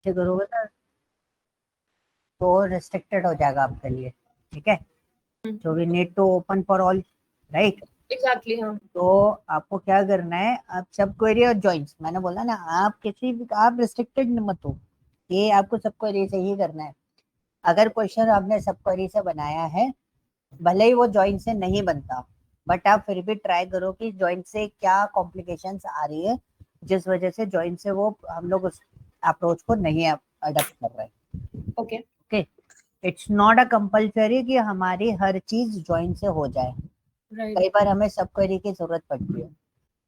ऐसे करोगे ना तो रिस्ट्रिक्टेड हो जाएगा आपके लिए, ठीक है। So we need to open for all, right. Exactly, हाँ। तो आपको क्या करना है, आप सब क्वेरी और जॉइंट्स, मैंने बोला ना, आप किसी भी, आप रिस्ट्रिक्टेड मत हो, ये आपको सब क्वेरी से ही करना है। अगर क्वेश्चन आपने सब क्वेरी से बनाया है, भले ही वो जॉइंट से नहीं बनता, बट आप फिर भी ट्राई करो कि जॉइंट से क्या कॉम्प्लिकेशंस आ रही है, जिस वजह से जॉइंट से वो हम लोग उस अप्रोच को नहीं अडॉप्ट कर रहे हैं। Okay. Okay, it's not a compulsory कि हमारी हर चीज जॉइंट से हो जाए। राइट। कई बार हमें सब क्वेरी की जरूरत पड़ती है।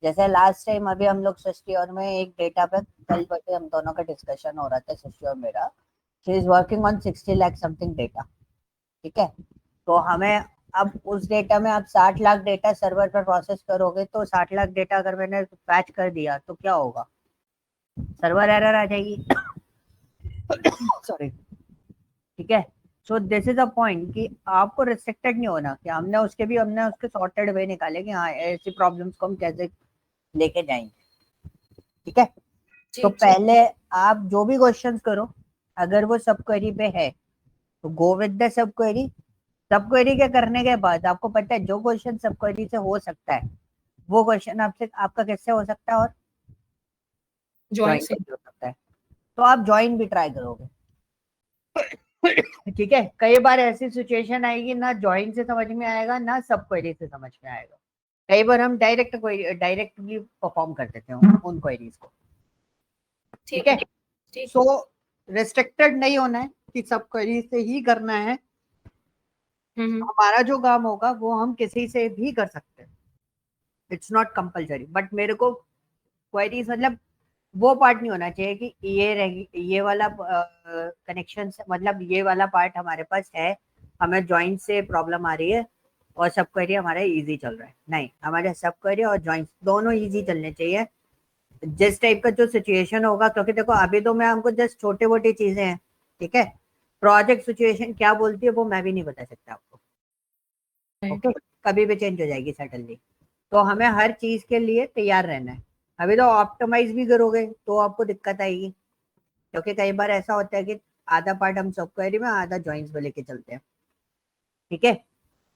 जैसे लास्ट टाइम अभी हम लोग सृष्टि और मैं एक डेटा पे कल बैठे, हम दोनों का डिस्कशन हो रहा था, सृष्टि और मेरा। She is working on 60 lakh something data, ठीक है। तो हमें अब उस डेटा में आप 60 लाख डेटा सर्वर पर प्रोसेस करोगे, तो 60 लाख डेटा अगर मैंने पैच कर दिया तो क्या होगा, सर्वर एरर आ जाएगी। सॉरी, ठीक है। So this is a point कि आपको रिस्ट्रिक्टेड नहीं होना, कि हमने उसके सॉर्टेड वे निकाले कि हाँ ऐसी प्रॉब्लम्स को हम कैसे लेके जाएंगे, ठीक है। तो ठीक ठीक। पहले आप जो भी क्वेश्चंस करो, अगर वो सब क्वेरी पे है तो go with the sub query. सब क्वेरी के करने के बाद आपको पता है जो क्वेश्चन सब क्वेरी से हो सकता है, वो क्वेश्चन आपसे आपका कैसे हो सकता है, और ज्वाइन ज्वाइन से। हो सकता है। तो आप ज्वाइन भी ट्राई करोगे, ठीक है। कई बार ऐसी सिचुएशन आएगी ना ज्वाइन से समझ में आएगा ना सब क्वेरी से समझ में आएगा। कई बार हम डायरेक्टली परफॉर्म कर देते हैं उन क्वेरीज को, ठीक ठीक है। है। ठीक है। सो रिस्ट्रिक्टेड नहीं होना है कि सब क्वेरी से ही करना है। हम्म। हमारा जो काम होगा वो हम किसी से भी कर सकते हैं, इट्स नॉट कंपलसरी। बट मेरे को क्वेरीज मतलब वो पार्ट नहीं होना चाहिए कि ये वाला कनेक्शन, मतलब ये वाला पार्ट हमारे पास है, हमें ज्वाइंट से प्रॉब्लम आ रही है और सब क्वेरी हमारा इजी चल रहा है। नहीं, हमारे सब क्वेरी और ज्वाइंट दोनों इजी चलने चाहिए, जिस टाइप का जो सिचुएशन होगा। क्योंकि देखो अभी तो मैं हमको जस्ट छोटे मोटी चीजें हैं, ठीक है। प्रोजेक्ट सिचुएशन क्या बोलती है वो मैं भी नहीं बता सकता आपको, राइट। ओके। कभी भी चेंज हो जाएगी सडनली, तो हमें हर चीज के लिए तैयार रहना है। अभी तो ऑप्टिमाइज भी करोगे तो आपको दिक्कत आएगी, क्योंकि कई बार ऐसा होता है कि आधा पार्ट हम सब क्वेरी में, आधा जॉइंट्स में लेके चलते हैं, ठीक है।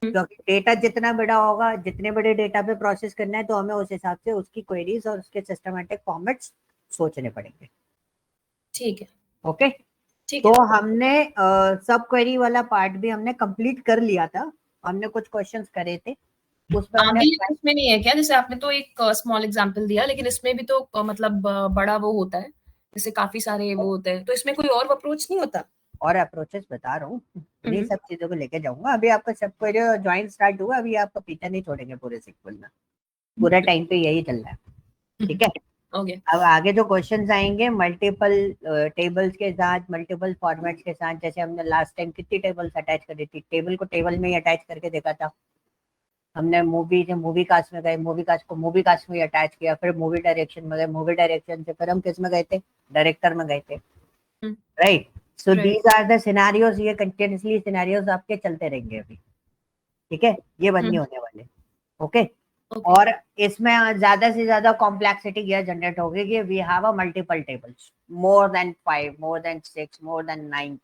क्योंकि डेटा जितना बड़ा होगा, जितने बड़े डेटा पे प्रोसेस करना है, तो हमें उस हिसाब से उसकी क्वेरीज और उसके सिस्टमेटिक फॉर्मेट्स सोचने पड़ेंगे, ठीक है। ओके। ठीक तो है। हमने सब क्वेरी वाला पार्ट भी हमने कंप्लीट कर लिया था, हमने कुछ क्वेश्चंस करे थे उसमें हमने। आगे इसमें नहीं है क्या? जैसे आपने तो एक स्मॉल एग्जांपल दिया, लेकिन इसमें भी तो मतलब बड़ा वो होता है, जैसे काफी सारे वो होते हैं, तो इसमें कोई और अप्रोच नहीं होता? और अप्रोचेस बता रहा हूँ, इन्हीं हम्म। सब चीजों को लेके जाऊंगा। अभी आपका सब क्वेरी ज्वाइन स्टार्ट हुआ, अभी आपका पीछा नहीं छोड़ेंगे पूरे सीक्वल में, पूरा टाइम पे यही चल रहा है, ठीक है। ओके। अब आगे जो क्वेश्चंस आएंगे मल्टीपल टेबल्स के साथ, मल्टीपल फॉर्मेट्स के साथ, जैसे हमने लास्ट टाइम कितनी टेबल्स अटैच करी थी, टेबल को टेबल में ही अटैच करके देखा था हमने। मूवी कास्ट में गए, मूवी कास्ट को मूवी कास्ट में अटैच किया, फिर मूवी डायरेक्शन में गए, मूवी डायरेक्शन से फिर हम किस में गए थे, डायरेक्टर में गए थे, right. So right. These are the scenarios, ये कंटिन्यूसली सिनेरियोज आपके चलते रहेंगे अभी, ठीक है। ये बंद नहीं होने वाले, ओके। ओके। और इसमें ज्यादा से ज्यादा कॉम्प्लेक्सिटी यह जनरेट होगी कि we have a multiple tables, more than 5, more than 6, more than 9,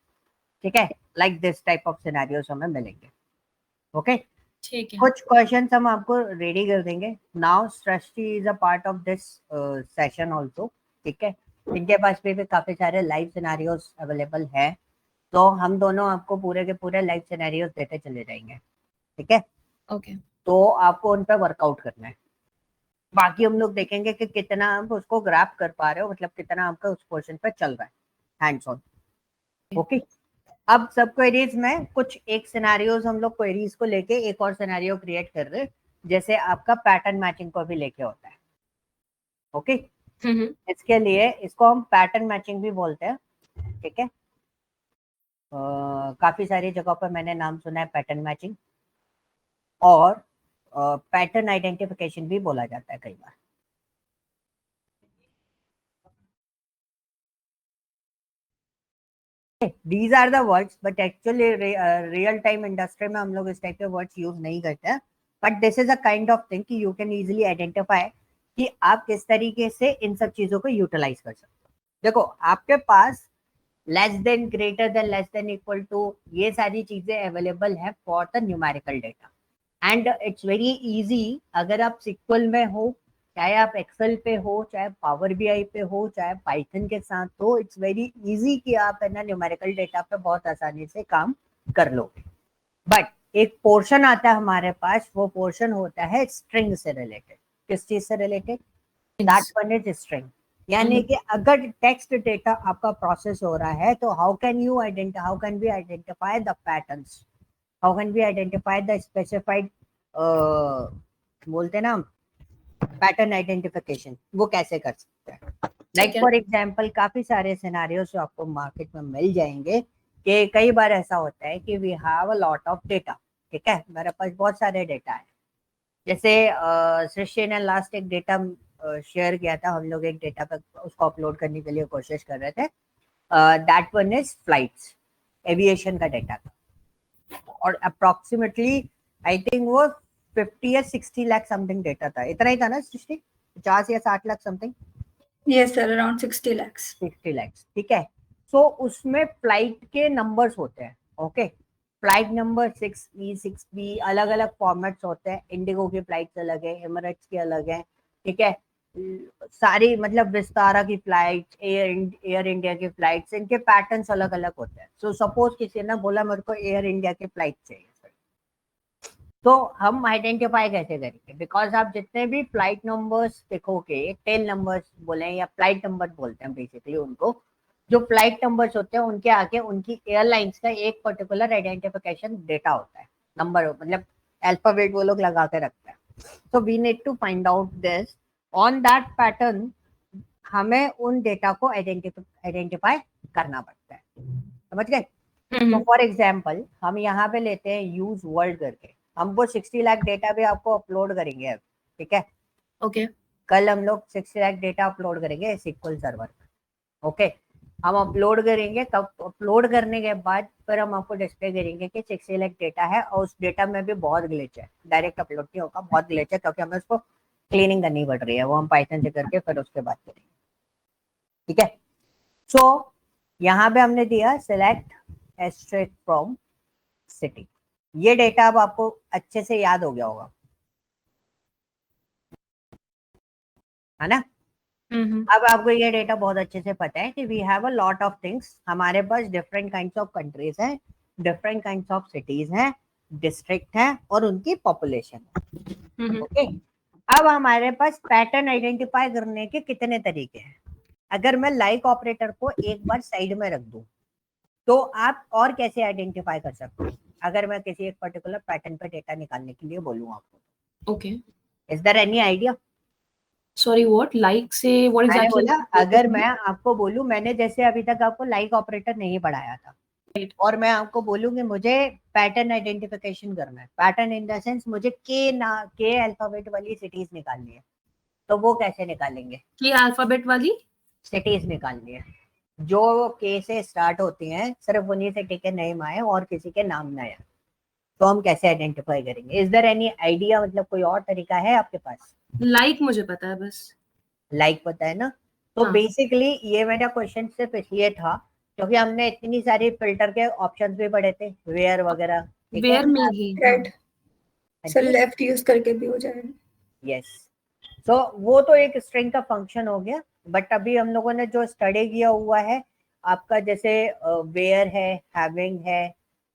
ठीक है। Like this type of scenarios हमें मिलेंगे, ओके। ठीक है। कुछ क्वेश्चंस हम आपको रेडी कर देंगे now. Srishti is a part of this session also, ठीक है। इनके पास भी काफी सारे लाइव सिनेरियोज अवेलेबल है, तो हम दोनों आपको पूरे के पूरे लाइव सिनेरियोज देते चले जाएंगे, ठीक है। ओके। तो आपको उन पर वर्कआउट करना है, बाकी हम लोग देखेंगे कि कितना आप उसको ग्रैप कर पा रहे हो, मतलब कितना आपका उस क्वेश्चन पे चल रहा है हैंड्स ऑन, ओके। अब सब क्वेरीज में कुछ एक सिनेरियोज हम लोग क्वेरीज को लेके एक और सिनेरियो क्रिएट कर रहे हैं, जैसे आपका पैटर्न मैचिंग को भी लेके होता है, ओके। हम्म। इसके लिए इसको हम पैटर्न मैचिंग भी बोलते हैं, ठीक है। काफी सारी जगहों पर मैंने नाम सुना है पैटर्न मैचिंग, और पैटर्न आइडेंटिफिकेशन भी बोला जाता है कई बार। These are the words, but actually real time industry में हम लोग इस टाइप के वर्ड्स यूज नहीं करते हैं। But this is a kind of thing कि यू कैन इजिली आइडेंटिफाई कि आप किस तरीके से इन सब चीजों को यूटिलाइज कर सकते हो। देखो आपके पास less than, greater than, less than, equal to, ये सारी चीजें अवेलेबल है for the numerical data. And it's very easy, अगर आप सिक्वल में हो, चाहे आप एक्सेल पे हो, चाहे पावर बीआई पे हो, चाहे पाइथन के साथ हो, इट्स वेरी इजी कि आप है ना न्यूमेरिकल डेटा पे बहुत आसानी से काम कर लोगे। बट एक पोर्शन आता है हमारे पास, वो पोर्शन होता है स्ट्रिंग से रिलेटेड। किस चीज से related? That one is string. यानी कि अगर टेक्स्ट डेटा आपका प्रोसेस हो रहा है, तो how can we identify the patterns, how can we identify the specified, बोलते ना पैटर्न आइडेंटिफिकेशन, वो कैसे कर सकते हैं? लाइक फॉर एग्जांपल काफी सारे सिनेरियोस जो आपको मार्केट में मिल जाएंगे कि कई बार ऐसा होता है कि we have a lot of data, ठीक है, मेरे पास बहुत सारे डेटा है। जैसे सृष्टि ने लास्ट एक डेटा शेयर किया था, हम लोग एक डेटा पे उसको अपलोड करने के लिए कोशिश कर रहे थे। That one is flights, aviation का डेटा था, और अप्रोक्सीमेटली आई थिंक वो 50 या 60 लाख समथिंग डेटा था, इतना ही था ना सृष्टि? 50 या 60 lakh something? Yes sir, around 60 lakhs। 60 lakhs, ठीक है। सो उसमें फ्लाइट के नंबर्स होते हैं, okay, flight number 6E 6B, अलग अलग फॉर्मेट्स होते हैं। इंडिगो की फ्लाइट्स अलग है, एमिरेट्स की अलग है, ठीक है, सारी मतलब विस्तारा की फ्लाइट, एयर इंडिया की फ्लाइट्स, इनके पैटर्न्स अलग अलग होते हैं। सो सपोज किसी ने बोला मेरे को एयर इंडिया की फ्लाइट चाहिए, तो हम आइडेंटिफाई कैसे करेंगे? बिकॉज आप जितने भी फ्लाइट नंबर्स देखोगे, टेल नंबर्स बोले या फ्लाइट नंबर बोलते हैं बेसिकली उनको, जो फ्लाइट नंबर्स होते हैं उनके आगे उनकी एयरलाइंस का एक पर्टिकुलर आइडेंटिफिकेशन डेटा होता है, नंबर, मतलब अल्फाबेट वो लोग लगा के रखते हैं। So we need to find out this on that pattern, हमें उन डेटा को आइडेंटिफाई करना पड़ता है, समझ गए? तो फॉर एग्जाम्पल हम यहाँ पे लेते हैं यूज वर्ल्ड करके, हम वो 60 लाख डेटा भी आपको अपलोड करेंगे अब, ठीक है, ओके, कल हम लोग 60 लाख डेटा अपलोड करेंगे SQL सर्वर, ओके, हम अपलोड करेंगे, कब अपलोड करने के बाद फिर हम आपको डिस्प्ले करेंगे कि 60 लाख डेटा है, और उस डेटा में भी बहुत ग्लिच है, डायरेक्ट अपलोड नहीं होगा, बहुत ग्लिच है, क्योंकि हमें उसको क्लीनिंग करनी पड़ रही है, वो हम पाइथन से करके फिर उसके बाद करेंगे, ठीक है। सो यहाँ पे हमने दिया सिलेक्ट एस्ट्रिक फ्रॉम सिटी, ये डेटा अब आपको अच्छे से याद हो गया होगा, है ना? अब आपको ये डेटा बहुत अच्छे से पता है कि we have a lot of things, हमारे पास डिफरेंट काइंड्स ऑफ कंट्रीज हैं, डिफरेंट काइंड्स ऑफ सिटीज हैं, डिस्ट्रिक्ट हैं, और उनकी पॉपुलेशन है, ओके। अब हमारे पास पैटर्न आइडेंटिफाई करने के कितने तरीके हैं? अगर मैं लाइक ऑपरेटर को एक बार साइड में रख दूं, तो आप और कैसे आइडेंटिफाई कर सकते हो? अगर मैं किसी एक पर्टिकुलर पैटर्न पे डेटा निकालने के लिए बोलूं आपको, okay, is there any idea? Sorry what, like से व्हाट मैंने एग्जैक्टली? बोला अगर मैं आपको बोलूं, मैंने जैसे अभी तक आपको लाइक ऑपरेटर नहीं पढ़ाया था, और मैं आपको बोलूं कि मुझे पैटर्न आइडेंटिफिकेशन करना है, पैटर्न इन द सेंस मुझे के अल्फाबेट वाली सिटीज निकालनी है, तो वो कैसे निकालेंगे? के अल्फाबेट वाली सिटीज निकालनी है जो के से स्टार्ट होती हैं, सिर्फ उन्हीं सिटी के नेम आए और किसी के नाम ना आए, तो हम कैसे आइडेंटिफाई करेंगे? इज देयर एनी आइडिया, मतलब कोई और तरीका है आपके पास? लाइक मुझे पता है बस। लाइक पता है ना? तो हाँ। बेसिकली ये मेरा क्वेश्चन सिर्फ इसलिए था क्योंकि हमने इतनी सारी फिल्टर के ऑप्शंस भी पढ़े थे, वेयर वगैरह, ठीक है, वेयर में ही राइट सर, लेफ्ट यूज करके भी हो जाएगा। यस, तो वो तो एक स्ट्रिंग का फंक्शन हो गया, बट अभी हम लोगों ने जो स्टडी किया हुआ है आपका, जैसे वेयर है, हैविंग है,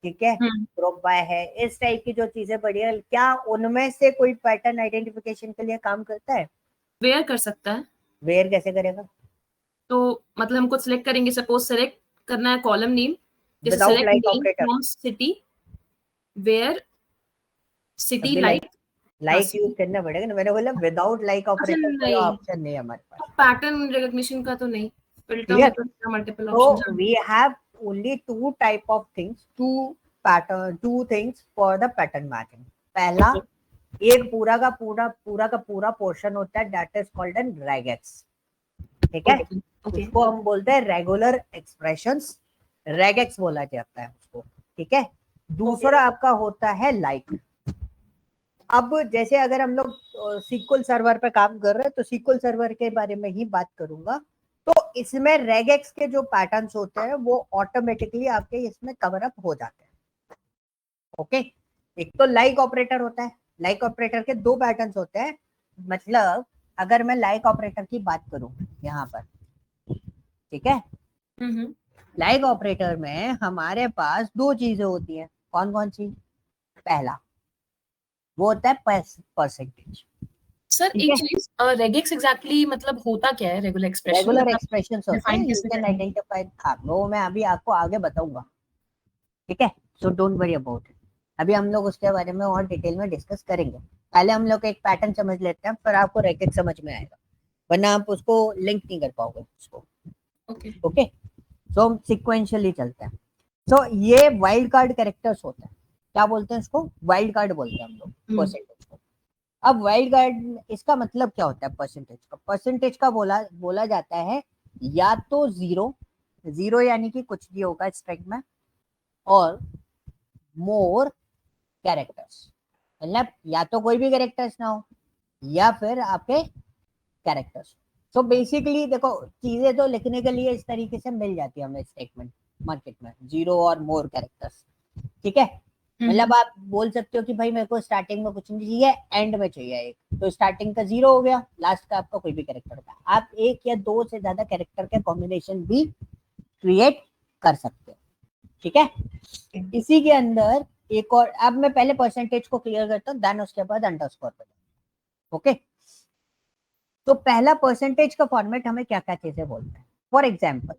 ठीक है, ग्रुप बाय है, इस टाइप की जो चीजें पढ़ी है, क्या उनमें से कोई पैटर्न आइडेंटिफिकेशन के लिए काम करता है? वेयर कर सकता है। वेयर कैसे करेगा? तो मतलब हमको सिलेक्ट करेंगे, सपोज सेलेक्ट करना है कॉलम नेम, जैसे without select like name operator, from city, where city अभी लाइक। लाइक यूज करना पड़ेगा ना, मैंने बोला विदाउट लाइक ऑपरेटर कोई नहीं, ऑप्शन नहीं है हमारे पास, पैटर्न रिकॉग्निशन का तो नहीं, फिल्टर क्लियर? में तो मल्टीपल तो options. We have only two type of things, two things for the pattern matching. पहला, एक पूरा का पूरा पोर्शन होता है, that is called an regex, ठीक है, उसको हम बोलते हैं रेगुलर एक्सप्रेशंस, रेगेक्स बोला जाता है उसको, ठीक है। दूसरा आपका होता है लाइक। अब जैसे अगर हम लोग SQL सर्वर पे काम कर रहे हैं, तो SQL सर्वर के बारे में ही बात करूंगा तो इसमें रेगेक्स के जो पैटर्न्स होते हैं वो ऑटोमेटिकली आपके इसमें कवर अप हो जाते हैं। ओके, एक तो लाइक ऑपरेटर होता है, लाइक ऑपरेटर के दो पैटर्न्स होते हैं। मतलब अगर मैं लाइक ऑपरेटर की बात करूं यहाँ पर, ठीक है, लाइक ऑपरेटर में हमारे पास दो चीजें होती हैं। कौन कौन सी? पहला वो होता है परसेंटेज। सर ठीक एक है, चीज, रेगेक्स एग्जैक्टली मतलब होता क्या है? रेगुलर एक्सप्रेशन रेगुलर मतलब एक्सप्रेशंस होते हैं, डिफाइन यू कैसे कैन करें? आइडेंटिफाई। हाँ, वो मैं अभी आपको आगे बताऊंगा, ठीक है, so don't worry about it. अभी हम लोग उसके बारे में और डिटेल में डिस्कस करेंगे। पहले हम लोग एक पैटर्न समझ लेते हैं, फिर आपको रैकेट समझ में आएगा, वरना आप उसको लिंक नहीं कर पाओगे उसको। ओके ओके, सो हम सिक्वेंशियली चलते हैं। सो ये वाइल्ड कार्ड कैरेक्टर्स होते हैं। क्या बोलते हैं इसको? वाइल्ड कार्ड बोलते हैं हम लोग परसेंटेज को। अब वाइल्ड कार्ड, इसका मतलब क्या होता है परसेंटेज का? परसेंटेज का बोला जाता है या तो जीरो, जीरो यानी कि कुछ भी होगा स्ट्रिंग में, और मोर कैरेक्टर्स, मतलब या तो कोई भी कैरेक्टर्स ना हो या फिर आपके कैरेक्टर्स। सो बेसिकली देखो, चीजें तो लिखने के लिए इस तरीके से मिल जाती है हमें स्टेटमेंट मार्केट में, जीरो और मोर कैरेक्टर्स। ठीक है, मतलब आप बोल सकते हो कि भाई मेरे को स्टार्टिंग में कुछ नहीं चाहिए, एंड में चाहिए एक, तो स्टार्टिंग का जीरो हो गया, लास्ट का आपका कोई भी कैरेक्टर होगा। आप एक या दो से ज्यादा कैरेक्टर के कॉम्बिनेशन भी क्रिएट कर सकते हो। ठीक है, इसी के अंदर एक और, अब मैं पहले परसेंटेज को क्लियर करता हूँ, देन उसके बाद अंडरस्कोर पे। ओके, तो पहला परसेंटेज का फॉर्मेट हमें क्या क्या चीजें बोलते हैं। फॉर एग्जाम्पल,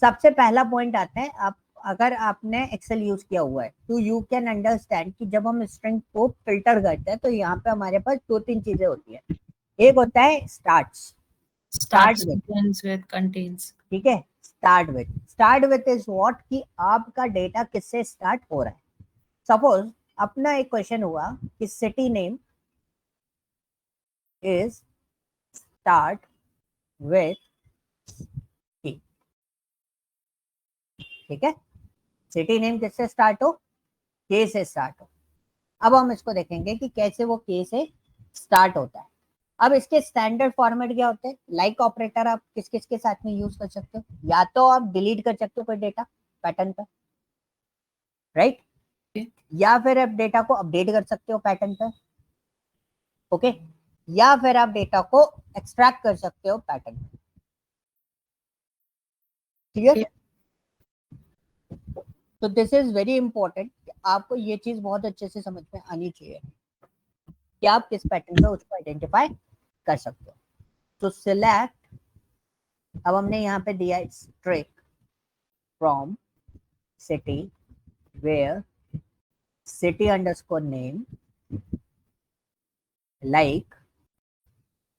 सबसे पहला पॉइंट आता है, आप अगर आपने एक्सेल यूज किया हुआ है तो यू कैन अंडरस्टैंड कि जब हम स्ट्रिंग को फिल्टर करते हैं तो यहाँ पे हमारे पास दो तीन चीजें होती है। एक होता है स्टार्ट विद, कंटेन्स। ठीक है, स्टार्ट विद इज व्हाट, कि आपका डेटा किससे स्टार्ट हो रहा है। सपोज अपना एक क्वेश्चन हुआ कि city name is start with K, ठीक है, सिटी नेम किससे स्टार्ट हो? के से स्टार्ट हो। अब हम इसको देखेंगे कि कैसे वो के से स्टार्ट होता है। अब इसके स्टैंडर्ड फॉर्मेट क्या होते हैं? लाइक ऑपरेटर आप किस किस के साथ में यूज कर सकते हो? या तो आप डिलीट कर सकते हो कोई डेटा पैटर्न पर, राइट, या फिर आप डेटा को अपडेट कर सकते हो पैटर्न पर। ओके, या फिर आप डेटा को एक्सट्रैक्ट कर सकते हो पैटर्न पर। क्लियर? तो दिस इज वेरी इंपॉर्टेंट, आपको ये चीज बहुत अच्छे से समझ में आनी चाहिए कि आप किस पैटर्न पे उसको आइडेंटिफाई कर सकते हो। तो सिलेक्ट, अब हमने यहाँ पे दिया string from city where city underscore name like.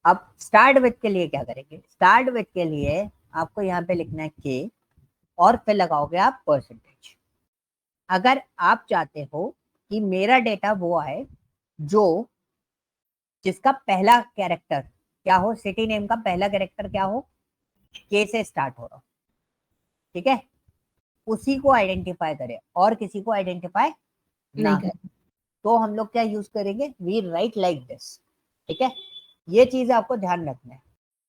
अब स्टार्ट विद के लिए क्या करेंगे? स्टार्ट विद के लिए आपको यहाँ पे लिखना है के, और फिर लगाओगे आप परसेंटेज। अगर आप चाहते हो कि मेरा डेटा वो आए जो, जिसका पहला कैरेक्टर क्या हो, सिटी नेम का पहला कैरेक्टर क्या हो, के से स्टार्ट हो रहा हो, ठीक है, उसी को आइडेंटिफाई करें और किसी को आइडेंटिफाई ना करें, तो हम लोग क्या यूज करेंगे? We write like this. ठीक है, ये चीज आपको ध्यान रखना है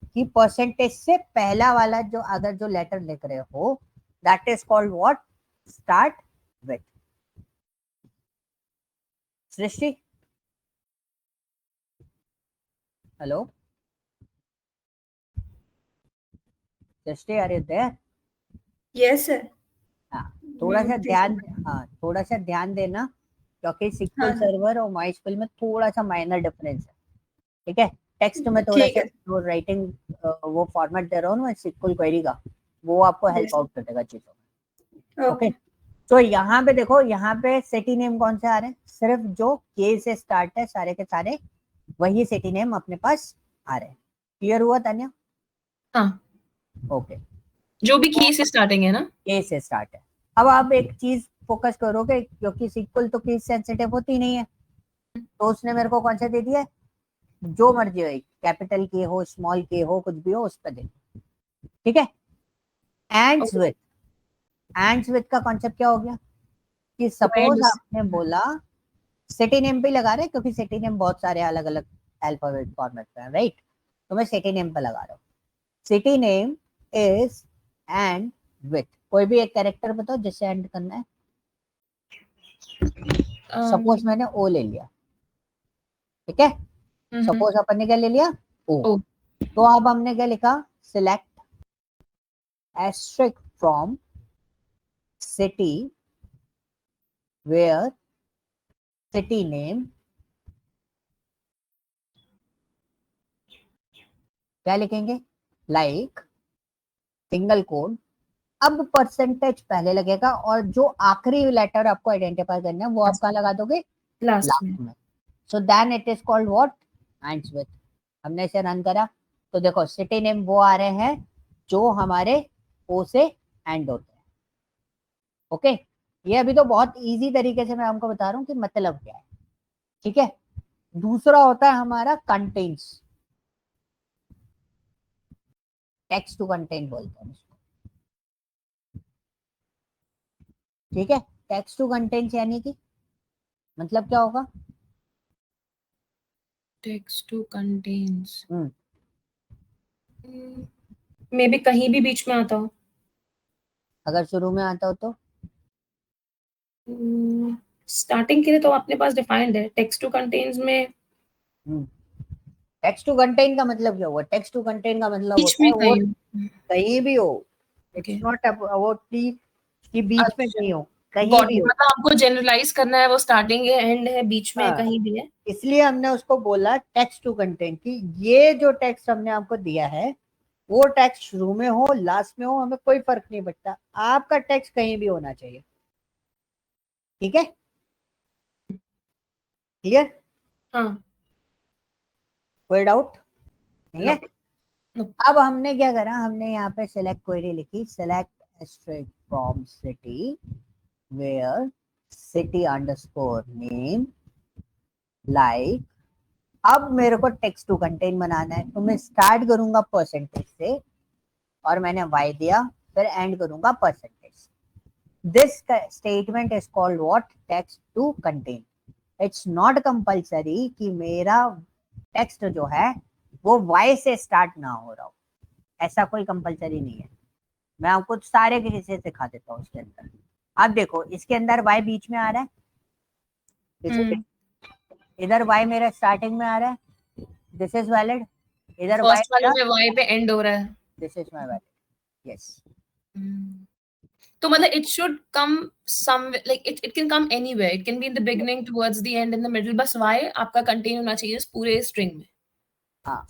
कि परसेंटेज से पहला वाला जो अगर जो लेटर लिख रहे हो, that is called what? Start with. Srishti, hello Srishti, are you there? Yes sir. हाँ, थोड़ा सा ध्यान, हाँ थोड़ा सा ध्यान देना, क्योंकि सिक्वल हाँ सर्वर और माइस्क्यूएल में थोड़ा सा माइनर डिफरेंस है। ठीक है, टेक्स्ट में थोड़ा ठीक सा है। जो राइटिंग वो फॉर्मेट दे रहा हूँ मैं सिक्वल क्वेरी का, वो आपको हेल्प आउट कर देगा चीजों में। ओके, तो यहाँ पे देखो, यहाँ पे सिटी नेम कौन से आ रहे हैं? सिर्फ जो के से स्टार्ट है सारे के सारे, वही सिटी नेम अपने पास आ रहे हैं। क्लियर हुआ तान्या? हाँ, ओके, जो भी की से स्टार्टिंग है ना। के से स्टार्ट है। अब आप एक चीज फोकस करोगे, क्योंकि सिक्वल तो केस सेंसिटिव होती नहीं है, तो उसने मेरे को कौन सा दे दिया है? जो मर्जी हो, कैपिटल के हो, स्मॉल के हो, कुछ भी हो, उस पर दे। ठीक है, एंड्स विथ, एंड्स विथ का कॉन्सेप्ट क्या हो गया कि सपोज आपने बोला, सिटी नेम पे लगा रहे हैं क्योंकि सिटी नेम बहुत सारे अलग अलग अल्फाबेट फॉर्मेट पे है, राइट, तो मैं सिटी नेम पे लगा रहा हूँ। City name is and with. कोई भी एक कैरेक्टर बताओ जिससे एंड करना है. सपोज मैंने ओ ले लिया, ठीक है. सपोज अपन ने क्या ले लिया, ओ. तो अब हमने क्या लिखा, select asterisk from city where city name, क्या लिखेंगे, लाइक सिंगल कोड. अब परसेंटेज पहले लगेगा और जो आखिरी लेटर आपको आइडेंटिफाई करना है वो आप कहाँ लगा दोगे, लास्ट में. So then it is called what, ends with. हमने इसे रन करा तो देखो सिटी नेम वो आ रहे हैं जो हमारे ओ से एंड होते हैं. ओके, ये अभी तो बहुत इजी तरीके से मैं आपको बता रहा हूँ कि मतलब क्या है, ठीक है. दूसरा होता है हमारा कंटेंट्स, टेक्स्ट टू कंटेंट बोलते हैं इसको, ठीक है. टेक्स्ट टू कंटेंट यानी कि मतलब क्या होगा, text to contains may be कहीं भी बीच में आता हो. अगर शुरू में आता हो तो स्टार्टिंग के लिए तो अपने पास डिफाइंड है. टेक्स्ट टू कंटेन्स में टेक्स्ट टू कंटेंट का मतलब क्या हुआ, टेक्स्ट टू कंटेंट का मतलब बीच होता में है वो कहीं. कहीं भी हो. Okay. इट्स नॉट अबाउट कि बीच में कहीं हो, कहीं Got भी it. हो. मतलब आपको जनरलाइज करना है, वो स्टार्टिंग है, एंड है, बीच में है, हाँ, कहीं भी है. इसलिए हमने उसको बोला टेक्स्ट टू कंटेंट कि ये जो टेक्स्ट हमने आपको दिया है वो टेक्स्ट शुरू में हो लास्ट में हो, हमें कोई फर्क नहीं पड़ता, आपका टेक्स्ट कहीं भी होना चाहिए. ठीक है, क्लियर, हाँ. कोई डाउट नहीं है. No. अब हमने क्या करा, हमने यहाँ पे सिलेक्ट क्वेरी लिखी, select straight from city where city underscore name like. अब मेरे को टेक्स्ट टू कंटेंट बनाना है तो मैं स्टार्ट करूंगा परसेंटेज से और मैंने y दिया, फिर एंड करूंगा percentage. This statement is called what, text to content. It's not compulsory कि मेरा टेक्स्ट जो है वो y से स्टार्ट ना हो रहा हो, ऐसा कोई कंपल्सरी नहीं है. मैं आपको सारे किसी से सिखा देता हूँ इसके अंदर. अब देखो इसके अंदर y बीच में आ रहा है, इधर y मेरा स्टार्टिंग में आ रहा है, दिस इज वैलिड. इधर y फर्स्ट वाले में वाई पे एंड हो रहा है. This is my valid. Yes. तो मतलब it should come some, like it can come anywhere. It can be in the beginning, towards the end, in the middle. बस y आपका कंटेन होना चाहिए इस पूरे स्ट्रिंग में. हाँ,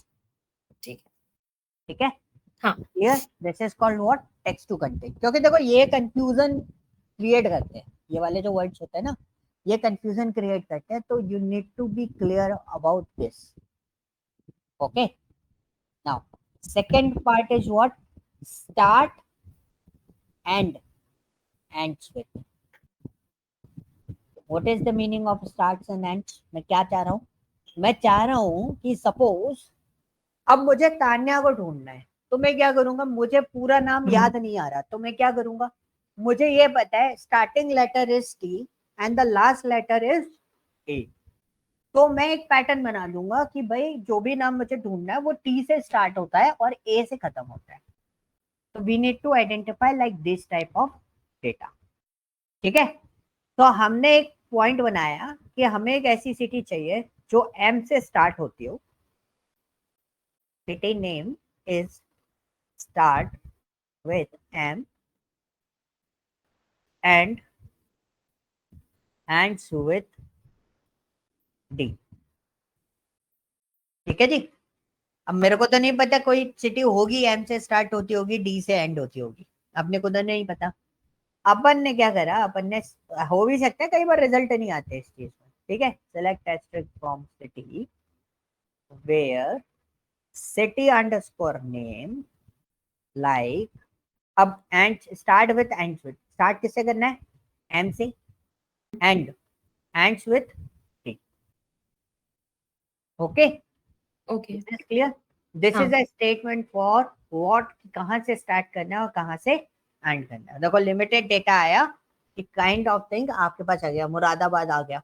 ठीक है, ठीक है. हाँ. ये this is called what, text to content. क्योंकि देखो ये कंफ्यूजन क्रिएट करते हैं, ये वाले जो वर्ड्स होते हैं ना, ये कंफ्यूजन क्रिएट करते हैं, तो you need to be clear about this. Okay, now second part is what, start and ends with. What is the meaning of starts and ends. मैं क्या चाह रहा हूँ, मैं चाह रहा हूँ कि सपोज अब मुझे तान्या को ढूंढना है तो मैं क्या करूंगा, मुझे पूरा नाम याद नहीं आ रहा तो मैं क्या करूंगा, मुझे ये पता है starting letter is T and the last letter is A. तो मैं एक पैटर्न बना दूंगा कि भाई जो भी नाम मुझे ढूंढना है वो टी से स्टार्ट होता है और ए से खत्म होता है. तो we need to identify like this type of data. ठीक है, तो हमने एक पॉइंट बनाया कि हमें एक ऐसी सिटी चाहिए जो एम से स्टार्ट होती हो. City name is start with M and ends with D. ठीक है जी. अब मेरे को तो नहीं पता कोई सिटी होगी एम से स्टार्ट होती होगी डी से एंड होती होगी, अपने को तो नहीं पता. अपन ने क्या करा, अपन ने, हो भी सकता है कई बार रिजल्ट नहीं आते इस चीज में. ठीक है, select asterisk from city where city underscore name like. अब and start with ends with, start किससे करना है, एम से, and ends with T. Okay, okay, this is clear. This is a statement for what, कहां से start करना है और कहां से एंड करना है. देखो लिमिटेड डेटा आया, एक काइंड ऑफ थिंग आपके पास आ गया, मुरादाबाद आ गया.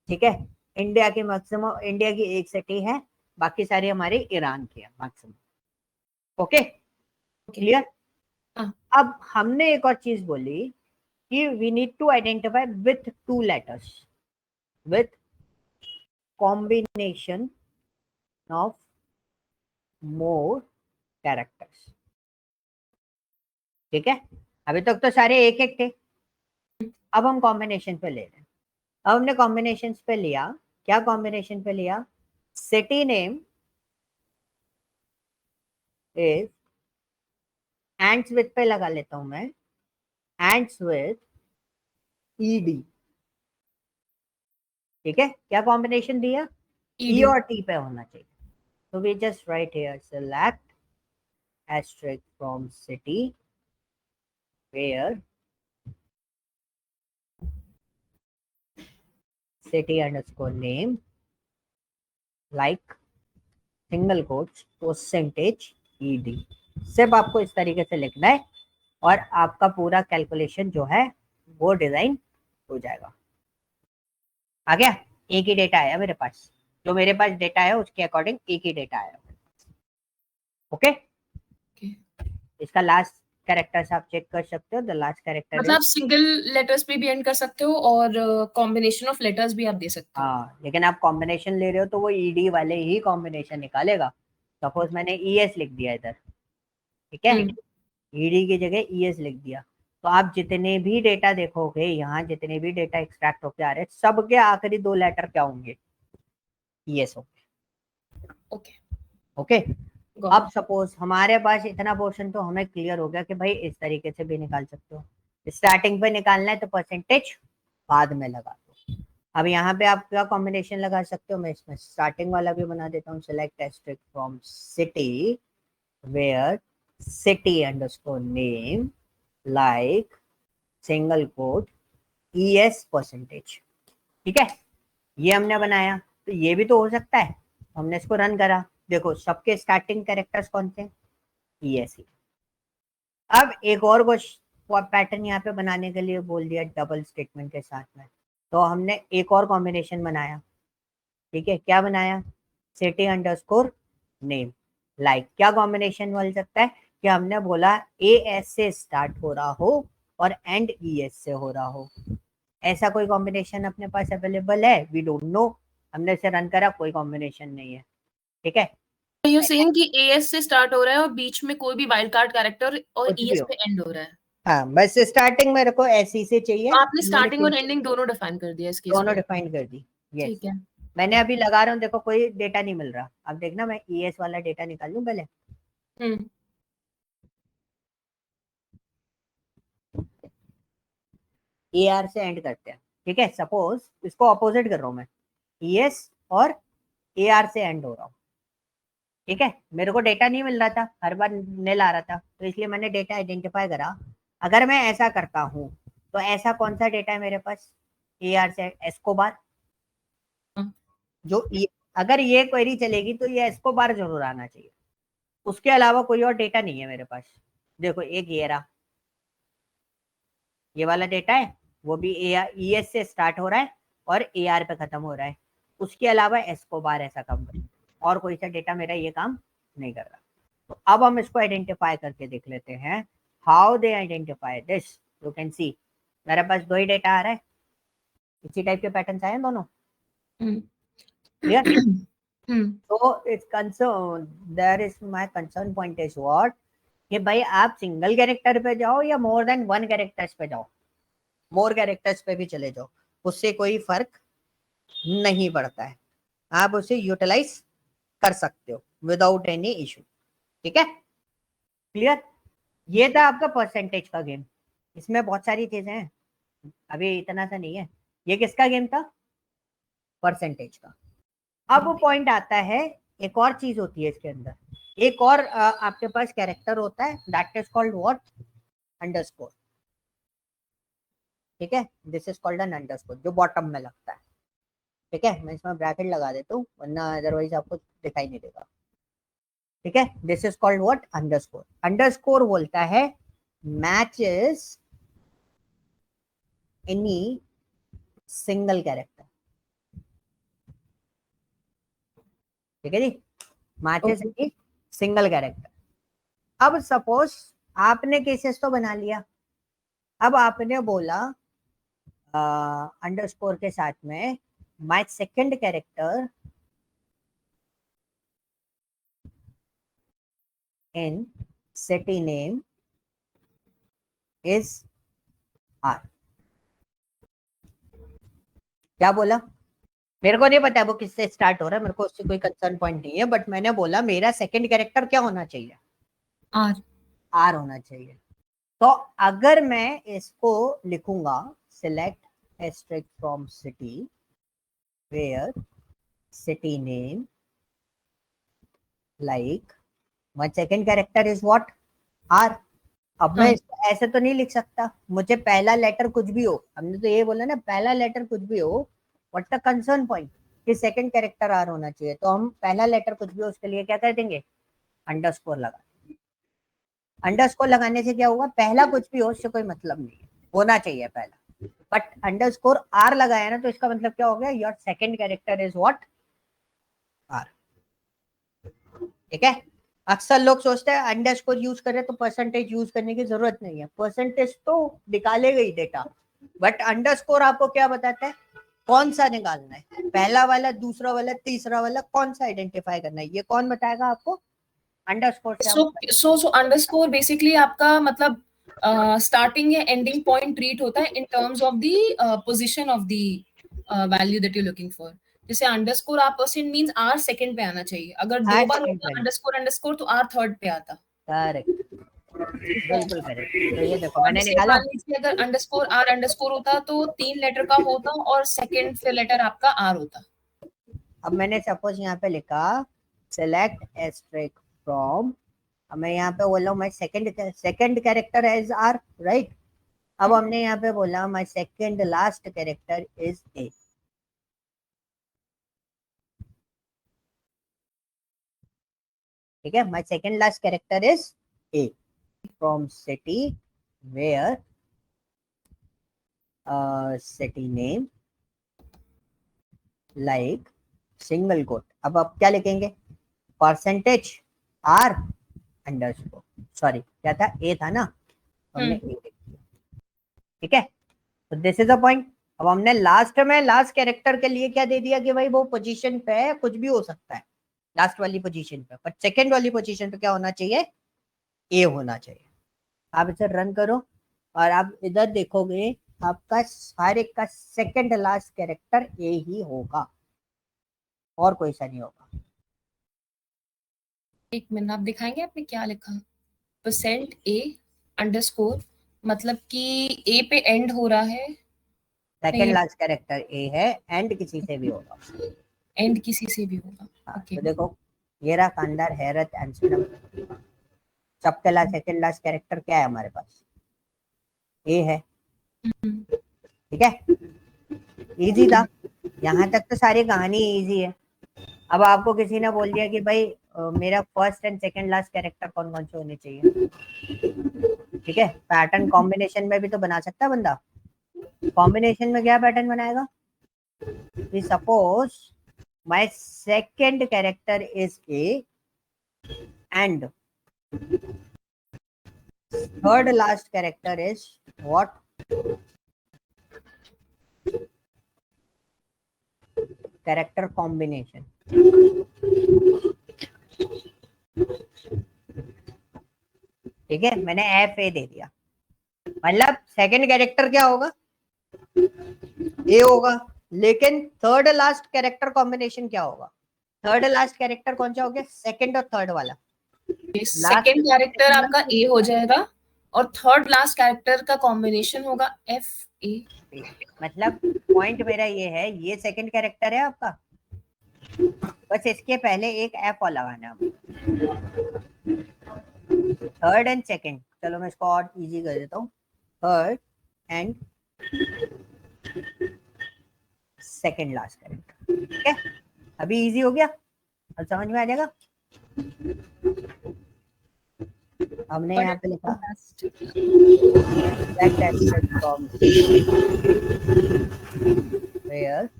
ठीक है, इंडिया की मैक्सिमम, इंडिया की एक सिटी है, बाकी सारी हमारी ईरान की है मैक्सिमम. Okay, clear? हाँ। अब हमने एक और चीज बोली कि we need to identify with 2 letters with combination of more characters. ठीक है, अभी तक तो सारे एक एक थे, अब हम कॉम्बिनेशन पे ले रहे हैं. अब हमने कॉम्बिनेशन पे लिया, क्या कॉम्बिनेशन पे लिया? City name is ends with पे लगा लेता हूं मैं, एंड्स विथ ईडी. ठीक है, क्या कॉम्बिनेशन दिया? ई और टी पे होना चाहिए. तो we just write here select asterisk from city where city underscore name like single quotes percentage ed. सिर्फ आपको इस तरीके से लिखना है और आपका पूरा कैलकुलेशन जो है वो डिजाइन हो जाएगा. आ गया? एक ही डेटा आया मेरे पास, जो मेरे पास डेटा है उसके अकॉर्डिंग एक ही डेटा आया. ओके, इसका लास्ट कैरेक्टर्स आप चेक कर सकते हो. द लास्ट कैरेक्टर मतलब आप सिंगल लेटर्स पे भी एंड कर सकते हो और कॉम्बिनेशन ऑफ लेटर्स भी आप दे सकते हो. हाँ, लेकिन आप कॉम्बिनेशन ले रहे हो तो वो ईडी वाले ही कॉम्बिनेशन निकालेगा. सपोज मैंने ईएस लिख दिया इधर, ठीक है, ईडी की जगह ईएस लिख दिया, तो आप जितने भी डेटा देखोगे यहाँ, जितने भी डेटा एक्सट्रैक्ट होके आ रहे हैं, सबके आखिरी 2 लेटर क्या होंगे? ईएस होंगे. ओके. ओके, अब सपोज हमारे पास इतना पोर्शन तो हमें क्लियर हो गया कि भाई इस तरीके से भी निकाल सकते हो. स्टार्टिंग पे निकालना है तो परसेंटेज बाद में लगा दो. अब यहाँ पे आप क्या कॉम्बिनेशन लगा सकते हो? मैं इसमें स्टार्टिंग वाला भी बना देता हूँ. Select asterisk from city where city underscore name like single quote E S percentage. ठीक है, ये हमने बनाया. तो ये भी तो हो सकता है. हमने इसको रन करा, देखो सबके स्टार्टिंग कैरेक्टर्स कौन थे? ईएस. अब एक और पैटर्न यहाँ पे बनाने के लिए बोल दिया डबल स्टेटमेंट के साथ में, तो हमने एक और कॉम्बिनेशन बनाया. ठीक है, क्या बनाया? City underscore name like. क्या कॉम्बिनेशन बोल सकता है कि हमने बोला ए एस से स्टार्ट हो रहा हो और एंड ई एस से हो रहा हो. ऐसा कोई कॉम्बिनेशन अपने पास अवेलेबल है? We don't know. हमने इसे रन करा, कोई कॉम्बिनेशन नहीं है. ठीक है, यू सेइंग कि एएस से स्टार्ट हो रहा है और बीच में कोई भी वाइल्ड कार्ड कैरेक्टर और कुछ भी ईएस हो. पे एंड हो रहा है. हाँ, बस स्टार्टिंग मेरे को ऐसी से चाहिए. आपने स्टार्टिंग और एंडिंग दोनों डिफाइन कर दिया इस केस दोनों में. डिफाइन कर दी. यस, ठीक है. मैंने अभी लगा रहा हूँ, देखो कोई डेटा नहीं मिल रहा. अब देखना मैं ईएस वाला डेटा निकाल लूं पहले. ए आर से एंड करते हैं. ठीक है, सपोज इसको अपोजिट कर रहा हूँ मैं, ईएस और ए आर से एंड हो रहा हूँ. ठीक है, मेरे को डेटा नहीं मिल रहा था, हर बार निल आ रहा था, तो इसलिए मैंने डेटा आइडेंटिफाई करा. अगर मैं ऐसा करता हूँ तो ऐसा कौन सा डेटा है मेरे पास? ए आर से एस्कोबार. जो अगर ये क्वेरी चलेगी तो ये एस्कोबार जरूर आना चाहिए. उसके अलावा कोई और डेटा नहीं है मेरे पास. देखो एक ये रहा, ये वाला डेटा है, वो भी ई एस से स्टार्ट हो रहा है और ए आर पे खत्म हो रहा है. उसके अलावा एस्कोबार ऐसा काम कर, और कोई सा डेटा मेरा ये काम नहीं कर रहा. तो अब हम इसको आइडेंटिफाई करके देख लेते हैं. How they identify this? You can see मेरे पास 2 ही डेटा आ रहा है, इसी टाइप के पैटर्न आए हैं दोनों. Clear? So it's concern, there is my concern point is what, कि भाई आप सिंगल कैरेक्टर पे जाओ या मोर देन 1 कैरेक्टर्स पे जाओ. मोर कैरेक्टर्स पे भी चले जाओ, उससे कोई फर्क नहीं पड़ता है. आप उसे यूटिलाइज कर सकते हो विदाउट एनी इशू. ठीक है, क्लियर? ये था आपका परसेंटेज का गेम. इसमें बहुत सारी चीजें हैं, अभी इतना सा नहीं है. ये किसका गेम था? परसेंटेज का. अब वो पॉइंट आता है, एक और चीज होती है इसके अंदर. एक और आपके पास कैरेक्टर होता है, that is called what? Underscore. ठीक है, this is called N underscore, जो बॉटम में लगता है. ठीक है, मैं इसमें ब्रैकेट लगा देता हूँ वरना अदरवाइज आपको दिखाई नहीं देगा. ठीक है, this is called what? Underscore. Underscore बोलता है मैचेस एनी सिंगल कैरेक्टर. ठीक है जी, मैचेस एनी सिंगल कैरेक्टर. अब सपोज आपने केसेस तो बना लिया, अब आपने बोला अंडरस्कोर के साथ में my second character in city name is R. क्या बोला? मेरे को नहीं पता वो किससे स्टार्ट हो रहा है, मेरे को उससे कोई कंसर्न पॉइंट नहीं है, बट मैंने बोला मेरा सेकंड कैरेक्टर क्या होना चाहिए? आर। आर होना चाहिए। तो अगर मैं इसको लिखूंगा select asterisk from city where city name like my second character is what? R. अब मैं इसको ऐसे तो नहीं लिख सकता, मुझे पहला लेटर कुछ भी हो, हमने तो ये बोला ना पहला लेटर कुछ भी हो, व्हाट द कंसर्न पॉइंट कि सेकंड कैरेक्टर आर होना चाहिए, तो हम पहला लेटर कुछ भी हो उसके लिए क्या कर देंगे? अंडरस्कोर लगा। अंडरस्कोर लगाने से क्या होगा? पहला कुछ भी हो उससे कोई मतलब नहीं है, होना चाहिए पहला, बट अंडरस्कोर आर लगाया ना तो इसका मतलब क्या हो गया? Your second character is what? R. ठीक है। अक्सर लोग सोचते हैं अंडरस्कोर यूज करें तो परसेंटेज यूज करने की जरूरत नहीं है, परसेंटेज तो निकालेगा ही डेटा, बट अंडरस्कोर आपको क्या बताता है? कौन सा निकालना है, पहला वाला, दूसरा वाला, तीसरा वाला, कौन सा आइडेंटिफाई करना है, ये कौन बताएगा आपको? अंडरस्कोर से। सो अंडरस्कोर बेसिकली आपका मतलब स्टार्टिंग या एंडिंग पॉइंट ट्रीट होता है in terms of the position of the value that you looking for. जैसे underscore R percent means R second पे आना चाहिए, अगर दो बार होता अंडरस्कोर अंडरस्कोर तो आर थर्ड पे आता। करेक्ट, बिल्कुल करेक्ट। तो ये देखो और मैंने जैसे निकाला। मान लीजिए अगर अंडरस्कोर आर अंडरस्कोर होता तो 3 लेटर का होता और सेकंड फिर लेटर आपका आर होता। अब मैंने सपोज यहाँ पे लिखा सेलेक्ट एस्ट्रिक फ्रॉम, अब मैं यहाँ पे बोला my second character is R, right? अब हमने यहाँ पे बोला my second last character is A. ठीक है, my second last character is A from city where city name like single quote. अब आप क्या लिखेंगे? परसेंटेज आर अंडरस्कोर, सॉरी क्या था? ए था ना, हमने ए लिख दिया। ठीक है, तो दिस इज अ पॉइंट। अब हमने लास्ट में लास्ट कैरेक्टर के लिए क्या दे दिया कि भाई वो पोजीशन पे है, कुछ भी हो सकता है लास्ट वाली पोजीशन पे, पर सेकंड वाली पोजीशन पे क्या होना चाहिए? ए होना चाहिए। आप इसे रन करो और आप इधर देखोगे आपका हर एक का सेकंड लास्ट कैरेक्टर ए ही होगा और कोई सा नहीं होगा। एक मिनट, आप दिखाएंगे आपने क्या लिखा? परसेंट ए अंडरस्कोर मतलब कि ए पे एंड हो रहा है, सेकंड लास्ट कैरेक्टर ए है, एंड किसी से भी होगा, एंड किसी से भी होगा। हाँ, ओके तो देखो ये रहा कांदार, हैरत एंड सुनम। सबके लास्ट सेकंड लास्ट कैरेक्टर क्या है हमारे पास? ए है। ठीक है, इजी था, यहाँ तक तो सारी कहानी इजी है। अब आपको किसी ने बोल दिया कि भाई मेरा first and second last character कौन कौन से होने चाहिए? ठीक है, पैटर्न कॉम्बिनेशन में भी तो बना सकता है बंदा। कॉम्बिनेशन में क्या पैटर्न बनाएगा? Suppose my second character is A and third last character is what? Character combination. ठीक है, मैंने एफ ए दे दिया, मतलब सेकंड कैरेक्टर क्या होगा? ए होगा, लेकिन थर्ड लास्ट कैरेक्टर कॉम्बिनेशन क्या होगा? थर्ड लास्ट कैरेक्टर कौन सा हो गया? सेकंड और थर्ड वाला। सेकंड कैरेक्टर आपका ए हो जाएगा और थर्ड लास्ट कैरेक्टर का कॉम्बिनेशन होगा एफ ए। मतलब पॉइंट मेरा ये है, ये सेकंड कैरेक्टर है आपका, बस इसके पहले एक एफ और लगाना है। थर्ड एंड सेकंड, चलो मैं इसको और इजी कर देता हूँ, third and second last character. ठीक है, अभी इजी हो गया, अब समझ में आ जाएगा। हमने यहाँ पे लिखा where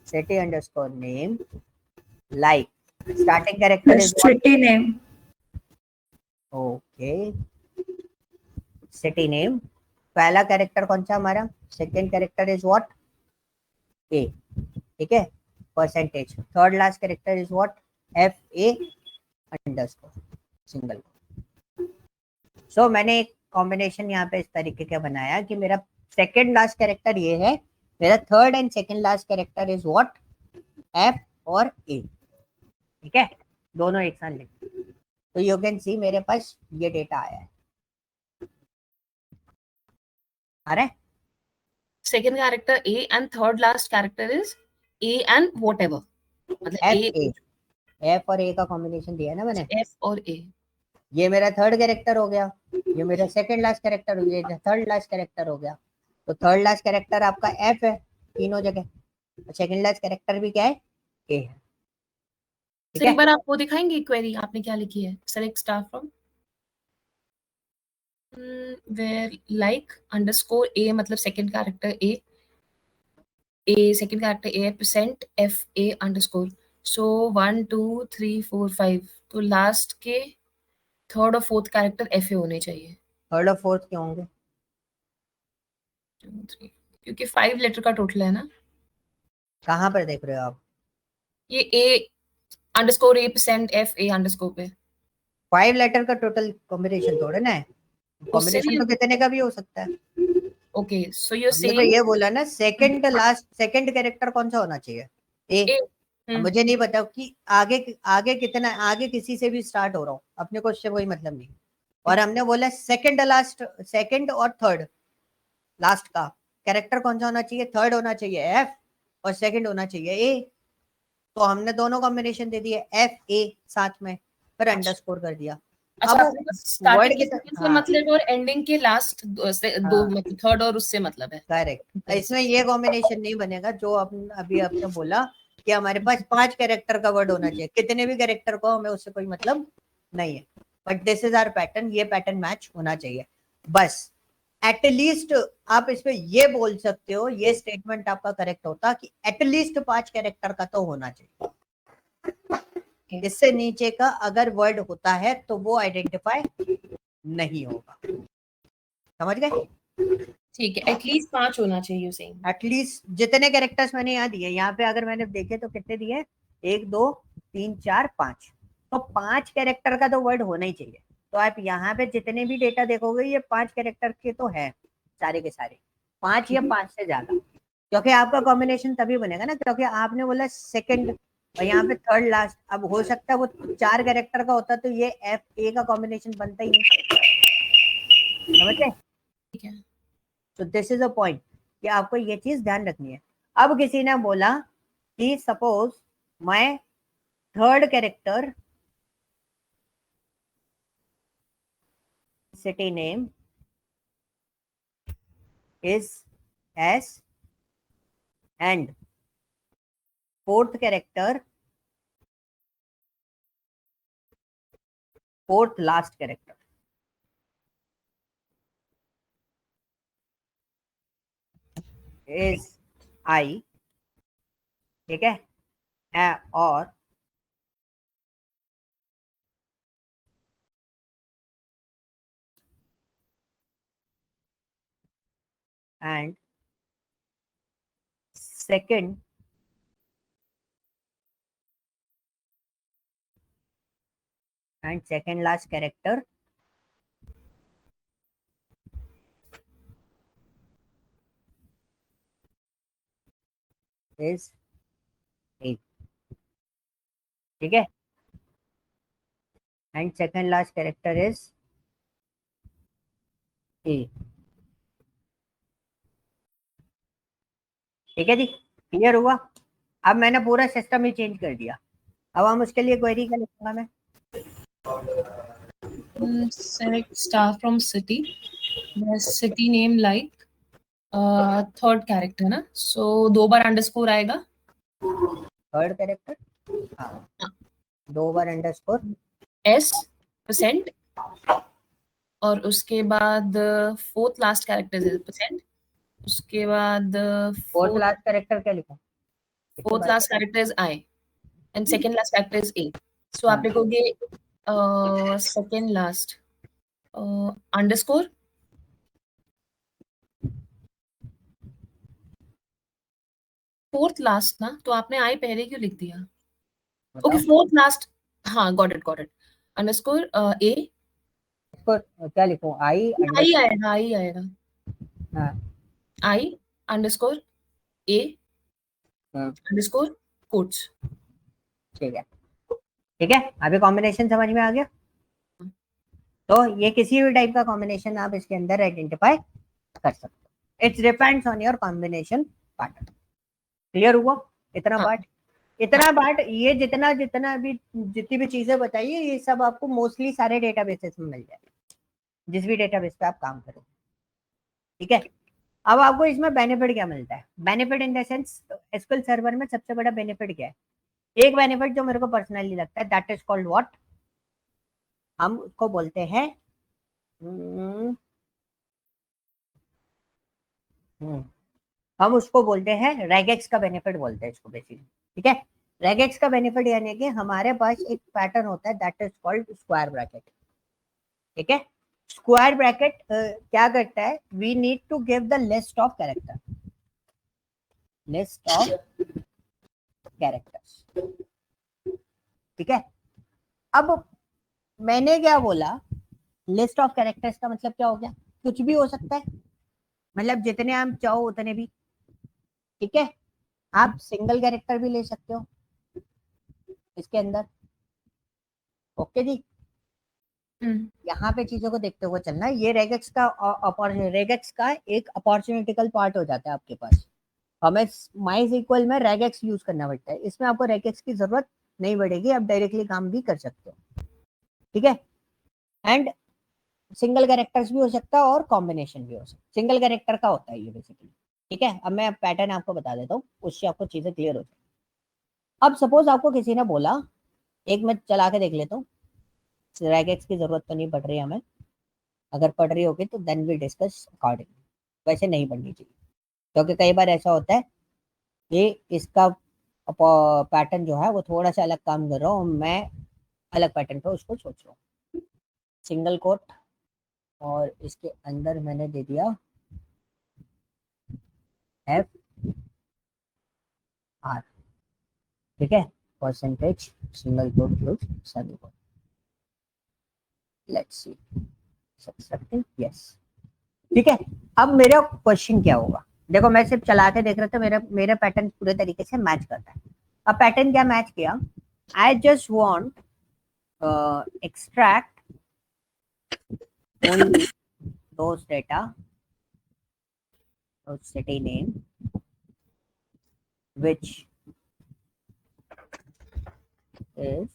city underscore name like starting character is what? City name. Okay, city name, पहला कैरेक्टर कौन सा हमारा, second character is what, A, ठीक है, percentage, third last character is what, F A underscore single. So मैंने एक combination यहाँ पे इस तरीके का बनाया कि मेरा सेकंड लास्ट कैरेक्टर ये है, मेरा third and second last character is what, F और ए, ठीक है, दोनों एक साथ लिख। तो यू कैन सी मेरे पास ये डेटा आया है, आ रहा है। Second character A and third last character is A and whatever. मतलब एफ A, एफ और ए का कॉम्बिनेशन दिया है ना मैंने, F और A. ये मेरा थर्ड कैरेक्टर हो गया, ये मेरा सेकंड लास्ट कैरेक्टर हो गया, थर्ड लास्ट कैरेक्टर हो गया। तो थर्ड लास्ट कैरेक्टर आपका एफ है तीनों जगह, सेकंड लास्ट कैरेक्टर भी क्या है, ए है, ठीक सर एक है। बार आपको दिखाएंगे क्वेरी आपने क्या लिखी है, select star from where like underscore A मतलब second character A second character A percent F A underscore, so 1 2 3 4 5, तो लास्ट के थर्ड और फोर्थ कैरेक्टर एफ ए होने चाहिए। थर्ड और फोर्थ क्यों होंगे, 2 3, क्योंकि 5 लेटर का टोटल है ना, कहाँ पर देख रहे हो आप, ये A underscore A percent F A underscore पे 5 लेटर का टोटल कॉम्बिनेशन थोड़ा ना है, कॉम्बिनेशन तो कितने का भी हो सकता है। ओके, सो यू हमने तो सेइंग ये बोला ना सेकंड लास्ट सेकंड कैरेक्टर कौन सा होना चाहिए, ए। मुझे नहीं पता कि आगे आगे कितना, आगे किसी से भी स्टार्ट हो रहा हूँ, अपने को उससे कोई मतलब नहीं। और हमने बोला सेकंड लास्ट, सेकंड और थर्ड लास्ट का कैरेक्टर कौन सा होना चाहिए, थर्ड होना चाहिए एफ और सेकंड होना चाहिए ए। तो हमने दोनों कॉम्बिनेशन दे दिए, एफ ए साथ में, फिर अंडरस्कोर कर दिया। अच्छा, अब स्टार्टिंग वर्ड के की सेकंड से मतलब और एंडिंग के लास्ट दो मतलब थर्ड और उससे मतलब है। करेक्ट, इसमें ये कॉम्बिनेशन नहीं बनेगा जो अभी आपने बोला कि हमारे पास 5 कैरेक्टर का वर्ड होना चाहिए, कितने भी कैरेक्टर को हमें उससे कोई मतलब नहीं है, but this is our pattern, ये पैटर्न मैच होना चाहिए बस। एटलीस्ट आप इसमें ये बोल सकते हो, ये स्टेटमेंट आपका करेक्ट होता कि एटलीस्ट 5 कैरेक्टर का तो होना चाहिए, इससे नीचे का अगर वर्ड होता है तो वो आइडेंटिफाई नहीं होगा, समझ गए। ठीक है, एटलीस्ट 5 होना चाहिए उसे, एटलीस्ट जितने कैरेक्टर्स मैंने यहाँ दिए, यहाँ पे अगर मैंने देखे तो कितने दिए, 1 2 3 4 5, तो 5 कैरेक्टर का तो वर्ड होना ही चाहिए। तो आप यहाँ पे जितने भी डेटा देखोगे ये 5 कैरेक्टर के तो है सारे के सारे, 5 या 5 से ज्यादा, क्योंकि आपका कॉम्बिनेशन तभी बनेगा ना, क्योंकि आपने बोला सेकंड और यहाँ पे थर्ड लास्ट। अब हो सकता है वो 4 कैरेक्टर का होता तो ये एफ ए का कॉम्बिनेशन बनता ही नहीं, समझे। ठीक है। तो दिस इज अ पॉइंट कि आपको ये चीज ध्यान रखनी है। अब किसी ने बोला कि सपोज मैं third character city name is S and fourth character, fourth last character is आई, ठीक है, और and second and second last character is A, ठीक है, and second last character is A, ठीक है जी, क्लियर हुआ। अब मैंने पूरा सिस्टम ही चेंज कर दिया, अब हम उसके लिए क्वेरी क्या लिखूंगा मैं, select star from city, city name like third character ना, सो 2 बार अंडरस्कोर आएगा, थर्ड कैरेक्टर, हाँ 2 बार अंडरस्कोर एस परसेंट, और उसके बाद fourth last character is percent, उसके बाद फोर्थ लास्ट कैरेक्टर क्या लिखा, fourth last character is I and second last character is A, so आप लिखोगे second last underscore, fourth last ना, तो आपने आई पहले क्यों लिख दिया? ओके, फोर्थ लास्ट, हाँ, गॉट इट, अंडरस्कोर ए, क्या लिखूं? आई आई आएगा, आई आएगा, हाँ, आई अंडरस्कोर ए अंडरस्कोर कोट्स। ठीक है, ठीक है। अभी कॉम्बिनेशन समझ में आ गया? तो ये किसी भी टाइप का कॉम्बिनेशन आप इसके अंदर आइडेंटिफाई कर सकते हो। It's depends on your combination pattern. Clear हुआ इतना हाँ। पार्ट? इतना पार्ट, ये जितना जितना अभी जितनी भी चीजें बताई है, ये सब आपको मोस्टली सारे डेटाबेसेस में मिल जाएगा, जिस भी डेटाबेस पे आप काम करो। ठीक है, अब आपको इसमें बेनिफिट क्या मिलता है? Benefit in the sense, SQL server में सबसे बड़ा बेनिफिट क्या है? एक बेनिफिट जो मेरे को पर्सनली लगता है, दैट इज कॉल्ड व्हाट, हम उसको बोलते हैं हम उसको बोलते हैं रेगेक्स का बेनिफिट बोलते हैं इसको बेसिकली। ठीक है, रेगेक्स का बेनिफिट यानी कि हमारे पास एक पैटर्न होता है that is called square bracket. ठीक है, स्क्वायर ब्रैकेट क्या करता है? We need to give the list of character, list of characters. ठीक है, अब मैंने क्या बोला, लिस्ट ऑफ कैरेक्टर्स का मतलब क्या हो गया? कुछ भी हो सकता है, मतलब जितने आप चाहो उतने भी। ठीक है, आप सिंगल कैरेक्टर भी ले सकते हो इसके अंदर। ओके जी, यहाँ पे चीजों को देखते हुए चलना है। ये रेगेक्स का एक अपॉर्चुनिटिकल पार्ट हो जाता है आपके पास। हमें MySQL में रेगेक्स यूज करना पड़ता है, इसमें आपको रेगेक्स की जरूरत नहीं पड़ेगी, आप डायरेक्टली काम भी कर सकते हो। ठीक है, एंड सिंगल कैरेक्टर्स भी हो सकता है और कॉम्बिनेशन भी हो सकता है। सिंगल कैरेक्टर का होता है ये बेसिकली। ठीक है, अब मैं पैटर्न आपको बता देता हूँ, उससे आपको चीजें क्लियर हो जाए। अब सपोज आपको किसी ने बोला, एक मैं चला के देख लेता हूँ, रेगेक्स की जरूरत तो नहीं पड़ रही हमें, अगर पड़ रही होगी तो देन वी डिस्कस अकॉर्डिंगली, वैसे नहीं पढ़नी चाहिए, क्योंकि कई बार ऐसा होता है कि इसका पैटर्न जो है वो थोड़ा सा अलग काम कर रहा हूँ, मैं अलग पैटर्न पे उसको सोच रहा हूँ। सिंगल कोट और इसके अंदर मैंने दे दिया एफ आर। ठीक है, percentage single quote close semi quote. Let's see subtracting, yes. ठीक है, अब मेरा क्वेश्चन क्या होगा? देखो मैं सिर्फ चला के देख रहा था, मेरा पैटर्न पूरे तरीके से मैच करता है। अब पैटर्न क्या मैच किया? I just want extract only those data, those city name which is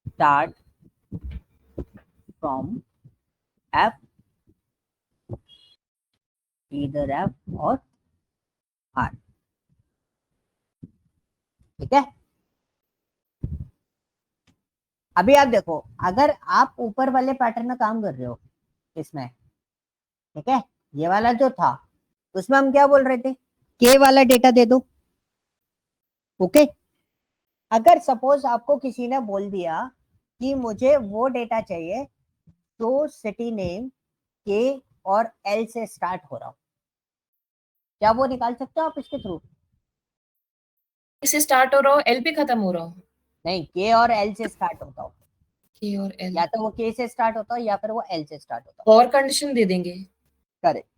start from F, either F or R। ठीक है, अभी आप देखो, अगर आप ऊपर वाले पैटर्न में काम कर रहे हो इसमें, ठीक है, ये वाला जो था उसमें हम क्या बोल रहे थे? के वाला डेटा दे दो। ओके, अगर सपोज आपको किसी ने बोल दिया कि मुझे वो डेटा चाहिए जो सिटी नेम के और एल से स्टार्ट हो रहा हो, क्या वो निकाल सकते हो आप इसके थ्रू? इससे स्टार्ट हो रहा हो, एल पे खत्म हो रहा हो। नहीं, के और एल से स्टार्ट होता हो, के और एल, या तो वो के से स्टार्ट होता हो या फिर वो एल से स्टार्ट होता हो। और कंडीशन दे देंगे। करेक्ट,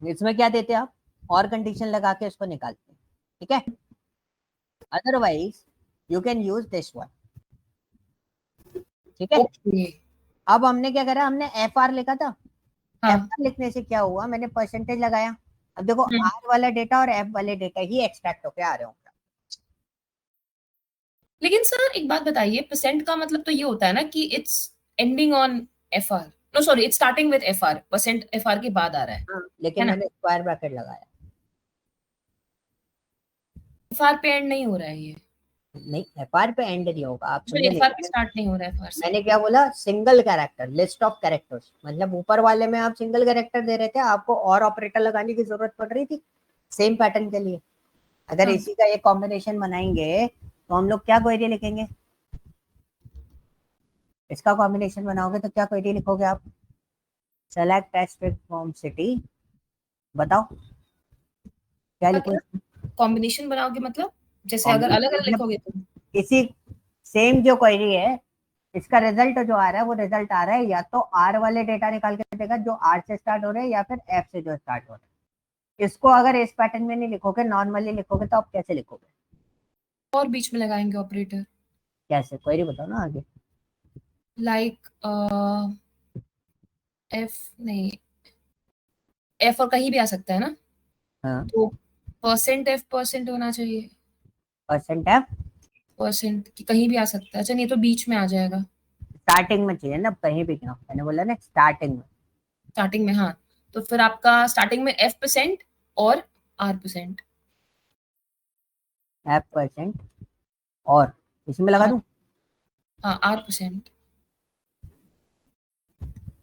इसमें क्या देते हैं आप? और कंडीशन लगा के उसको निकालते हैं। ठीक है, otherwise you can use this one. ठीक है, ओके, अब हमने क्या करा, हमने एफ आर लिखा था। हाँ। एफ आर लिखने से क्या हुआ, मैंने परसेंटेज लगाया। अब देखो हम्म। आर वाला डेटा और एफ वाले डेटा ही एक्सट्रैक्ट होके आ रहे होंगे। लेकिन सर एक बात बताइए, परसेंट का मतलब तो ये होता है ना कि it's ending on F R, no sorry, it's starting with F R, percent F R के बाद आ रहा है लेकिन ना? मैंने स्क्वायर ब्रैकेट लगाया। एफ आर पे एंड नहीं हो रहा है ये। नहीं, एफ आर पे एंड नहीं होगा, आप सॉरी, समझे एफ आर पे नहीं। स्टार्ट नहीं हो रहा है एफ आर से। मैंने क्या बोला? Single character, list of characters, मतलब ऊपर वाले में आप सिंगल कैरेक्टर दे रहे थे, आपको और ऑपरेटर लगाने की जरूरत पड़ रही थी सेम पैटर्न के लिए। अगर हाँ। इसी का एक कॉम्बिनेशन बनाएंगे तो हम लोग क्या क्वेरी लिखेंगे? इसका कॉम्बिनेशन बनाओगे तो क्या क्वेरी लिखोगे आप? सेलेक्ट एस्ट्रिक्ट फ्रॉम सिटी, बताओ क्या लिखो? कॉम्बिनेशन बनाओगे मतलब जैसे अगर अलग अलग लिखोगे तो इसी सेम जो क्वेरी है, इसका रिजल्ट जो आ रहा है वो रिजल्ट आ रहा है या तो आर वाले डेटा निकाल के देगा जो आर से स्टार्ट हो रहे हैं या फिर एफ से जो स्टार्ट हो रहे हैं। इसको अगर इस पैटर्न में नहीं लिखोगे, नॉर्मली लिखोगे तो आप कैसे लिखोगे? और बीच में लगाएंगे ऑपरेटर, कैसे? क्वेरी बताओ ना आगे। लाइक एफ नहीं, एफ और कहीं भी आ सकता है ना, हाँ, तो परसेंट एफ परसेंट होना चाहिए, परसेंट एफ परसेंट कि कहीं भी आ सकता है। अच्छा नहीं तो बीच में आ जाएगा, स्टार्टिंग में चाहिए ना, कहीं भी क्यों, मैंने बोला ना स्टार्टिंग में। स्टार्टिंग में। हाँ, तो फिर आपका स्टार्टिंग में एफ परसेंट और आर परसेंट, एफ परसेंट और इसमें लगा दूं, हाँ आर परसेंट।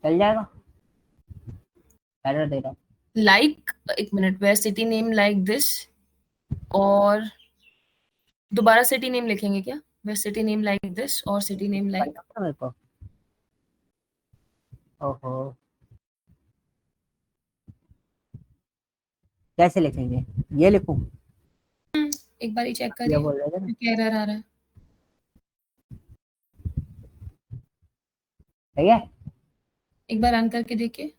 चल जाएगा? एरर दे रहा है। लाइक एक minute, where city name like this, और दोबारा सिटी नेम लिखेंगे क्या? Where city name like this और सिटी नेम लाइक, बताओ ना मेरे को। ओहो, कैसे लिखेंगे? ये लिखूं? एक बार ही चेक ये करिए बोल रहे थे ना, क्योंकि एरर आ रहा है। ठीक है। एक बार रन करके देखिए।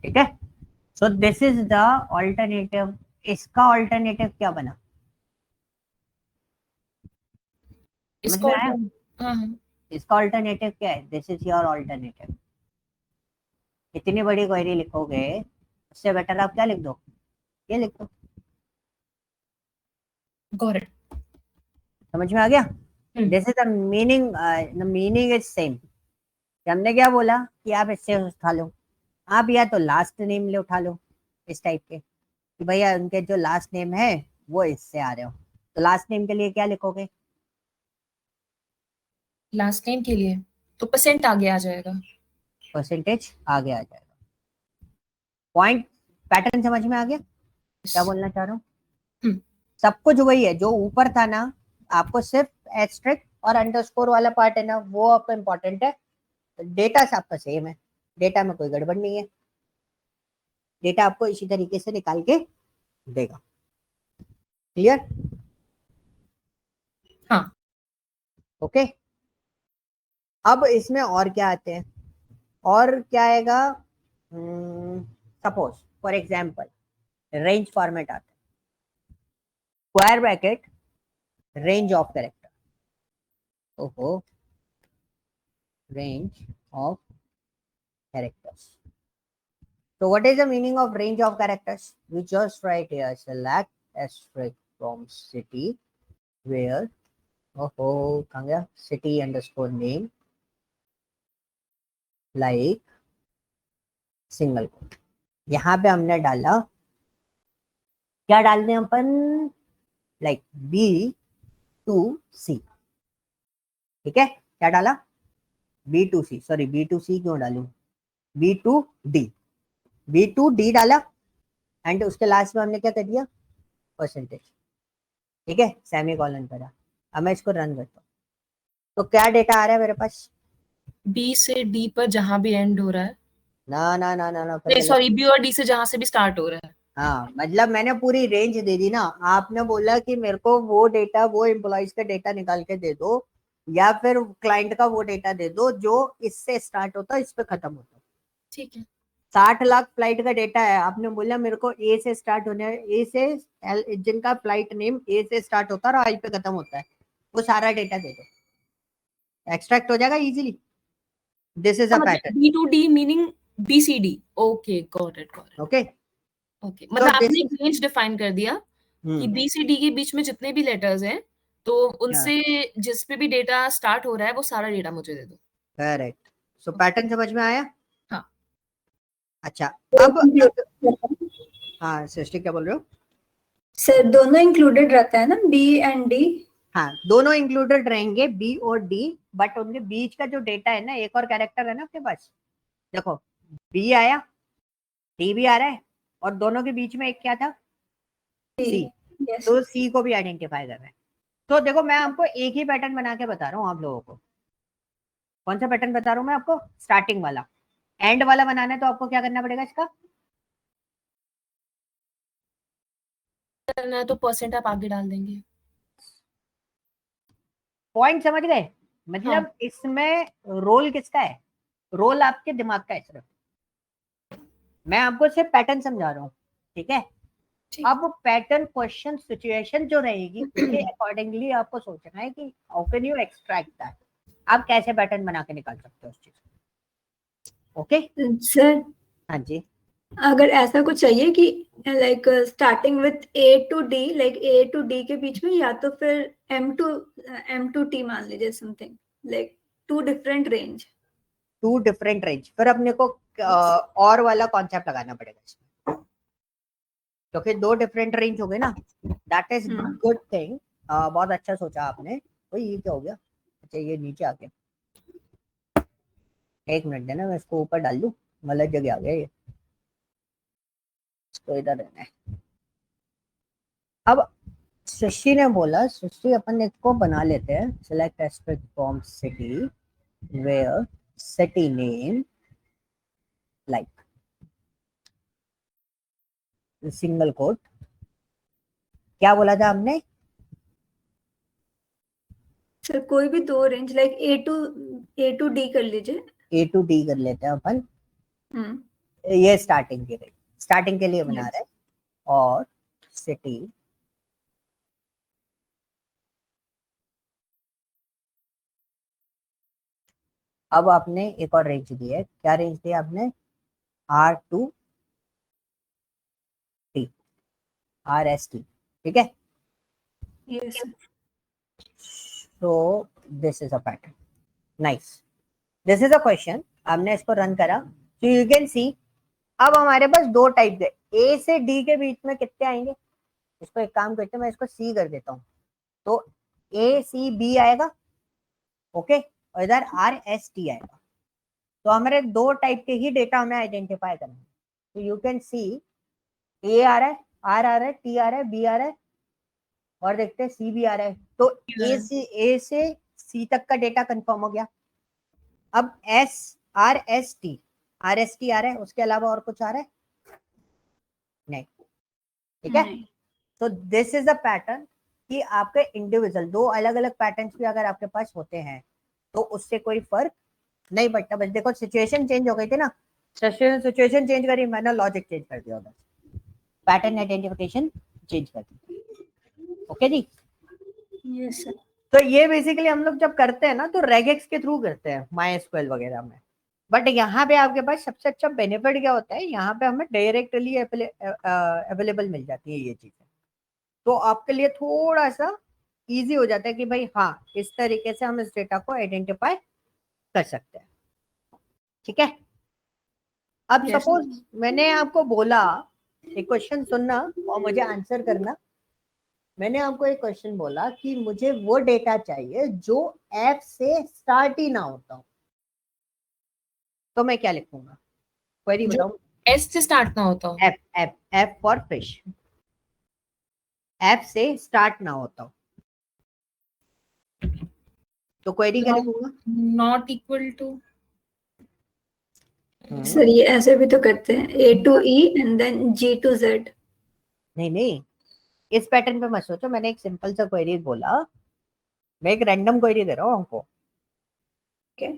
ठीक है, so this is the alternative. इसका ऑल्टरनेटिव क्या बना? समझ इसको में आया? हाँ हाँ, इसका ऑल्टरनेटिव क्या है? This is your alternative. इतनी बड़ी क्वेरी लिखोगे, उससे बेटर आप क्या लिख दो? ये लिख दो। Got it. समझ में आ गया? This is the meaning, the meaning is same. हमने क्या बोला कि आप इससे उठा लो, आप या तो लास्ट नेम ले उठा लो इस टाइप के, कि भैया उनके जो लास्ट नेम है वो इससे आ रहे हो, तो लास्ट नेम के लिए क्या लिखोगे? लास्ट नेम के लिए तो परसेंट आगे आ जाएगा। परसेंटेज आगे आ जाएगा। पॉइंट, पैटर्न समझ में आ गया क्या बोलना चाह रहा हूँ? हम्म, सब कुछ वही है जो ऊपर था ना, आपको सिर्फ एस्ट्रिक्ट और अंडरस्कोर वाला पार्ट है ना, वो आपको इम्पोर्टेंट है। डेटा आपका सेम है, डेटा में कोई गड़बड़ नहीं है, डेटा आपको इसी तरीके से निकाल के देगा। क्लियर? हाँ ओके। अब इसमें और क्या आते हैं, और क्या आएगा? Suppose for example range format आता है, square bracket range of character. ओहो, range of characters. So what is the meaning of range of characters? We just write here select asterisk from city where, oh कहाँ गया, city underscore name like single quote. यहाँ पे हमने डाला, क्या डाल दें अपन, लाइक B2C। ठीक है, क्या डाला? B2C, सॉरी B2C क्यों डालूं, B2D, B2D डाला, एंड उसके लास्ट में हमने क्या कर दिया? परसेंटेज। ठीक है, सेमी कॉलन करा। अब मैं इसको रन करता हूँ तो क्या डेटा आ रहा है मेरे पास? बी से डी पर जहां भी एंड हो रहा है, ना ना ना ना ना, फिर नहीं गलत। सॉरी, बी और डी से जहां से भी स्टार्ट हो रहा है। हाँ, मतलब मैंने पूरी रेंज दे दी ना, आपने बोला कि मेरे को वो डेटा, वो एम्प्लॉइज का डेटा निकाल के दे दो, या फिर क्लाइंट का वो डेटा दे दो जो इससे स्टार्ट होता है इस पे खत्म होता है। ठीक है, 60 लाख फ्लाइट का डेटा है, आपने बोला मेरे को ए से स्टार्ट होने, ए से जिनका फ्लाइट नेम ए से स्टार्ट होता है और आई पे खत्म होता है, वो सारा डेटा दे दो, एक्सट्रैक्ट हो जाएगा easily. This is a pattern. B to D meaning B C D. Okay got it got it. Okay, okay, तो मतलब दिस आपने एक इज, रेंज डिफाइन कर दिया कि बी से डी के बीच में जितने भी लेटर्स हैं, तो उनसे जिस पे भी डेटा स्टार्ट हो रहा है वो सारा डेटा मुझे दे दो। करेक्ट। सो पैटर्न समझ में आया? हाँ, अच्छा, तो अब include- हाँ सृष्टि क्या बोल रहे हो? सर दोनों इंक्लूडेड रहता है ना, बी एंड डी? हाँ, दोनों इंक्लूडेड रहेंगे बी और डी, बट उनके बीच का जो डेटा है ना, एक और कैरेक्टर है ना आपके पास, देखो बी आया, डी भी आ रहा है, और दोनों के बीच में एक क्या था? सी। यस। तो सी को भी आइडेंटिफाई कर रहा है। तो देखो मैं आपको एक ही पैटर्न बना के बता रहा हूँ आप लोगों को। कौन सा पैटर्न बता रहा हूँ मैं आपको? स्टार्टिंग वाला। एंड वाला बनाना है तो आपको क्या करना पड़ेगा इसका? करना है तो परसेंट आप आगे डाल देंगे। पॉइंट समझ गए? हाँ। मतलब इसमें रोल किसका है? रोल आपके दिमाग का है सिर्फ। मैं आपको सिर्फ पैटर्न समझा रहा हूँ, ठीक है? ठीक। अब पैटर्न क्वेश्चन सिचुएशन जो रहेगी उसके अकॉर्डिंगली आपको सोचना है कि how can you extract that, आप कैसे पैटर्न बना के निकाल सकते हो उस चीज को। ओके सर हाँ जी। अगर ऐसा कुछ चाहिए कि like starting with A to D, like A to D के बीच में, या तो फिर एम टू टी मान लीजिए, something like two different range. Two different range, फिर अपने को और वाला कॉन्सेप्ट लगाना पड़ेगा इसमें, क्योंकि दो डिफरेंट रेंज हो गए ना। That is good thing. बहुत अच्छा सोचा आपने। भाई ये क्या हो गया? अच्छा ये नीचे आ गया, एक मिनट देना, मैं इसको ऊपर डाल दूं, गलत जगह आ गया ये, इसको इधर रहना है। अब शशि ने बोला, शशि अपन इसको बना लेते हैं, select aspect from city where city name like single quote. क्या बोला था हमने? सर कोई भी दो range, like A to D कर लीजिए। ए टू डी कर लेते हैं अपन। हम्म। ये स्टार्टिंग के लिए, स्टार्टिंग के लिए बना Yes. रहे हैं। और सिटी अब आपने एक और रेंज दी है, क्या रेंज दिया आपने? R to T, R S T, ठीक है? Yes. तो this is a pattern, nice. This is a question, हमने इसको रन करा तो यू कैन सी अब हमारे पास दो टाइप के, ए से डी के बीच में कितने आएंगे? इसको एक काम करते हैं, मैं इसको सी कर देता हूँ, तो ए सी बी आएगा, ओके, और इधर आर एस टी आएगा। तो हमारे दो टाइप के ही डेटा हमें आइडेंटिफाई करना है। तो यू कैन सी ए आ रहा है, आर आ रहा है, टी आ रहा है, बी आ रहा है, और देखते हैं सी भी आ रहा है। तो ए से सी तक का डेटा कंफर्म हो गया। अब S R S T, R S T आ रहा है, उसके अलावा और कुछ आ रहा है? नहीं, ठीक है? तो दिस इज अ पैटर्न कि आपके इंडिविजुअल दो अलग अलग पैटर्न्स भी अगर आपके पास होते हैं तो उससे कोई फर्क नहीं पड़ता। बस देखो सिचुएशन चेंज हो गई थी ना, सिचुएशन चेंज करी मैंने, लॉजिक चेंज कर दिया, पैटर्न आइडेंटिफिकेशन चेंज कर दी। ओके जी। Yes, sir. तो ये बेसिकली हम लोग जब करते हैं ना तो रेगेक्स के थ्रू करते हैं, माई एसक्यूएल वगैरह में। बट यहाँ पे आपके पास सबसे अच्छा बेनिफिट क्या होता है, यहाँ पे हमें डायरेक्टली अवेलेबल मिल जाती है ये चीजें। तो आपके लिए थोड़ा सा इजी हो जाता है कि भाई हाँ इस तरीके से हम इस डेटा को आइडेंटिफाई कर सकते हैं, ठीक है? अब Yes. सपोज मैंने आपको बोला, एक क्वेश्चन सुनना और मुझे आंसर करना। मैंने आपको एक क्वेश्चन बोला कि मुझे वो डेटा चाहिए जो एफ से स्टार्ट ही ना होता हो, तो मैं क्या लिखूंगा? क्वेरी जो बताऊं? एस से स्टार्ट ना होता हो। F F F for fish, F से स्टार्ट ना होता हो, तो क्वेरी क्या लिखूंगा? Not equal to. सर ये ऐसे भी तो करते हैं, A to E and then G to Z. नहीं नहीं, इस पैटर्न पे मत सोचो, मैंने एक सिंपल सा क्वेरी बोला, मैं एक रैंडम क्वेरी दे रहा हूँ हमको। Okay.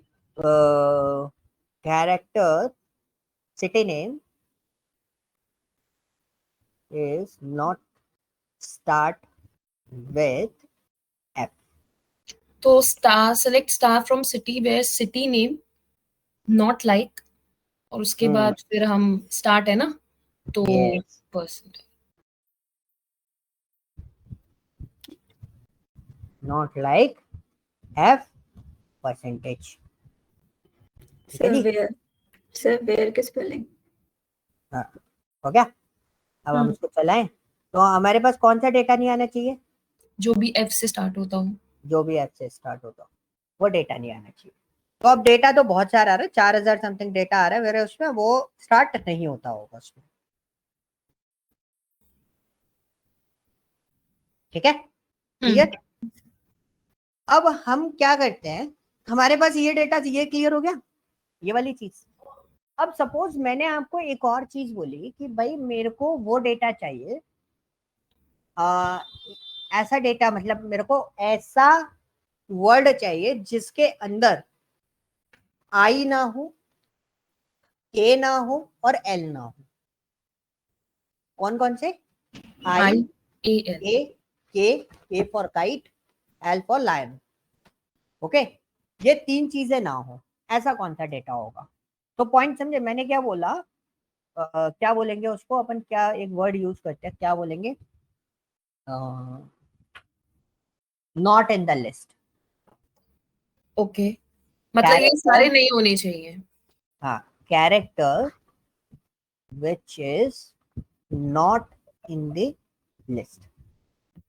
Character city name is not start with F. तो star, select star from city where city name not like, और उसके बाद फिर हम स्टार्ट है ना, तो Yes. Percent. Not like F percentage. ठीक है जी? सर वेयर की स्पेलिंग। हाँ, हो गया। अब हम इसको चलाएं तो हमारे पास कौन सा डेटा नहीं आना चाहिए? जो भी एफ से स्टार्ट होता हो। जो भी F से स्टार्ट होता हो वो डेटा नहीं आना चाहिए। तो अब डेटा तो बहुत सारा आ रहा है, 4000 समथिंग डेटा आ रहा है मेरे उसमें, वो स्टार्ट नहीं होता होगा उसमें, ठीक है? क्लियर? अब हम क्या करते हैं, हमारे पास ये डेटा, ये क्लियर हो गया, ये वाली चीज। अब सपोज मैंने आपको एक और चीज बोली कि भाई मेरे को वो डेटा चाहिए, ऐसा डेटा, मतलब मेरे को ऐसा वर्ड चाहिए जिसके अंदर आई ना हो, के ना हो और एल ना हो। कौन कौन से? I, IAL. K for kite, L for lion. Okay, ये तीन चीजें ना हो, ऐसा कौन सा डेटा होगा? तो पॉइंट समझे मैंने क्या बोला? क्या बोलेंगे उसको अपन, क्या एक वर्ड यूज करते हैं, क्या बोलेंगे? Not in the list. Okay, मतलब ये सारे नहीं होने चाहिए। हाँ, character which is not in the list.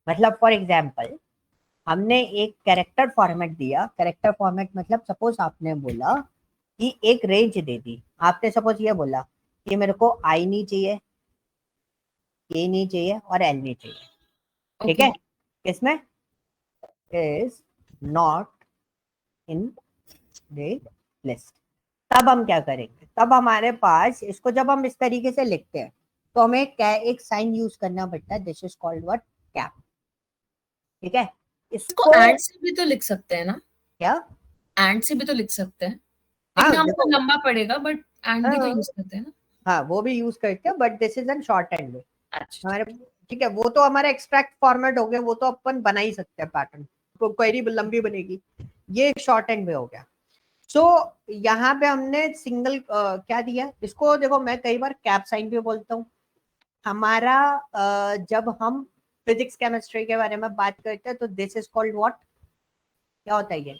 मतलब फॉर एग्जाम्पल हमने एक कैरेक्टर फॉर्मेट दिया, कैरेक्टर फॉर्मेट मतलब सपोज आपने बोला कि एक रेंज दे दी, आपने सपोज ये बोला कि मेरे को आई नहीं चाहिए, के नहीं चाहिए और एल नहीं चाहिए, ठीक है? किसमें? Is not in the list. तब हम क्या करेंगे, तब हमारे पास इसको जब हम इस तरीके से लिखते हैं तो हमें एक साइन यूज करना पड़ता है, this is called what? Cap. ठीक है, इसको एंड से भी तो लिख सकते हैं ना? क्या? एंड से भी तो लिख सकते हैं, हाँ लेकिन हमको देखो, लंबा पड़ेगा, बट एंड भी तो यूज करते हैं ना? हाँ वो भी यूज करते हैं, but this is an shortened way अच्छा, हमारे। ठीक है, वो तो हमारा एक्सट्रैक्ट फॉर्मेट हो गया, वो तो अपन बना ही सकते हैं पैटर्न, तो क्वेरी लंबी बनेगी। ये एक शॉर्ट एंड वे हो गया। सो यहाँ पे हमने सिंगल क्या दिया इसको, देखो मैं कई बार कैप साइन भी बोलता हूँ। हमारा जब हम फिजिक्स केमिस्ट्री के बारे में बात करते हैं तो दिस इज कॉल्ड व्हाट? क्या होता है ये?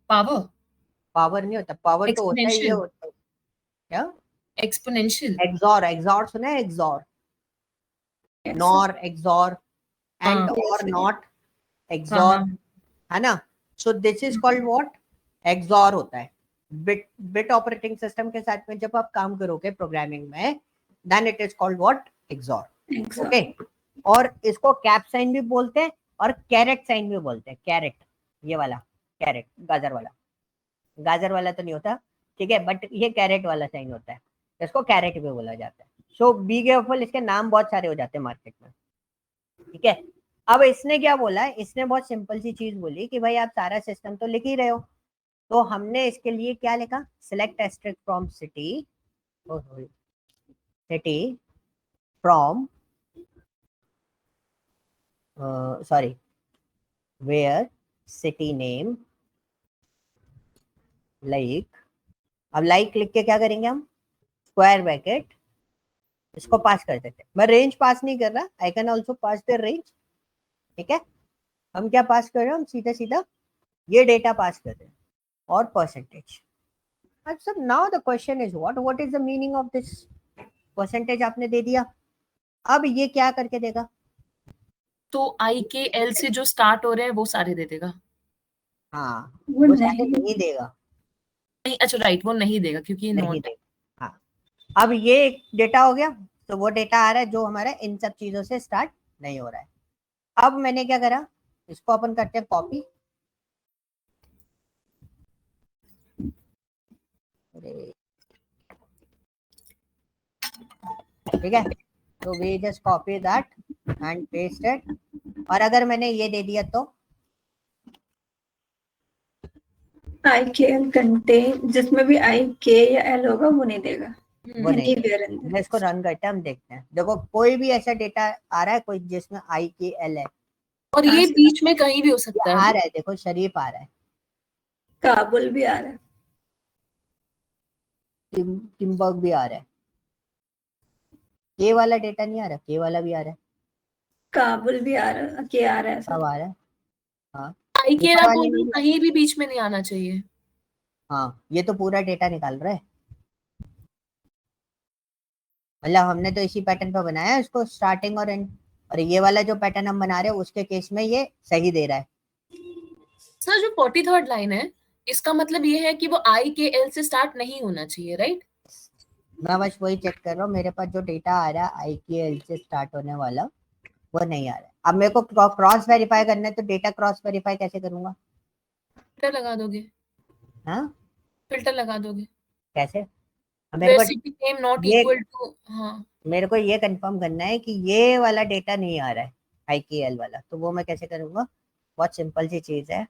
पावर। पावर नहीं होता, पावर तो होता है, ये एक्सपोनेंशियल। होता है क्या? एक्सपोनेंशियल। एक्सॉर, एक्सॉर सुना है? एक्सॉर, नॉर, एक्सॉर एंड हाँ और नॉट, हाँ एक्सॉर, हाँ। है ना? So this is called what? XOR होता है। बिट ऑपरेटिंग सिस्टम के साथ में जब आप काम करोगे प्रोग्रामिंग में, then it is called what? XOR. Okay, और इसको कैप साइन भी बोलते हैं और कैरेट साइन भी बोलते हैं। कैरेट, ये वाला कैरेट, गाजर वाला, गाजर वाला तो नहीं होता, ठीक है, बट ये कैरेट वाला साइन होता है, इसको कैरेट भी बोला जाता है। सो बी केयरफुल, इसके नाम बहुत सारे हो जाते हैं मार्केट में, ठीक है? अब इसने क्या बोला, इसने बहुत सिंपल सी चीज बोली कि भाई आप सारा सिस्टम तो लिख ही रहे हो, तो हमने इसके लिए क्या लिखा? Select asterisk from city, city from sorry where city name like. अब लाइक लिख के क्या करेंगे हम? स्क्वायर ब्रैकेट, इसको पास कर देते हैं। मैं रेंज पास नहीं कर रहा, I can also pass the range, ठीक है? हम क्या पास कर रहे हैं? हम सीधा सीधा ये डेटा पास कर रहे हैं और परसेंटेज। अच्छा, now the question is what is the meaning of this? Percentage आपने दे दिया, अब ये क्या करके देगा? तो IKL से जो स्टार्ट हो रहे हैं वो सारे दे देगा? हाँ, वो वो सारे नहीं नहीं देगा, नहीं, अच्छा राइट, वो नहीं देगा क्योंकि ये नहीं नोट है। देगा। हाँ, अब ये डेटा हो गया, तो वो डेटा आ रहा है जो हमारा इन सब चीजों से स्टार्ट नहीं हो रहा है। अब मैंने क्या करा, इसको अपन करते हैं कॉपी, ठीक है? तो we just copy that and paste it. और अगर मैंने ये दे दिया तो IKL कंटेन, जिसमें भी IK या L होगा वो नहीं देगा। वो नहीं Anywhere in देगा। this. इसको रन करते हैं, हम देखते हैं। देखो कोई भी ऐसा डेटा आ रहा है कोई जिसमें IKL है? और ये बीच में कहीं भी हो ये सकता आ है। रहा है, देखो शरीफ आ रहा है, काबुल भी आ रहा है, टिम्बर्ग भी आ रहा है, के वाला डेटा नहीं आ रहा, के वाला भी आ रहा है, काबुल भी आ रहा है, के आ रहा है सब सर। आ रहा है। हाँ, IKL ऊपर आप वाले बोल में रहे हो भी, कहीं भी बीच में नहीं आना चाहिए। हाँ ये तो पूरा डेटा निकाल रहा है। मतलब हमने तो इसी पैटर्न पे बनाया है इसको, स्टार्टिंग और एंड। और ये वाला जो पैटर्न हम बना रहे हैं उसके केस में ये सही दे रहा है। सर जो 43rd लाइन है, इसका मतलब ये है कि वो IKL से स्टार्ट नहीं होना चाहिए, राइट? मैं बस वही चेक कर रहा हूँ, मेरे पास जो डेटा आ रहा है IKL से स्टार्ट होने वाला वो नहीं आ रहा है। अब मेरे को क्रॉस वेरीफाई करना है, तो डेटा क्रॉस वेरीफाई कैसे करूंगा? फिल्टर लगा दोगे, हाँ फिल्टर लगा दोगे, कैसे? अब मेरे को रेसिपी नेम नॉट ये इक्वल टू, हाँ मेरे को ये कंफर्म करना है कि ये वाला डेटा नहीं आ रहा है IKL वाला, तो वो मैं कैसे करूंगा? बहुत सिंपल सी चीज है,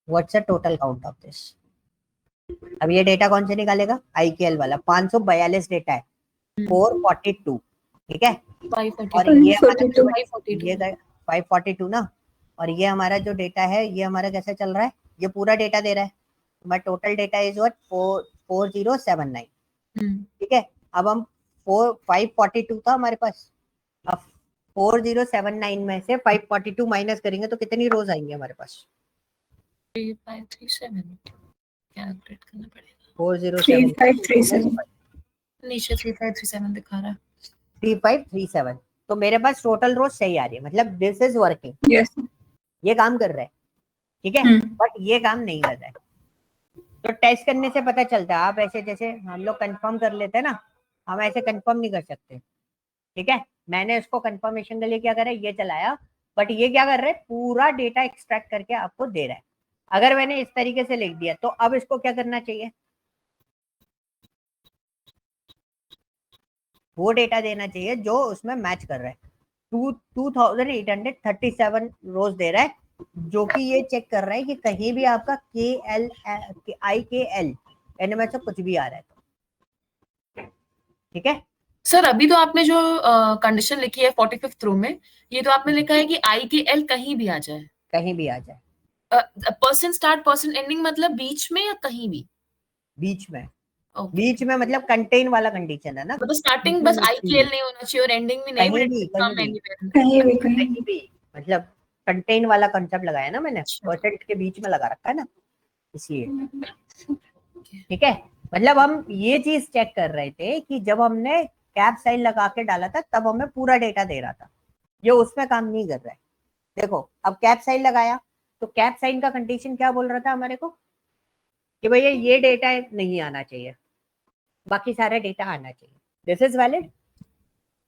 what's the total count of this. अब ये डेटा कौन से निकालेगा? IKL वाला 542 डेटा है, 442, ठीक है। और ये हमारा 542 ना, और ये हमारा जो डेटा है ये हमारा कैसे चल रहा है? ये पूरा डेटा दे रहा है, but total data is what? 4079, ठीक है। अब हम 542 था हमारे पास, अब 4079 में से 542 माइनस करेंगे तो कितनी रोज आएंगे हमारे पास? 3537 कैलकुलेट करना पड़ेगा। 407 3537 नीचे 3537 दिखा रहा है। 3537, तो मेरे पास टोटल रोज सही आ रही है, मतलब दिस इज वर्किंग, यस ये काम कर रहा है, ठीक है। बट ये काम नहीं कर रहा है, तो टेस्ट करने से पता चलता है। आप ऐसे जैसे हम लोग कंफर्म कर लेते हैं ना, हम ऐसे कंफर्म नहीं कर सकते, ठीक है। मैंने इसको कंफर्मेशन के लिए क्या करा, ये चलाया, बट ये क्या कर रहा है? पूरा डेटा एक्सट्रैक्ट करके आपको दे रहा है। अगर मैंने इस तरीके से लिख दिया तो अब इसको क्या करना चाहिए? वो डेटा देना चाहिए जो उसमें मैच कर रहा है। 2837 रोज दे रहा है, जो कि ये चेक कर रहा है कि कहीं भी आपका IKL इनमें से कुछ भी आ रहा है, ठीक है। सर अभी तो आपने जो कंडीशन लिखी है 45th रो में, ये तो आपने लिखा है कि IKL कहीं भी आ जाए, कहीं भी आ जाए। पर्सन स्टार्ट पर्सन एंडिंग मतलब बीच में या कहीं भी? बीच में, Okay. बीच में मतलब कंटेन वाला कंडीशन है ना, मतलब स्टार्टिंग बस IKL नहीं होना चाहिए और एंडिंग भी नहीं, कहीं but भी, it can come कहीं भी, anywhere. कहीं भी मतलब कंटेन वाला कंसेप्ट लगाया ना मैंने, अच्छा। परसेंट के बीच में लगा रखा है ना, इसलिए, ठीक है। मतलब हम ये चीज चेक कर रहे थे कि जब हमने कैप साइन लगा के डाला था तब हमें पूरा डेटा दे रहा था, ये उसमें काम नहीं कर रहा है। देखो अब कैप साइन लगाया, तो कैप साइन का कंडीशन क्या बोल रहा था हमारे को कि भैया ये डेटा नहीं आना चाहिए, बाकी सारा डेटा आना चाहिए, दिस इज वैलिड,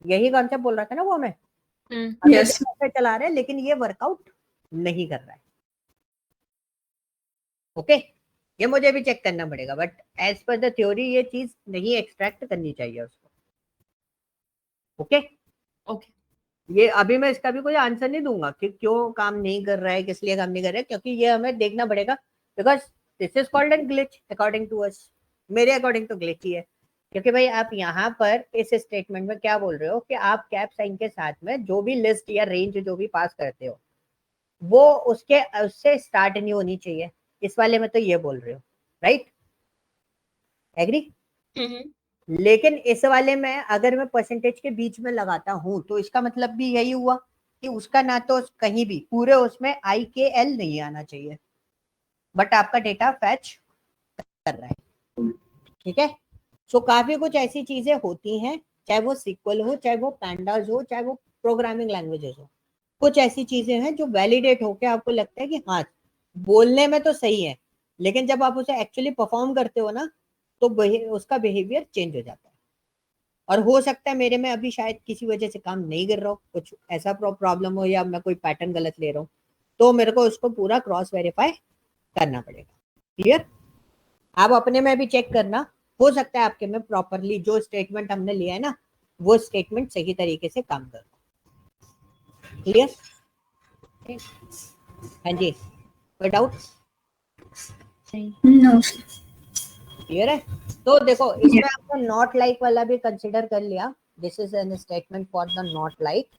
यही कॉन्सेप्ट बोल रहा था ना वो हमें। अब ये यस कैसे चला रहे हैं, लेकिन ये वर्कआउट नहीं कर रहा है, ओके। ये मुझे भी चेक करना पड़ेगा, but as per the theory ये चीज नहीं एक्सट्रैक्ट करनी चाहिए उसको, ओके। Okay. ये अभी मैं इसका भी कोई आंसर नहीं दूंगा कि क्यों काम नहीं कर रहा है, किस लिए काम नहीं कर रहा है, क्योंकि ये हमें देखना पड़ेगा, because this is called an glitch according to us. मेरे अकॉर्डिंग तो ग्लिच ही है, क्योंकि भाई आप यहाँ पर इस स्टेटमेंट में क्या बोल रहे हो कि आप कैप साइन के साथ में जो भी लिस्ट या रेंज जो भी पास करते हो वो उससे स्टार्ट नहीं होनी चाहिए, इस वाले में तो ये बोल रहे हो, राइट? एग्री? लेकिन इस वाले में अगर मैं परसेंटेज के बीच में लगाता हूं तो इसका मतलब भी यही हुआ कि उसका ना तो कहीं भी पूरे उसमें IKL नहीं आना चाहिए, बट आपका डेटा फैच कर रहा है, ठीक है। सो काफी कुछ ऐसी चीजें होती हैं, चाहे वो SQL हो, चाहे वो पैंडास हो, चाहे वो प्रोग्रामिंग लैंग्वेजेस हो, कुछ ऐसी चीजें हैं जो वैलिडेट होके आपको लगता है कि हाँ बोलने में तो सही है, लेकिन जब आप उसे एक्चुअली परफॉर्म करते हो ना तो उसका बिहेवियर चेंज हो जाता है। और हो सकता है मेरे में अभी शायद किसी वजह से काम नहीं कर रहा हो, कुछ ऐसा प्रॉब्लम हो, या मैं कोई पैटर्न गलत ले रहा हूँ, तो मेरे को उसको पूरा क्रॉस वेरीफाई करना पड़ेगा। क्लियर? आप अपने में भी चेक करना, हो सकता है आपके में प्रॉपरली जो स्टेटमेंट हमने लिया है ना वो स्टेटमेंट सही तरीके से काम कर। क्लियर? हाँ जी, कोई डाउट? नो क्लियर है? तो देखो इसमें आपने नॉट लाइक वाला भी कंसिडर कर लिया, this is an statement for the not like.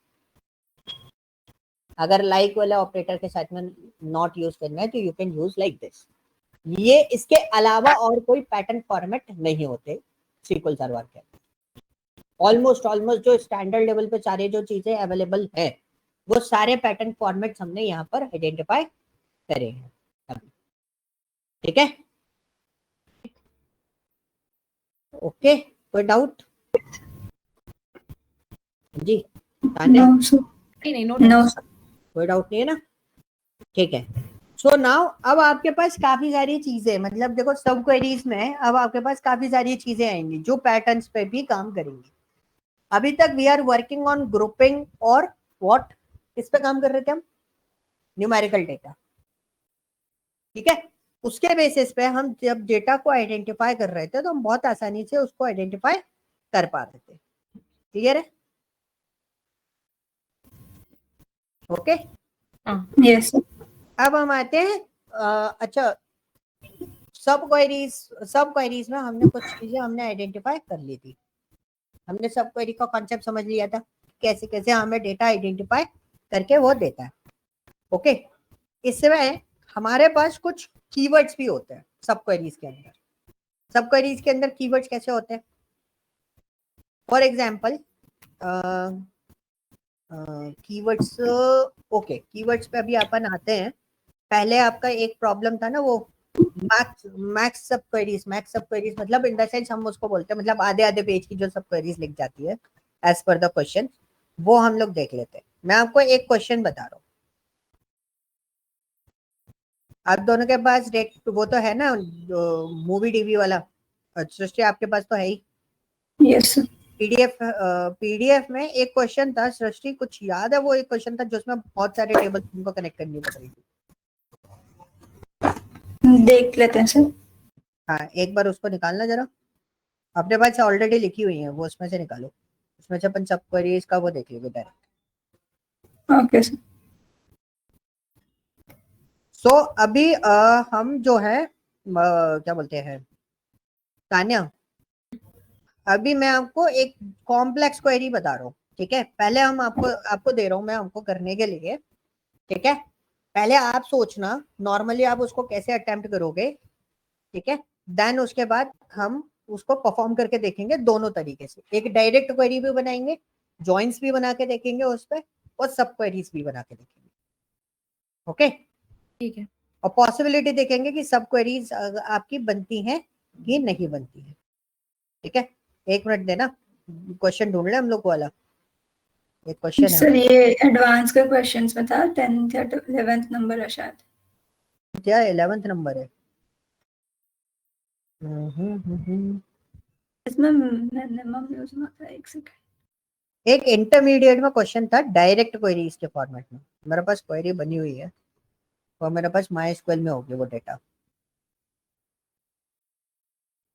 अगर लाइक वाला ऑपरेटर के साथ में नॉट यूज करना है तो you can use like this. ये इसके अलावा और कोई पैटर्न फॉर्मेट नहीं होते SQL सर्वर के। ऑलमोस्ट जो स्टैंडर्ड लेवल पे सारे जो चीजें अवेलेबल है वो सारे पैटर्न फॉर्मेट्स हमने यहाँ पर आइडेंटिफाई करे हैं, ठीक है। ओके, कोई डाउट? जी ताने? नहीं, नो कोई डाउट नहीं है ना, ठीक है। सो नाउ अब आपके पास काफी सारी चीजें, मतलब देखो सब क्वेरीज में अब आपके पास काफी सारी चीजें आएंगी जो पैटर्न्स पे भी काम करेंगी, अभी तक we are working on grouping और व्हाट, किस पे काम कर रहे थे हम, न्यूमेरिकल डेटा, ठीक है। उसके बेसिस पे हम जब डेटा को आइडेंटिफाई कर रहे थे तो हम बहुत आसानी से उसको आइडेंटिफाई कर पा रहे थे, क्लियर है, ओके। यस अब हम आते हैं अच्छा, सब क्वेरीज में हमने कुछ चीजें हमने आइडेंटिफाई कर ली थी, हमने सब क्वेरी का कॉन्सेप्ट समझ लिया था, कैसे कैसे हमें डेटा आइडेंटिफाई करके वो देता है, ओके। इसमें हमारे पास कुछ कीवर्ड्स भी होते हैं सब क्वेरीज के अंदर। सब क्वेरीज के अंदर कीवर्ड्स कैसे होते हैं, for example keywords, okay, keywords पे अभी अपन आते हैं। पहले आपका एक प्रॉब्लम था ना वो मैक्स सब क्वेरीज मतलब इन द सेंस हम उसको बोलते हैं मतलब आधे आधे पेज की जो सब क्वेरीज लिख जाती है एज पर द क्वेश्चन, वो हम लोग देख लेते हैं। मैं आपको एक क्वेश्चन बता रहा हूँ, आप दोनों के पास डेट वो तो है ना मूवी डीवी वाला, सृष्टि आपके पास तो है ही, यस पीडीएफ में एक क्वेश्चन था, सृष्टि कुछ याद है वो एक क्वेश्चन था जिसमें बहुत सारे टेबल उनको कनेक्ट करनी पड़ रही थी, देख लेते हैं सर। हाँ एक बार उसको निकालना जरा, अपने पास ऑलरेडी लिखी हुई है वो, उसमें से निकालो, उसमें से अपन सब क्वेरीज का वो देख लेंगे डायरेक्ट। Okay sir. सो अभी हम जो है क्या बोलते हैं तान्या, अभी मैं आपको एक कॉम्प्लेक्स क्वेरी बता रहा हूँ, ठीक है। पहले हम आपको दे रहा हूँ मैं हमको करने के लिए, ठीक है। पहले आप सोचना नॉर्मली आप उसको कैसे अटेम्प्ट करोगे, ठीक है। देन उसके बाद हम उसको परफॉर्म करके देखेंगे दोनों तरीके से, एक डायरेक्ट क्वेरी भी बनाएंगे, जॉइंट्स भी बना के देखेंगे उस पर, और सब क्वेरीज भी बना के देखेंगे, ओके। ठीक है। और पॉसिबिलिटी देखेंगे कि सब क्वेरीज आपकी बनती हैं कि नहीं बनती है, ठीक है। एक मिनट देना, क्वेश्चन ढूंढ ले हम लोग वाला, एक क्वेश्चन है सर ये एडवांस का क्वेश्चंस में था, 10th या 11th नंबर है शायद। क्या 11th नंबर है, हम्म। इसमें मिनिमम यूज में था, एक सेकंड। एक इंटरमीडिएट में क्वेश्चन था डायरेक्ट क्वेरीज के फॉर्मेट में, मेरे पास क्वेरी बनी हुई है और मेरे पास माई स्क्वेल में होगी वो डेटा,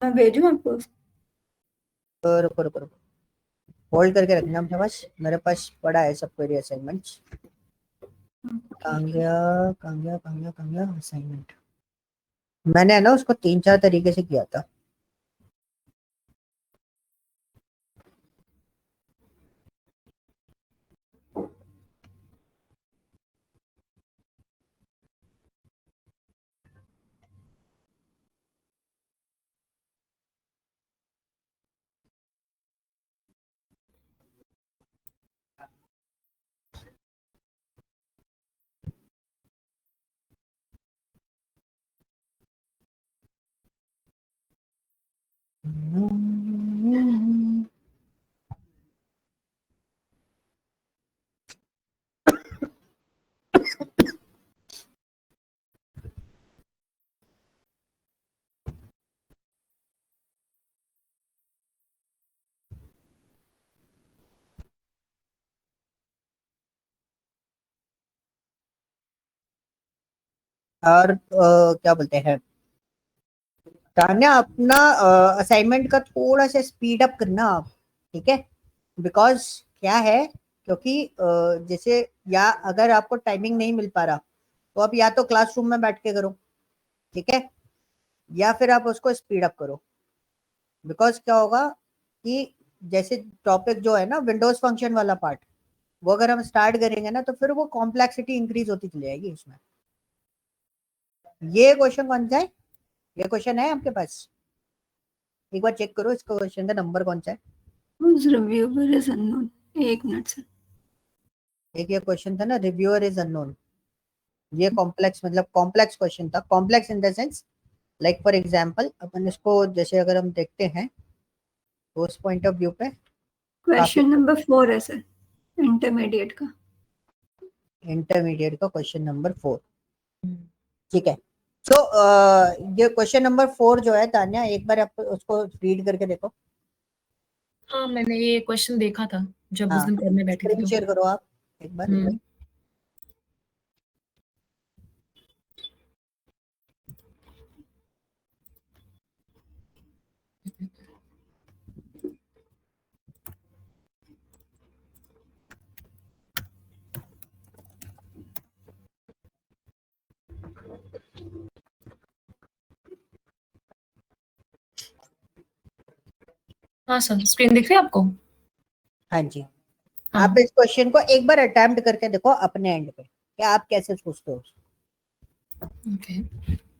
मैं भेजूं आपको? तो रुको रुको रुको, होल्ड करके रखना मेरे पास पड़ा है सब क्वेरी असाइनमेंट्स, कहाँ गया असाइनमेंट, मैंने है ना उसको 3-4 तरीके से किया था। और क्या बोलते हैं तान्या, अपना असाइनमेंट का थोड़ा सा स्पीड अप करना आप, ठीक है। बिकॉज क्या है, क्योंकि जैसे या अगर आपको टाइमिंग नहीं मिल पा रहा तो आप या तो क्लासरूम में बैठ के करो, ठीक है, या फिर आप उसको स्पीड अप करो। बिकॉज क्या होगा कि जैसे टॉपिक जो है ना विंडोज फंक्शन वाला पार्ट, वो अगर हम स्टार्ट करेंगे ना तो फिर वो कॉम्प्लेक्सिटी इंक्रीज होती चली जाएगी उसमें। ये क्वेश्चन कौन सा है, ये क्वेश्चन है आपके पास, एक बार चेक करो इसका क्वेश्चन का नंबर कौन सा है। Whose reviewer is unknown? एक मिनट सर। एक ये क्वेश्चन था ना रिव्यूअर इज अननोन, ये कॉम्प्लेक्स मतलब कॉम्प्लेक्स क्वेश्चन था, complex in the sense like for example अपन इसको जैसे अगर हम देखते हैं तो उस पॉइंट ऑफ व्यू पे काफी, क्वेश्चन नंबर 4 है सर, इंटरमीडिएट का। इंटरमीडिएट का क्वेश्चन नंबर 4, ठीक है। तो ये क्वेश्चन नंबर 4 जो है तान्या, एक बार आप उसको रीड करके देखो। हाँ, मैंने ये क्वेश्चन देखा था जब उस हाँ, दिन पढ़ने बैठी थी स्क्रीन तो। शेयर करो आप एक बार। हम्म, हाँ सर, स्क्रीन दिख रही है आपको? हाँ जी, हाँ, आप इस क्वेश्चन को एक बार अटेम्प्ट करके देखो अपने एंड पे कि आप कैसे सोचते हो। ओके।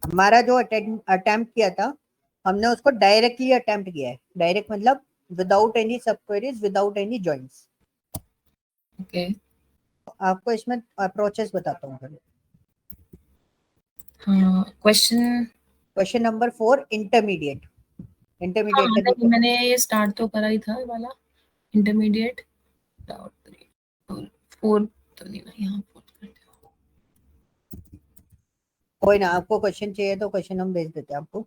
हमारा जो अटेम्प्ट किया था, हमने उसको डायरेक्टली अटेम्प्ट किया है। डायरेक्ट मतलब विदाउट एनी सब queries, without any joints. Okay. आपको इसमें अप्रोचेस बताता हूँ। हाँ, क्वेश्चन। Question number 4, intermediate. हाँ, इंटरमीडिएट का नहीं, देखो। मैंने ये स्टार्ट तो करा ही था ये वाला। इंटरमीडिएट डाउट 3 और 4 तो नहीं ना, यहाँ 4 करते हो। कोई ना, आपको क्वेश्चन चाहिए तो क्वेश्चन हम भेज देते हैं आपको।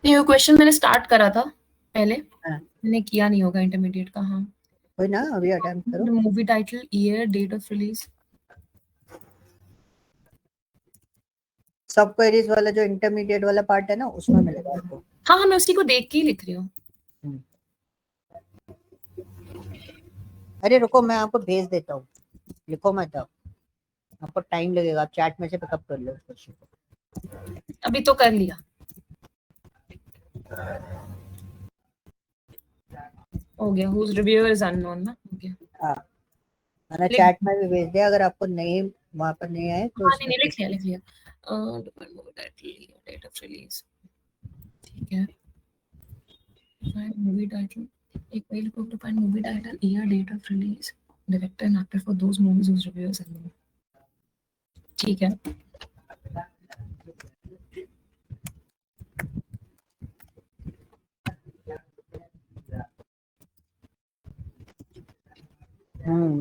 ये क्वेश्चन मैंने स्टार्ट करा था पहले, हाँ, मैंने किया नहीं होगा इंटरमीडिएट का। हाँ, कोई ना, अभी अटेम्प्ट करो। Movie title, year, date of release. सब क्वेरीज वाला जो इंटरमीडिएट वाला पार्ट है ना, उसमें मिलेगा आपको। हाँ, मैं उसी को देख के ही लिख रही हूँ। हम्म। अरे रुको, मैं आपको भेज देता हूँ, लिखो मत आप, आपको टाइम लगेगा, आप चैट में से पिकअप कर लो उस क्वेश्चन को। अभी तो कर लिया, हो गया। हुज रिव्यूअर इज अननोन ना, हो गया। हाँ, मैंने लिख, चैट में भी भेज दिया, अगर आपको नहीं वहां पर नहीं आए तो हाँ, नहीं इसमें। नहीं, लिख लिया लिख लिया। Movie title, date of release, ठीक है। मूवी टाइटल, एक मेल को to find movie title, year, date of release, director and actor for those movies whose reviewers unknown, ठीक है।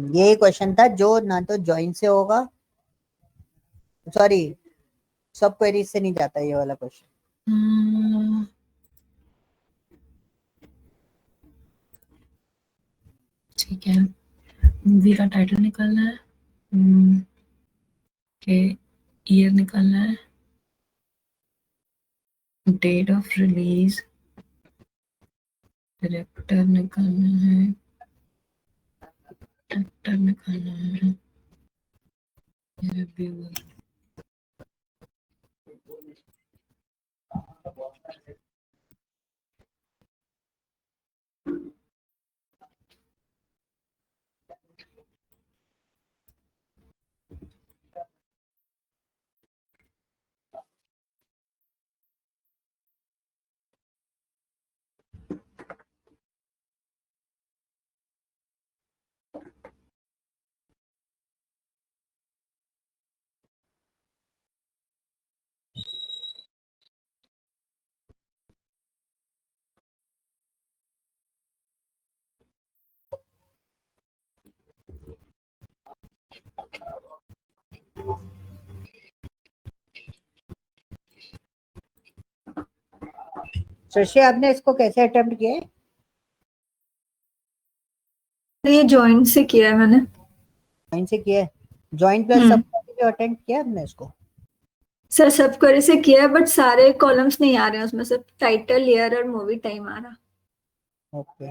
यही क्वेश्चन था जो ना तो जॉइन से होगा, सॉरी, सब क्वेरीज से नहीं जाता ये वाला क्वेश्चन। ठीक है, मूवी का टाइटल निकालना है, के ईयर निकालना है, डेट ऑफ रिलीज, डायरेक्टर निकालना है, एक्टर निकालना है, रिव्यूअर। शशि, आपने इसको कैसे अटेम्प्ट किया है? ये जॉइंट से किया है मैंने। जॉइन से किया है? जॉइन प्लस सब जो अटेम्प्ट किया आपने इसको? सर सब क्वेरी से किया है, बट सारे कॉलम्स नहीं आ रहे हैं उसमें, सिर्फ टाइटल, ईयर और मूवी टाइम आ रहा। ओके,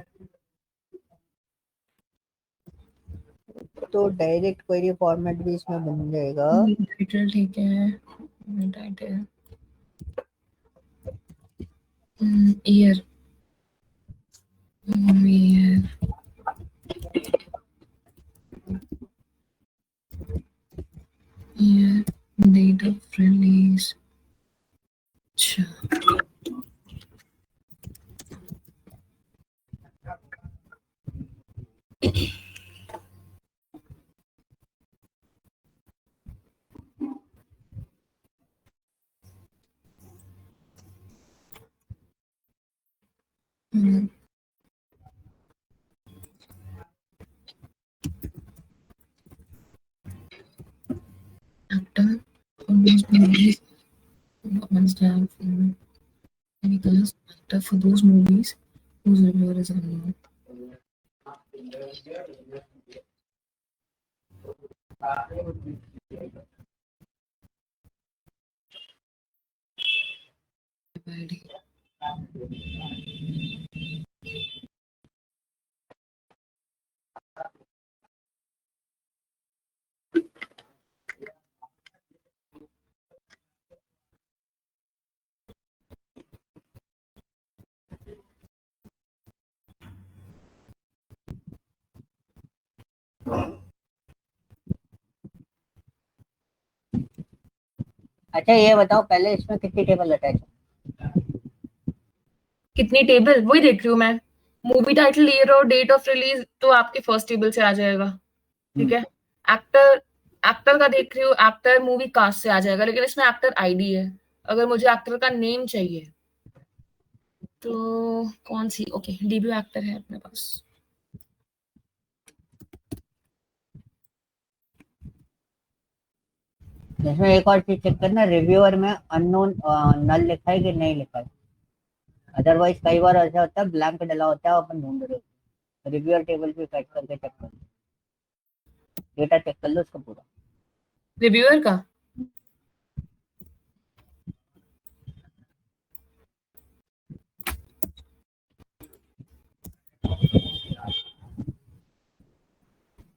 तो डायरेक्ट क्वेरी फॉर्मेट भी इसमें बन जाएगा। टाइटल, ठीक है, title, year, year, year, date of release. अच्छा, Any cast actor for those movies whose reviewer is unknown. ID. अच्छा ये बताओ पहले इसमें कितनी टेबल अटैच है? कितनी टेबल? वही देख रही हूँ मैं। मूवी टाइटल, ईयर और डेट ऑफ रिलीज तो आपके फर्स्ट टेबल से आ जाएगा, ठीक है। एक्टर, एक्टर का देख रही हूँ, एक्टर मूवी कास्ट से आ जाएगा, लेकिन इसमें एक्टर आईडी है। अगर मुझे एक्टर का नेम चाहिए तो कौन सी, ओके डेब्यू एक्टर है अपने पास। इसमें एक और चीज चेक करना, रिव्यूअर में अननोन नल लिखा है कि नहीं लिखा है। अदरवाइज कई बार ऐसा होता है ब्लैंक डला होता है, अपन ढूंढ रहे हो। रिव्यूअर टेबल पे कट करके चेक कर, डेटा चेक कर लो उसका पूरा। रिव्यूअर का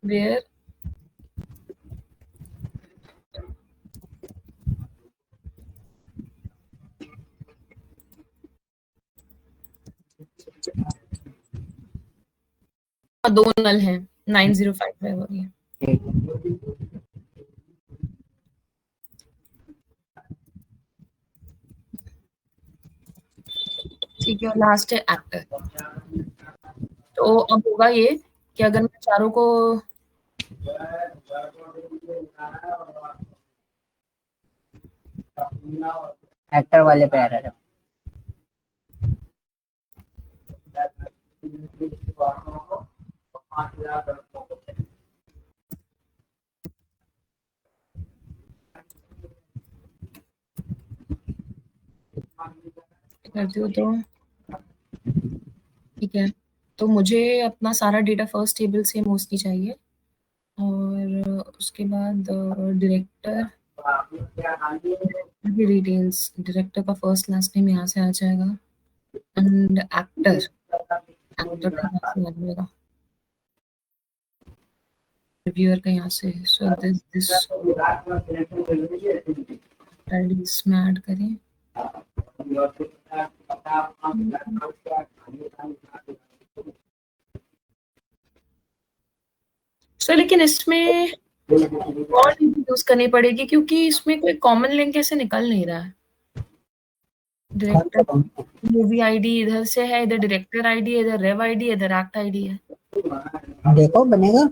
वेयर दो नल हैं, 905 है वो ये। ठीक है। ठीक है, लास्ट है एक्टर। तो अब होगा ये कि अगर मैं चारों को एक्टर वाले पे आ रहा है। करती हूँ तो ठीक है। तो मुझे अपना सारा डेटा फर्स्ट टेबल से मोस्टली चाहिए, और उसके बाद डायरेक्टर की डिटेल्स, डायरेक्टर का फर्स्ट लास्ट नेम यहाँ से आ जाएगा, एंड एक्टर, एक्टर का यहाँ से आ जाएगा, रिव्यूअर का यहाँ से। सो दिस इसमें ऐड करें। सो लेकिन इसमें और यूज करनी पड़ेगी, क्योंकि इसमें कोई कॉमन लिंक ऐसे निकल नहीं रहा है। डायरेक्टर मूवी आईडी इधर से है, इधर डायरेक्टर आईडी है, इधर रेव आईडी है, इधर एक्ट आईडी है। देखो बनेगा।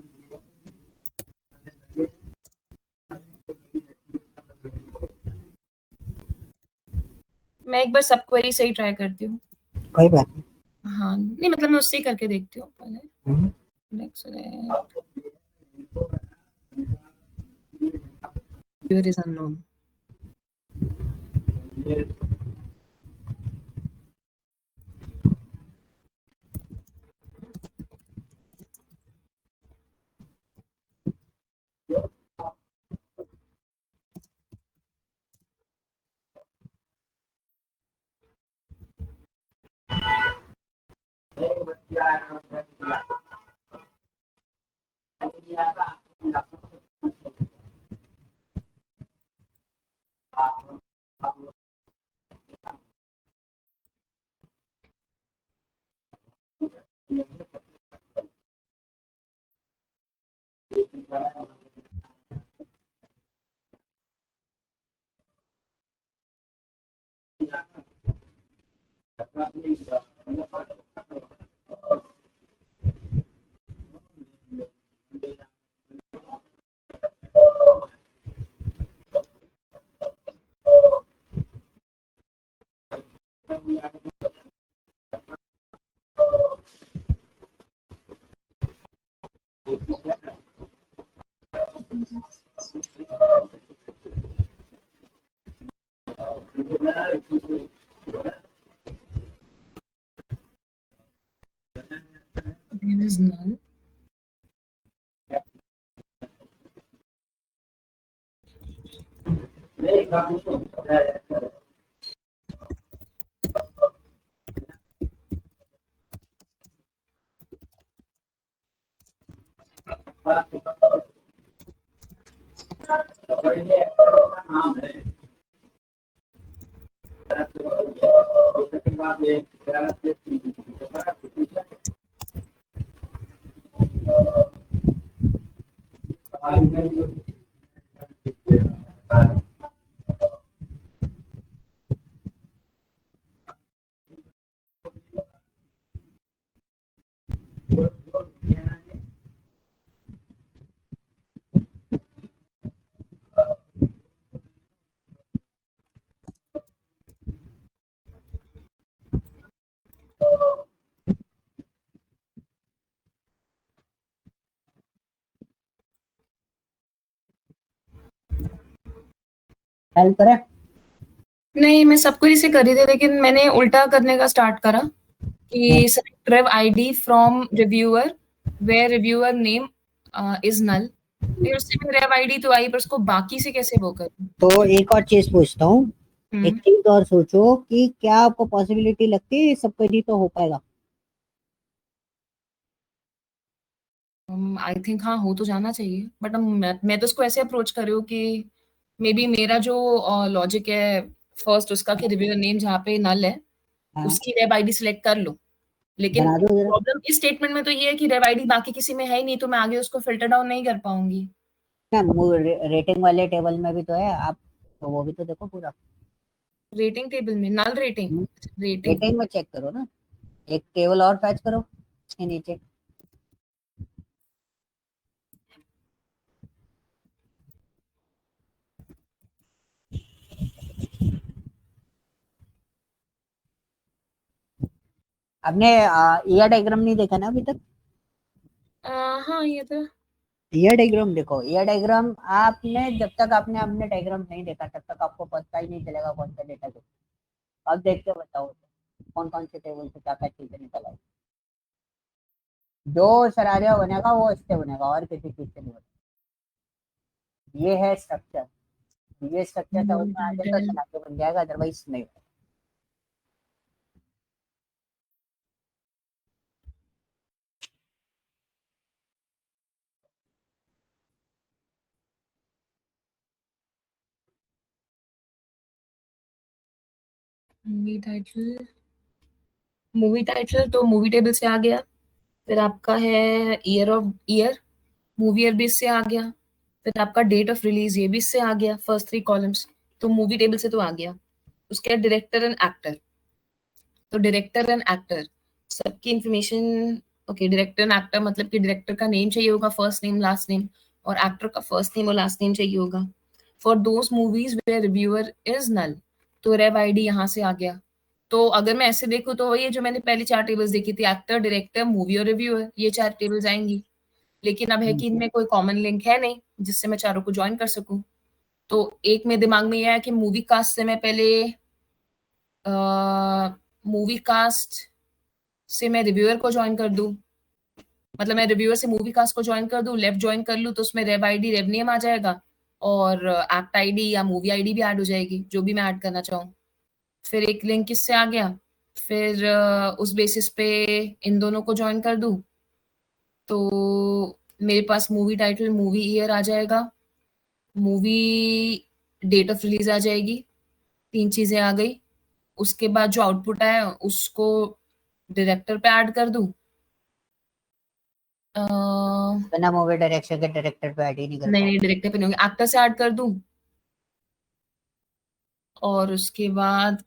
मैं एक बार सब क्वेरी सही ट्राई करती हूँ। कोई बात नहीं। हाँ नहीं, मतलब मैं उससे ही करके देखती हूँ पहले। Next viewer is unknown. There is none. Help करें? नहीं, मैं सब कुछ इसे कर रही थी, लेकिन मैंने उल्टा करने का स्टार्ट करा कि select rev ID from reviewer where reviewer name is null। फिर उससे भी rev ID तो आई, पर उसको बाकी से कैसे वो करूं? तो एक और चीज पूछता हूँ, एक चीज और सोचो कि क्या आपको पॉसिबिलिटी लगती है सब कहीं तो हो पाएगा? आई थिंक हाँ, हो तो जाना चाहिए, बट मैं तो इसको ऐसे अप्रोच कर रही हूँ कि मे बी मेरा जो लॉजिक है फर्स्ट उसका कि रिव्यूअर नेम जहाँ पे नल है हाँ, उसकी रेव आईडी सिलेक्ट कर लो, लेकिन बना दो जरा। प्रॉब्लम इस स्टेटमेंट में तो ये है कि रेव आईडी बाकी किसी में है ही नहीं, तो मैं आगे उसको फिल्टर डाउन नहीं कर पाऊंगी। ना रेटिंग वाले टेबल में भी तो है, आप तो वो भी तो देखो पूरा। रेटिंग टेबल में नल रेटिंग रेटिंग रेटिंग में चेक करो ना, एक टेबल और फैच करो इसके नीचे। आपने ईयर डायग्राम नहीं देखा ना अभी तक? हाँ, ये तो ईयर डायग्राम देखो, ईयर डायग्राम आपने जब तक आपने अपने डायग्राम नहीं देखा तब तक आपको पता ही नहीं चलेगा कौन सा डेटा है। अब देख के बताओ कौन कौन से टेबल से क्या क्या चीजें निकल आई। जो शरारिया बनेगा वो इससे बनेगा और किसी चीज से नहीं बनेगा। ये है स्ट्रक्चर, ये स्ट्रक्चर समझ में आ जाए तो शरारिया बन जाएगा, अदरवाइज नहीं। मूवी टाइटल तो मूवी टेबल से आ गया। फिर आपका है year of year, movie year भी इससे आ गया। फिर आपका डेट ऑफ रिलीज, ये भी इससे आ गया, फर्स्ट 3 कॉलम्स तो मूवी टेबल से तो आ गया। उसके बाद डायरेक्टर एंड एक्टर, तो डायरेक्टर एंड एक्टर सबकी information. Okay, director and actor मतलब कि डायरेक्टर का नेम चाहिए होगा, फर्स्ट नेम लास्ट नेम, और एक्टर का फर्स्ट नेम और लास्ट नेम चाहिए होगा। For those movies where reviewer is null, तो रेव आईडी यहाँ से आ गया। तो अगर मैं ऐसे देखूँ तो ये जो मैंने पहले 4 टेबल्स देखी थी, एक्टर, डायरेक्टर, मूवी और रिव्यूअर, ये 4 टेबल्स आएंगी। लेकिन अब है कि इनमें कोई कॉमन लिंक है नहीं जिससे मैं चारों को ज्वाइन कर सकूं। तो एक मेरे दिमाग में यह है कि मूवी कास्ट से मैं पहले मूवी कास्ट से मैं रिव्यूअर को ज्वाइन कर दूं, मतलब मैं रिव्यूअर से मूवी कास्ट को ज्वाइन कर दूं, लेफ्ट ज्वाइन कर लूं, तो उसमें रेव आईडी रेव नेम आ जाएगा, और एक्ट आईडी या मूवी आईडी भी ऐड हो जाएगी, जो भी मैं ऐड करना चाहूँ। फिर एक लिंक किससे आ गया, फिर उस बेसिस पे इन दोनों को ज्वाइन कर दूं, तो मेरे पास मूवी टाइटल, मूवी ईयर आ जाएगा, मूवी डेट ऑफ रिलीज आ जाएगी, 3 चीजें आ गई। उसके बाद जो आउटपुट है उसको डायरेक्टर पे ऐड कर दूं। बिना मूवी डायरेक्शन के डायरेक्टर पे ऐड ही नहीं कर नहीं पाओ। नहीं, डायरेक्टर पे नहीं होंगे, एक्टर से ऐड कर दूं, और उसके बाद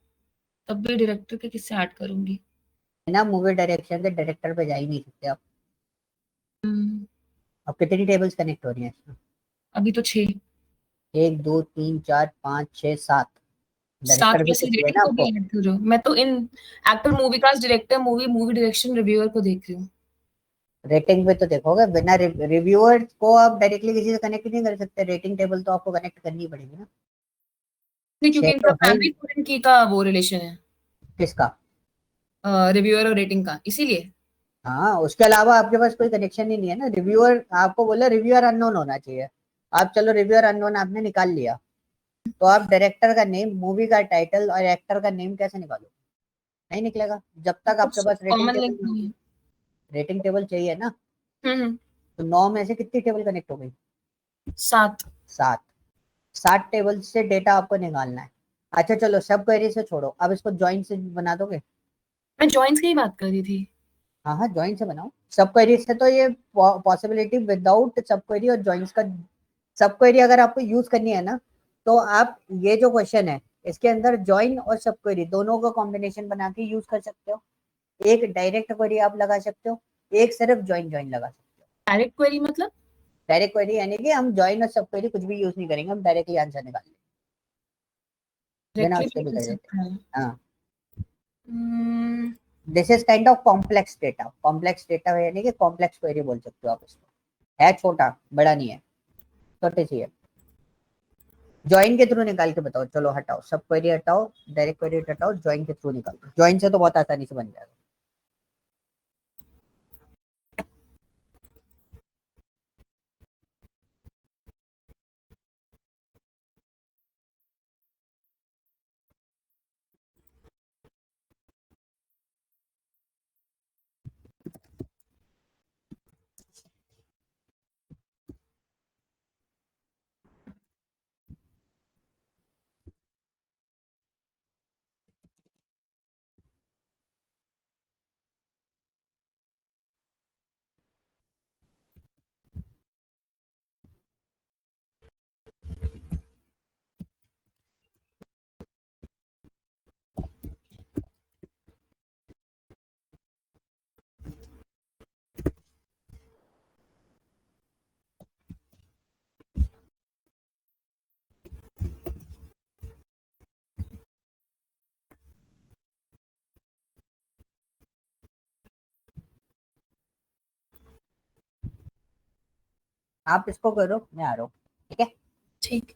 तब भी डायरेक्टर के किससे ऐड करूंगी? बिना मूवी डायरेक्शन के डायरेक्टर पे जा ही नहीं सकते आप। हम्म, अब कितनी टेबल्स कनेक्ट हो रही हैं इसमें? अभी तो 6। 1 2 3 4 5 6 7। 7 डायरेक्टर में भी से तो चाहिए रेटिंग ना को भी आपको। ऐड करो, मैं तो इन actor, movie cast, director, movie, movie direction, reviewer को देख रही हूँ। रेटिंग पे तो देखोगे, बिना रिव्यूअर को आप डायरेक्टली किसी से कनेक्ट नहीं कर सकते, रेटिंग टेबल तो आपको कनेक्ट करनी पड़ेगी ना। नहीं, क्योंकि 6 इनका तो है प्राइमरी ही। स्टूडेंट की का वो रिलेशन है, किसका? रिव्यूअर और रेटिंग का, इसीलिए। हाँ, उसके अलावा आपके पास कोई कनेक्शन ही नहीं है ना। रिव्यूअर आपको बोला रिव्यूअर अननोन होना चाहिए, आप चलो रिव्यूअर अननोन आपने निकाल लिया, तो आप डायरेक्टर का नेम, मूवी का टाइटल और एक्टर का नेम कैसे निकालोगे? नहीं निकलेगा जब तक आपके पास रेटिंग कॉमन लिंक टेबल नहीं नहीं होगी। है। रेटिंग टेबल चाहिए ना। हम्म। तो 9 में से कितनी टेबल कनेक्ट हो गई? 7। 7। 7 टेबल से डेटा आपको निकालना है। अच्छा चलो, सब क्वेरी से छोड़ो, अब इसको ज्वाइन से बना दोगे? मैं जॉइंस की ही बात कर रही थी। हाँ हाँ, ज्वाइन से बनाओ। सब क्वेरी से तो ये पॉसिबिलिटी, विदाउट सब क्वेरी और ज्वाइंस का। सब क्वेरी अगर आपको यूज करनी है ना, तो आप ये जो क्वेश्चन है इसके अंदर ज्वाइन और सब क्वेरी दोनों का कॉम्बिनेशन बना के यूज कर सकते हो। एक डायरेक्ट क्वेरी आप लगा सकते हो, एक सिर्फ ज्वाइन ज्वाइन लगा सकते हो। डायरेक्ट क्वेरी मतलब? डायरेक्ट क्वेरी यानी कि हम ज्वाइन और सब क्वेरी कुछ भी यूज नहीं करेंगे, हम डायरेक्टली आंसर निकालेंगे, बिना डायरेक्टली उसके भी भी कर कर देते। सकता है। हाँ, hmm, this is kind of complex data. Complex data यानी कि कॉम्प्लेक्स क्वेरी बोल सकते हो आप इसको। है छोटा, बड़ा नहीं है, छोटे सी है। ज्वाइन के थ्रू निकाल के बताओ, चलो हटाओ, सब क्वेरी हटाओ, डायरेक्ट क्वेरी हटाओ, ज्वाइन के थ्रू निकालो। ज्वाइन से तो बहुत आसानी से बन जाएगा। आप इसको करो, मैं आ रहा हूँ। ठीक है। ठीक।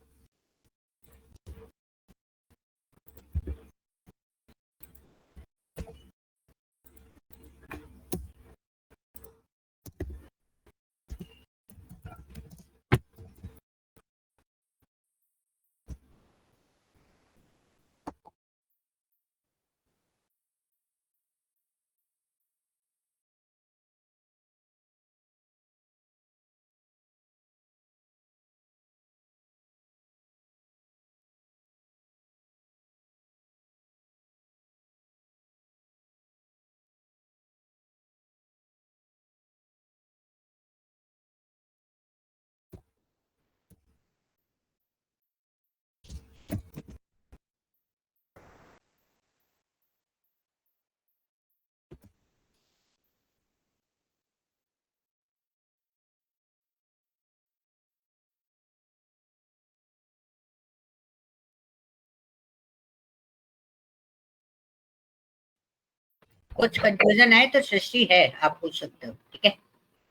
कुछ कंफ्यूजन है तो सृष्टि है, आप पूछ सकते हो। ठीक है।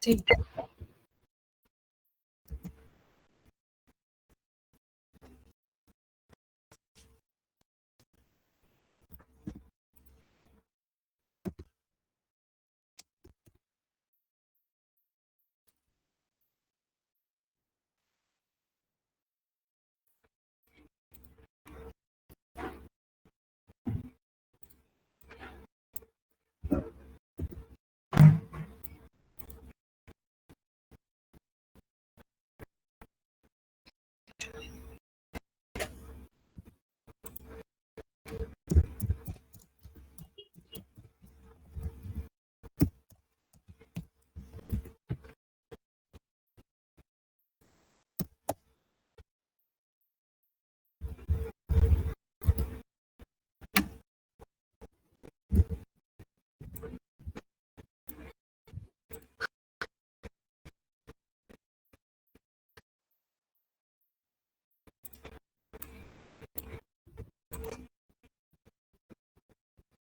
ठीक।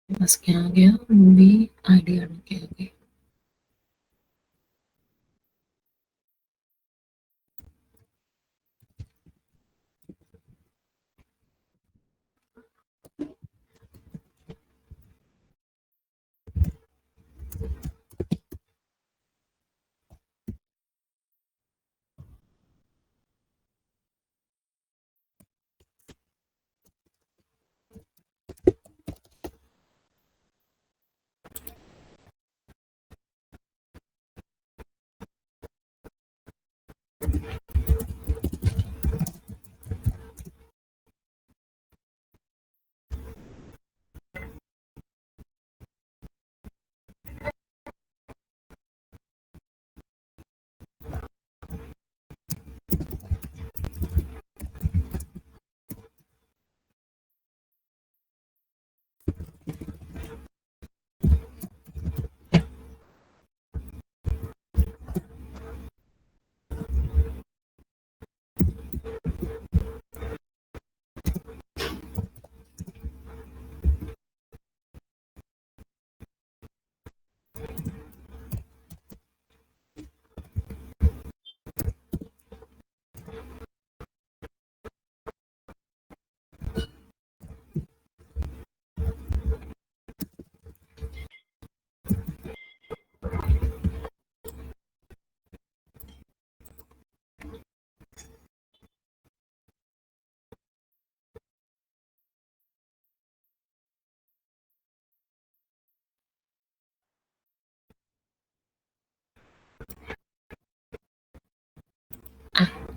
बस क्या आ गया, मूवी आइडिया के आगे।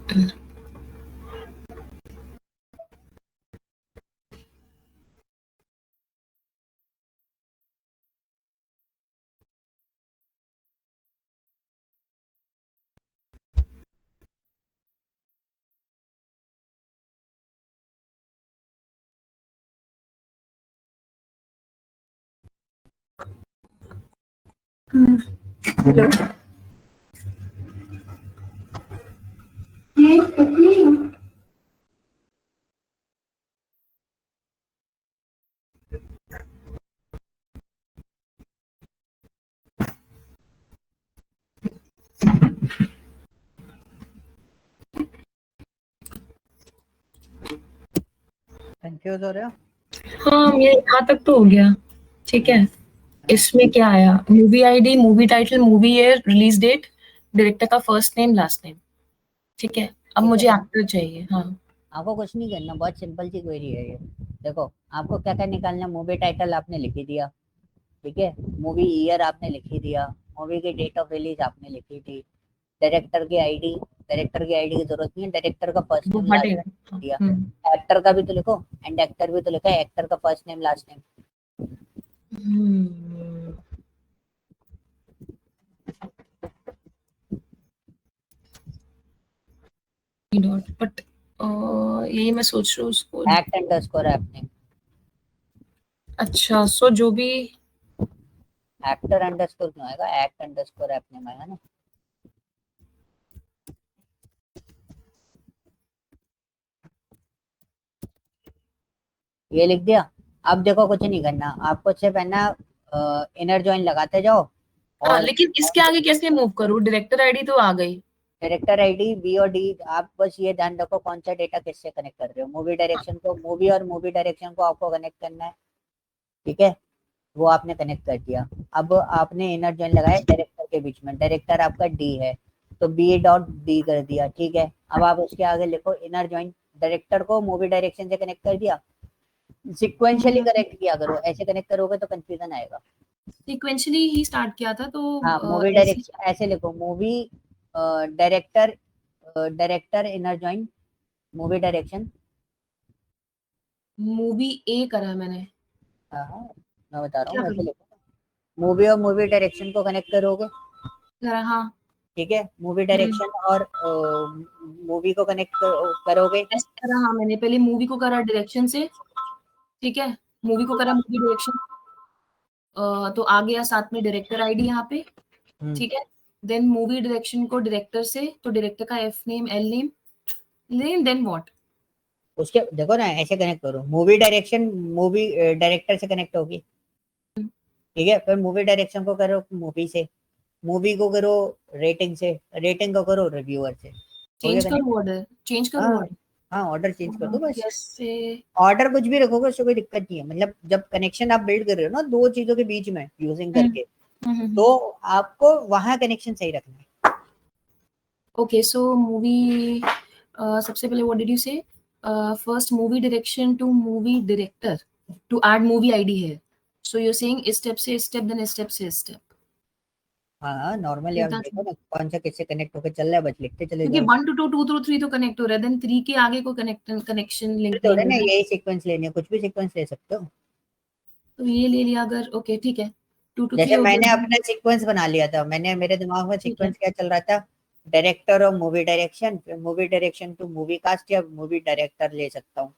director. Hello. कंफ्यूज हो रहे हो? हाँ, ये यहाँ तक तो हो गया, ठीक है। इसमें क्या आया? Movie ID, movie title, movie year, release date, director का फर्स्ट नेम, लास्ट नेम, ठीक है। अब ठीक मुझे है, एक्टर चाहिए। हाँ, आपको कुछ नहीं करना, बहुत सिंपल सी क्वेरी है ये। देखो, आपको क्या क्या निकालना, मूवी टाइटल आपने लिख ही दिया, ठीक है। मूवी ईयर आपने लिख ही दिया, मूवी की डेट ऑफ रिलीज आपने लिखी थी, डायरेक्टर की आईडी की जरूरत नहीं है, डायरेक्टर का फर्स्ट वो नेम लास्ट हटेगा। नेम हाँ, दिया। एक्टर का भी तो लिखो, एंड एक्टर भी तो लिखा है, एक्टर का first name last name. But यही मैं सोच रही हूँ उसको। एक्ट अंडरस्कोर ऐप नेम, अच्छा, सो जो भी एक्टर अंडरस्कोर क्यों आएगा, एक्ट अंडरस्कोर ऐप नेम आएगा ना। ये लिख दिया। अब देखो, कुछ नहीं करना आपको, सिर्फ है ना इनर जॉइन लगाते जाओ। हाँ, और लेकिन इसके आगे कैसे मूव करूँ? डायरेक्टर आईडी तो आ गई। डायरेक्टर आईडी, बी और डी, आप बस ये ध्यान रखो कौन सा डेटा किससे कनेक्ट कर रहे हो। मूवी डायरेक्शन को, मूवी और मूवी डायरेक्शन को आपको कनेक्ट करना है, ठीक है। वो आपने कनेक्ट कर दिया। अब आपने इनर जॉइन लगाया डायरेक्टर के बीच में, डायरेक्टर आपका डी है, तो बी डॉट डी कर दिया, ठीक है। अब आप उसके आगे लिखो इनर जॉइन, डायरेक्टर को मूवी डायरेक्शन से कनेक्ट कर दिया। सिक्वेंशियली कनेक्ट किया करो, ऐसे कनेक्ट करोगे तो कंफ्यूजन आएगा। सीक्वेंशियली ही स्टार्ट किया था, तो हाँ, मूवी ऐसे डायरेक्शन ऐसे लिखो, movie director, director inner join movie direction. Movie A करा मैंने। हाँ हाँ, मैं बता रहा क्या हूँ, ऐसे करूँ? लिखो, मूवी और मूवी डायरेक्शन को कनेक्ट करोगे, करा, हाँ। ठीक है। मूवी डायरेक्शन और मूवी को कनेक्ट करोगे। ऐसे करा, हाँ, मैंने पहले मूवी को करा डायरेक्शन से, ठीक है। मूवी को करा मूवी डायरेक्शन, तो आ गया साथ में डायरेक्टर आईडी यहाँ पे, हम्म, ठीक है। देन मूवी डायरेक्शन को डायरेक्टर से, तो डायरेक्टर का F name, L name, name, then what? उसके देखो ना, ऐसे कनेक्ट करो, मूवी डायरेक्शन मूवी डायरेक्टर से कनेक्ट होगी, ठीक है। फिर मूवी डायरेक्शन को करो मूवी से, मूवी को करो रेटिंग से, रेटिंग को करो रिव्यूअर से, हो गया चेंज कनेक्ट। करूँ ऑर्डर? चेंज करूँ हाँ ऑर्डर? हाँ, ऑर्डर चेंज कर दो बस। कैसे? ऑर्डर कुछ भी रखोगे उससे कोई दिक्कत नहीं है, मतलब जब कनेक्शन आप बिल्ड कर रहे हो ना दो चीजों के बीच में यूजिंग करके, तो आपको वहां कनेक्शन सही रखना है। ओके, सो मूवी, सबसे पहले what did you say? First movie direction to movie director to add movie ID है। सो यू सेइंग स्टेप से स्टेप, देन स्टेप से स्टेप। हाँ, नॉर्मली आप देखो ना कौन सा किससे कनेक्ट होकर चल रहा है, बस लिखते चले क्योंकि जाओ। 1 to 2, 2 to 3 तो कनेक्ट हो रहा है, देन 3 के आगे कोई कनेक्शन फिर लिंक नहीं थोड़े हो ना रहा है। यही सीक्वेंस लेनी है, कुछ भी सीक्वेंस ले सकते हो। तो ये ले लिया अगर, ओके ठीक है, 2 to 3 जैसे हो मैंने गया, अपना सीक्वेंस बना लिया था, मैंने मेरे दिमाग में ठीक है। सीक्वेंस क्या चल रहा था, डायरेक्टर और मूवी डायरेक्शन, फिर movie direction to movie cast, या मूवी डायरेक्टर ले सकता हूँ,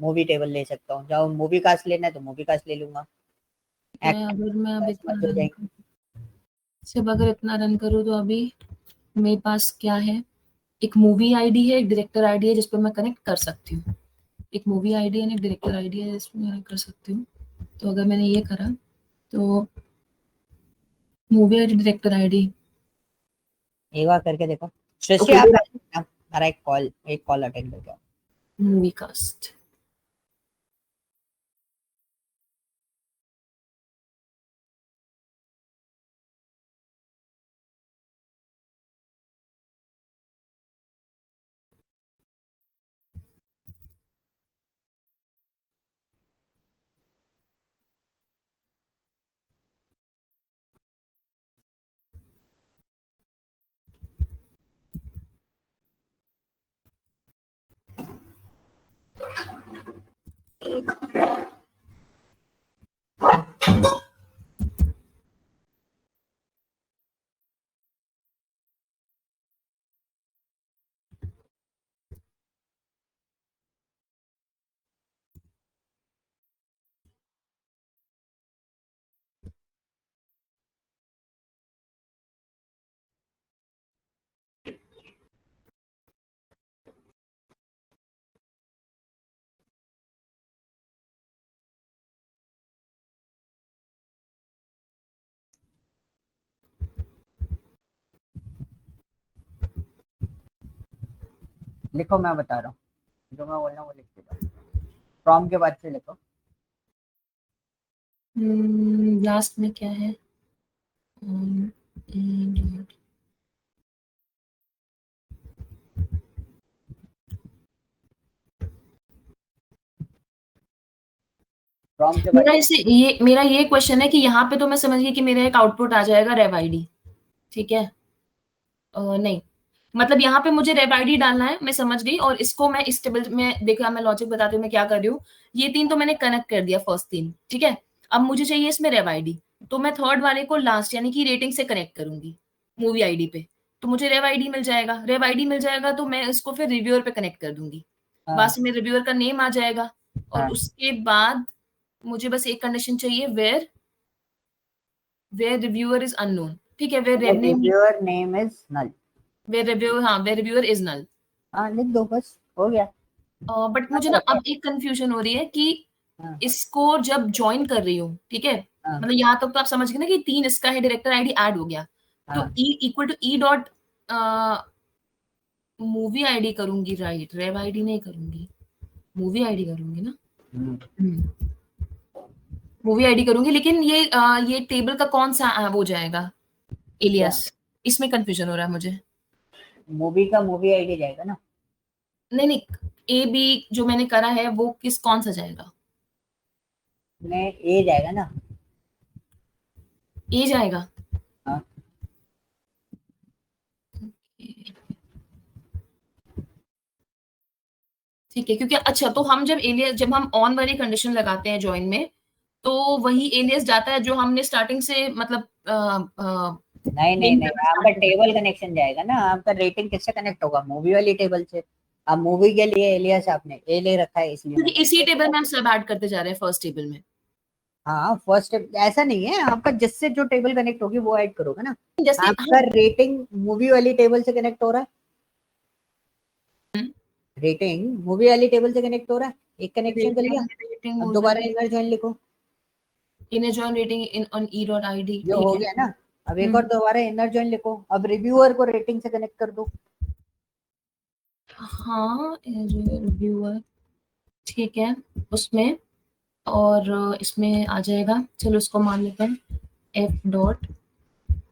मूवी टेबल ले सकता हूँ, जब मूवी कास्ट लेना है तो मूवी कास्ट ले लूंगा। ठीक है, एक्टर अगर मैं अब इतना समझ हो रन जाएंगे। करूँ, सिर्फ अगर इतना रन करूँ तो अभी मेरे पास क्या है? एक मूवी आईडी है, एक डायरेक्टर आईडी है जिस पर मैं कनेक्ट कर सकती हूँ। एक मूवी आईडी है, एक डायरेक्टर आईडी है जिसमें मैं कर सकती हूँ। तो अगर मैंने ये करा, तो मूवी आईडी, डायरेक्टर आईडी, एक बार करके देखो। सृष्टि, ओके, आप हमारा एक कॉल अटेंड करके आओ। Movie cast. लिखो, मैं बता रहा हूँ, जो मैं बोल रहा हूँ वो लिख के जाओ, फ्रॉम के बाद से लिखो। लास्ट में क्या है? फ्रॉम के मेरा बाद मेरा ये क्वेश्चन है कि यहाँ पे तो मैं समझ गई कि मेरा एक आउटपुट आ जाएगा रेव आईडी, ठीक है? नहीं, मतलब यहाँ पे मुझे रेव आईडी डालना है, मैं समझ गई, और इसको मैं इस टेबल में, देखा मैं लॉजिक बताती हूँ मैं क्या कर रही हूँ। ये 3 तो मैंने कनेक्ट कर दिया, फर्स्ट 3, ठीक है? अब मुझे चाहिए इसमें रेव आईडी, तो मैं थर्ड वाले को लास्ट यानी कि रेटिंग से कनेक्ट करूंगी मूवी आईडी पे, तो मुझे रेव आईडी मिल जाएगा। रेव आईडी मिल जाएगा तो मैं इसको फिर रिव्यूअर पे कनेक्ट कर दूंगी, वहां से मेरे रिव्यूअर का नेम आ जाएगा, और उसके बाद मुझे बस एक कंडीशन चाहिए, वेयर रिव्यूअर इज अननोन, ठीक है? Reviewer name is null, where reviewer is null. हाँ लिख दो, बस हो गया। बट मुझे ना अब एक कंफ्यूजन हो रही है कि इसको जब ज्वाइन कर रही हूँ, ठीक है, मतलब यहाँ तक तो आप समझ गए ना कि 3 इसका है, डायरेक्टर आईडी ऐड हो गया, तो E equal to E dot movie ID करूंगी, राइट? रेव आईडी नहीं करूंगी, मूवी आईडी करूंगी ना, मूवी आईडी करूंगी। लेकिन ये टेबल का कौन सा वो जाएगा, एलियास? इसमें कंफ्यूजन हो रहा है मुझे। मूवी का मूवी आईडी जाएगा ना? नहीं, ए बी जो मैंने करा है वो कौन सा जाएगा? नहीं, ए जाएगा ना, ए जाएगा। हाँ। ठीक है, क्योंकि अच्छा, तो हम जब हम ऑन वाली कंडीशन लगाते हैं ज्वाइन में, तो वही एलियस जाता है जो हमने स्टार्टिंग से, मतलब नहीं, आपका टेबल कनेक्शन जाएगा ना, आपका रेटिंग किससे कनेक्ट होगा? मूवी वाली टेबल से। अब मूवी के लिए एलियस आपने ए ले रखा है, इसलिए क्योंकि इसी टेबल में हम सब ऐड करते जा रहे हैं फर्स्ट टेबल में। हाँ, फर्स्ट ऐसा नहीं है, आपका जिससे जो टेबल कनेक्ट होगी वो ऐड करोगे ना। जैसे आपका रेटिंग मूवी वाली टेबल से कनेक्ट हो रहा है, रेटिंग मूवी वाली टेबल से कनेक्ट हो रहा है, एक कनेक्शन कर लिया। अब दोबारा इनर जॉइन लिखो, inner join rating in on E dot ID, ये हो गया ना। अब एक और दोबारा इनर जॉइन लिखो, अब रिव्यूअर को रेटिंग से कनेक्ट कर दो। हाँ, रिव्यूअर, ठीक है, उसमें, और इसमें आ जाएगा, चलो उसको मान लेते हैं, एफ डॉट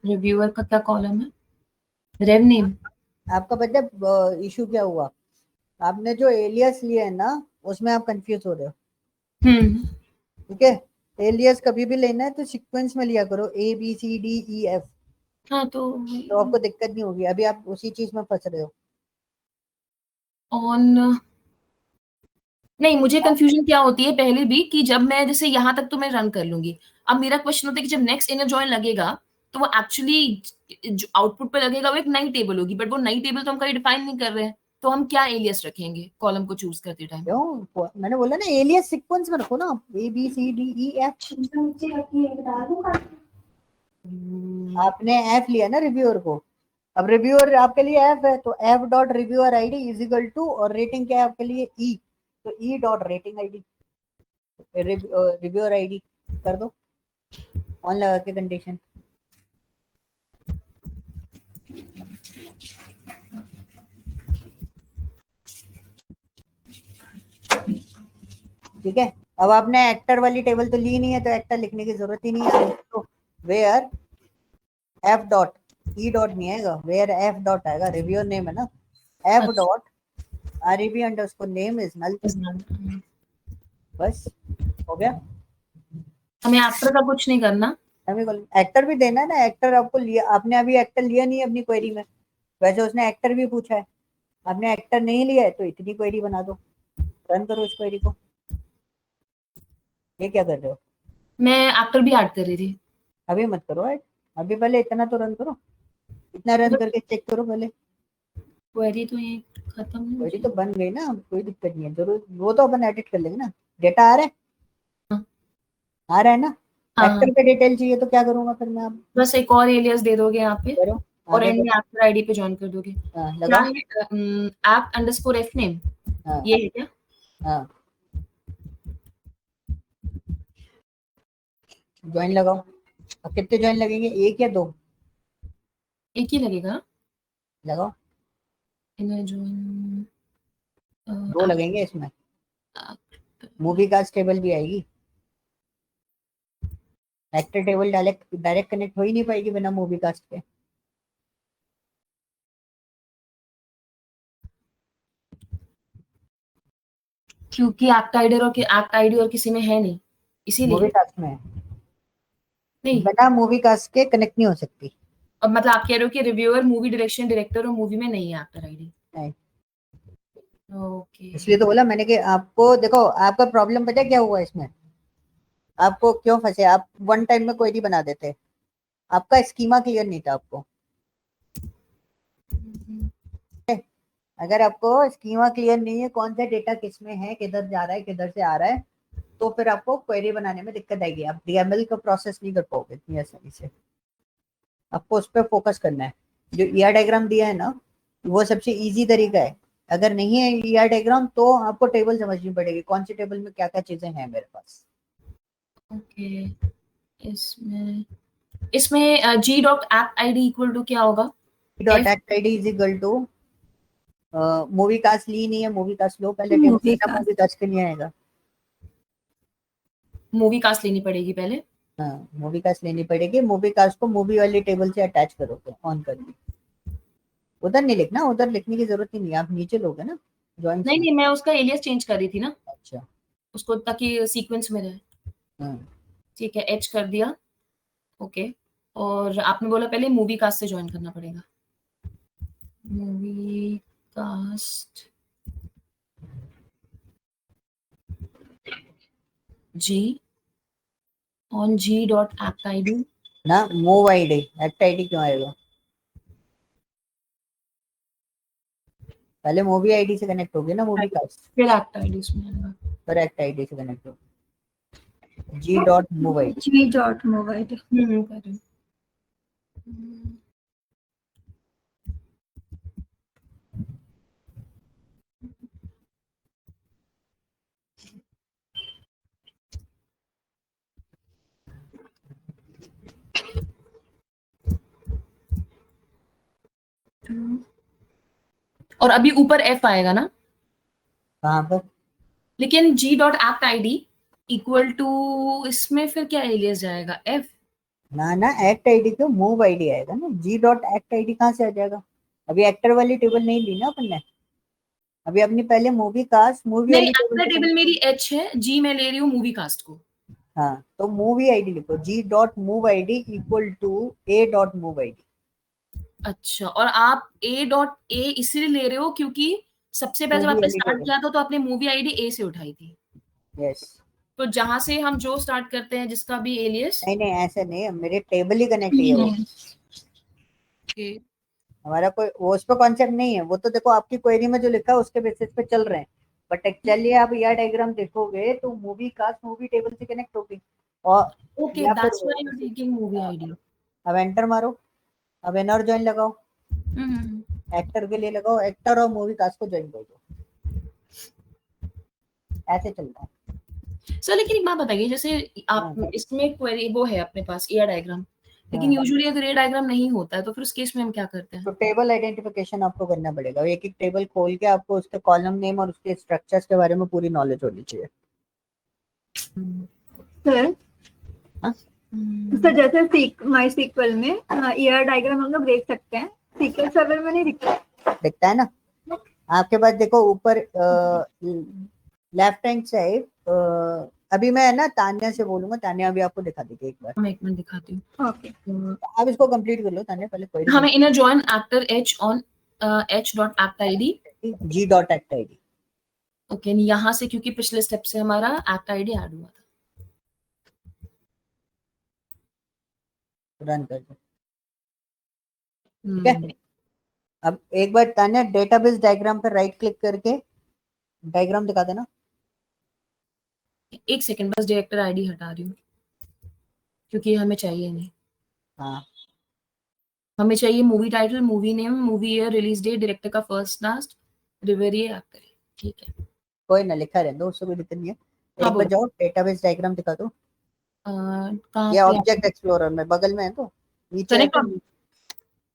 रिव्यूअर का क्या कॉलम है, रेव नेम। आपका बच्चा इशू क्या हुआ, आपने जो एलियस लिया है ना, उसमें आप कंफ्यूज हो रहे हो, ठीक है? एलियस कभी भी लेना है तो सीक्वेंस में लिया करो, A B C D E F, हाँ, तो आपको दिक्कत नहीं होगी। अभी आप उसी चीज में फंस रहे हो। ऑन नहीं, मुझे कंफ्यूजन क्या होती है पहले भी, कि जब मैं जैसे यहाँ तक तो मैं रन कर लूंगी, अब मेरा क्वेश्चन होता है कि जब नेक्स्ट इनर जॉइन लगेगा तो वो एक्चुअली जो आउटपुट पे लगेगा वो एक नई टेबल होगी, बट वो नई टेबल तो हम कहीं डिफाइन नहीं कर रहे हैं, तो हम क्या एलियस रखेंगे कॉलम को चूज करते टाइम? क्यों? मैंने बोला ना, एलियस सीक्वेंस में रखो ना, A B C D E F. आपने एफ लिया ना रिव्यूअर को, अब रिव्यूअर आपके लिए एफ है, तो F dot reviewer ID is equal to, और रेटिंग क्या है आपके लिए? ई, तो E dot rating ID, reviewer ID कर दो ऑन लगा के कंडीशन। ठीक है, अब आपने एक्टर वाली टेबल तो ली नहीं है, तो एक्टर लिखने की जरूरत ही नहीं है, तो where F dot, E dot नहीं आएगा, वेयर एफ डॉट आएगा, रिव्यूअर नेम है ना, F dot REB underscore name is null, बस हो गया। हमें एक्टर का कुछ नहीं करना, हमें एक्टर भी देना है ना, एक्टर आपको लिया, आपने अभी एक्टर लिया नहीं है अपनी क्वेरी में, वैसे उसने एक्टर भी पूछा है, आपने एक्टर नहीं लिया है, तो इतनी क्वेरी बना दो, रन करो इस क्वेरी को। ये क्या कर रहे हो? मैं एक्टर भी ऐड कर रही थी। अभी मत करो ऐड, अभी पहले इतना तो रन करो, इतना रन करके चेक करो पहले। क्वेरी तो ये खत्म नहीं क्वेरी हुई। तो बन गई ना, कोई दिक्कत नहीं है, जरूर वो तो अपन एडिट कर लेंगे ना। डेटा आ रहा है? हाँ। आ रहा है ना? हाँ, एक्टर पे डिटेल चाहिए तो क्या करूंगा फिर मैं अब? बस एक और एलियास दे दोगे यहाँ पे करो, और आगे एंड में करो। एक्टर आईडी पे ज्वाइन कर दोगे। क्या लगाओ। है? एक्ट अंडरस्कोर एफ नेम, हाँ ये है क्या? हाँ, ज्वाइन लगाओ। अब कितने ज्वाइन लगेंगे, एक या दो? एक ही लगेगा। लगाओ, इन्हें ज्वाइन दो लगेंगे इसमें। मूवी कास्ट टेबल भी आएगी। Actor table direct direct connect हो ही नहीं पाएगी बिना मूवी कास्ट के। क्योंकि एक्ट आईडी और किसी में है नहीं, मूवी इसीलिए। कास्ट में है, नहीं, बिना मूवी कास्ट के कनेक्ट नहीं हो सकती। अब मतलब आप कह रहे हो कि रिव्यूअर, मूवी डायरेक्शन, डायरेक्टर और मूवी में नहीं है एक्टर आईडी। नहीं, ओके। इसलिए तो बोला मैंने कि आपको देखो, आपका प्रॉब्लम पता है क्या हुआ इसमें? आपको क्यों फंसे आप? वन टाइम में क्वेरी बना देते, आपका स्कीमा क्लियर नहीं था आपको। अगर आपको स्कीमा क्लियर नहीं है, कौन सा डेटा किस में है, किधर जा रहा है, किधर से आ रहा है, तो फिर आपको क्वेरी बनाने में दिक्कत आएगी। आप डीएमएल का प्रोसेस नहीं कर पाओगे इतनी आसानी से। आपको उस पर फोकस करना है। जो ईआर डायग्राम दिया है ना, वो सबसे इजी तरीका है। अगर नहीं है ईआर डायग्राम तो आपको टेबल समझनी पड़ेगी, कौन सी टेबल में क्या क्या चीजें हैं मेरे पास। ओके, इसमें इसमें G dot act ID equal to क्या होगा? Dot act ID is equal to movie cast ली नहीं है, मूवी कास्ट लो पहले टेबल, मूवी बिना मूवी कास्ट के नहीं आएगा। मूवी कास्ट लेनी पड़ेगी पहले। हाँ, मूवी कास्ट लेनी पड़ेगी। मूवी कास्ट को मूवी वाली टेबल से अटैच करोगे ऑन करके। उधर नहीं लिखना, उधर लिखने की जरूरत ही नहीं है, आप नीचे लोगे ना ज्वाइन नहीं से। नहीं, मैं उसका एलियास चेंज कर रही थी ना, अच्छा। उसको, ताकि सीक्वेंस में रहे। हाँ, ठीक है, एच कर दिया। ओके, और आपने बोला पहले मूवी कास्ट से ज्वाइन करना पड़ेगा। Movie cast G on G dot act ID. ना मूव आईडी, एक्ट आईडी क्यों आएगा? पहले मूवी आईडी से कनेक्ट होगी ना मूवी कास्ट, फिर एक्ट आईडी उसमें आएगा। फिर एक्ट आईडी से कनेक्ट होगी। G dot move ID. G dot mobile. कर रही हूँ। और अभी ऊपर एफ आएगा ना? कहाँ पर? लेकिन G dot act ID equal to, इसमें फिर क्या एलियस जाएगा? एफ। ना ना, एक्ट आईडी क्यों, मूव आईडी आएगा ना। जी डॉट एक्ट आईडी कहाँ से आ जाएगा? अभी एक्टर वाली टेबल नहीं ली ना अपन ने, अभी अपनी पहले मूवी कास्ट मूवी नहीं, वाली टेबल एक्टर से टेबल connect- मेरी एच है, जी मैं ले रही हूँ मूवी कास्ट को। हाँ, तो मूवी आईडी लिखो, G dot move ID equal to A dot move ID. अच्छा, और आप ए डॉट ए इसलिए ले रहे हो क्योंकि सबसे पहले जब मूवी आपने वाली स्टार्ट टेबल। किया था तो आपने मूवी आईडी ए से उठाई थी। यस। तो जहां से हम जो स्टार्ट करते हैं जिसका भी एलियस। नहीं नहीं, ऐसे नहीं, मेरे टेबल ही कनेक्ट है वो। हमारा कोई वो उस पर कॉन्सेप्ट नहीं है, वो तो देखो आपकी क्वेरी में जो लिखा है उसके बेसिस पे चल रहे हैं। बट एक्चुअली आप यह डायग्राम देखोगे तो मूवी कास्ट मूवी टेबल से कनेक्ट होगी। और ओके, या फिर that's why you are taking movie ID. अब एंटर मारो, अब एनआर ज्वाइन लगाओ, एक्टर के लिए लगाओ, एक्टर और मूवी कास्ट को ज्वाइन कर दो। ऐसे चलता है। सर लेकिन एक बात बताइए, जैसे आप हाँ, इसमें क्वेरी वो है अपने पास एयर डायग्राम, लेकिन हाँ। यूजुअली अगर एयर डायग्राम नहीं होता है तो फिर उस केस में हम क्या करते हैं? तो टेबल आइडेंटिफिकेशन आपको करना पड़ेगा, एक एक टेबल खोल के आपको उसके कॉलम नेम और उसके स्ट्रक्चर्स के बारे में पूरी नॉलेज होनी चाहिए। सर हाँ? सर जैसे माई सीक्वल में ईआर डायग्राम हम लोग देख सकते हैं, सीक्वल सर्वर में नहीं दिखता। दिखता है ना आपके पास, देखो ऊपर लेफ्ट हैंड साइड। अभी मैं ना तान्या से बोलूंगा, तान्या अभी आपको दिखा देगी एक बार। मैं एक मिनट दिखाती हूँ। ओके, आप इसको कंप्लीट कर लो तान्या, पहले क्वेरी हमें inner join actor H on H dot act ID. G dot act ID. Okay, यहाँ से क्योंकि पिछले स्टेप से हमारा एक्ट आईडी ऐड हुआ था। रन कर दो। ठीक है, अब एक बार तान्या डेटाबेस डायग्राम पर राइट क्लिक करके डायग्राम दिखा देना। एक सेकंड, बस डायरेक्टर आईडी हटा रही हूँ क्योंकि हमें चाहिए नहीं। हाँ हमें चाहिए movie title, movie name, movie year, release date, director का फर्स्ट लास्ट, रिवेरिए एक्टर। ठीक है, कोई ना, लिखा रहने दो, उससे कोई दिक्कत नहीं है। हाँ एक बार बोलो। जाओ डेटाबेस डायग्राम दिखा दो। कहाँ ये पे? ऑब्जेक्ट एक्सप्लोरर में बगल में है, तो नीचे है, कनेक्ट। तो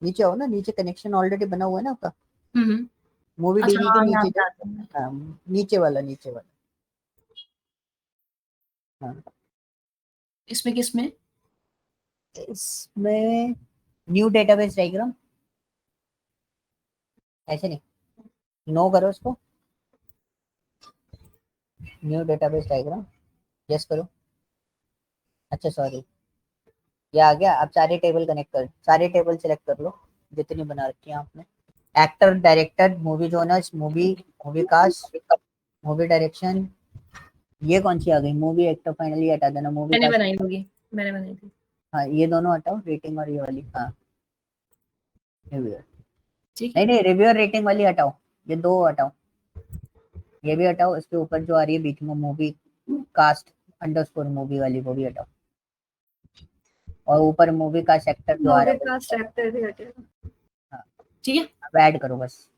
नीचे हो ना, नीचे कनेक्शन ऑलरेडी बना हुआ है ना आपका, हम्म। मूवी अच्छा डीबी के हाँ, यहाँ नीचे पे जो, आते हैं। हाँ, नीचे वाला, नीचे वाला। हाँ, इसमें किसमें? इसमें न्यू डेटाबेस डायग्राम, ऐसे नहीं, नो करो उसको, न्यू डेटाबेस डायग्राम, यस करो। अच्छा सॉरी, ये आ गया। अब सारे टेबल कनेक्ट कर, सारे टेबल सिलेक्ट कर लो जितनी बना रखी है आपने। Actor, director, movie genres, movie, movie cast, movie direction, ये कौन सी आ गई? मूवी एक्टर फाइनली हटा देना, मूवी मैंने कास्ट। बनाई होगी, मैंने बनाई थी। हाँ, ये दोनों हटाओ, रेटिंग और ये वाली। हाँ, रिव्यूअर, ठीक है। नहीं नहीं, रिव्यूअर रेटिंग वाली हटाओ, ये दो हटाओ, ये भी हटाओ। इसके ऊपर जो आ रही है बीच में मूवी कास्ट अंडरस्कोर मूवी वाली, वो भी हटाओ। और ऊपर मूवी का सेक्टर जो आ रहा मूवी है का स्ट्रक्चर भी हटेगा। हाँ, ठीक है। अब ऐड करो बस।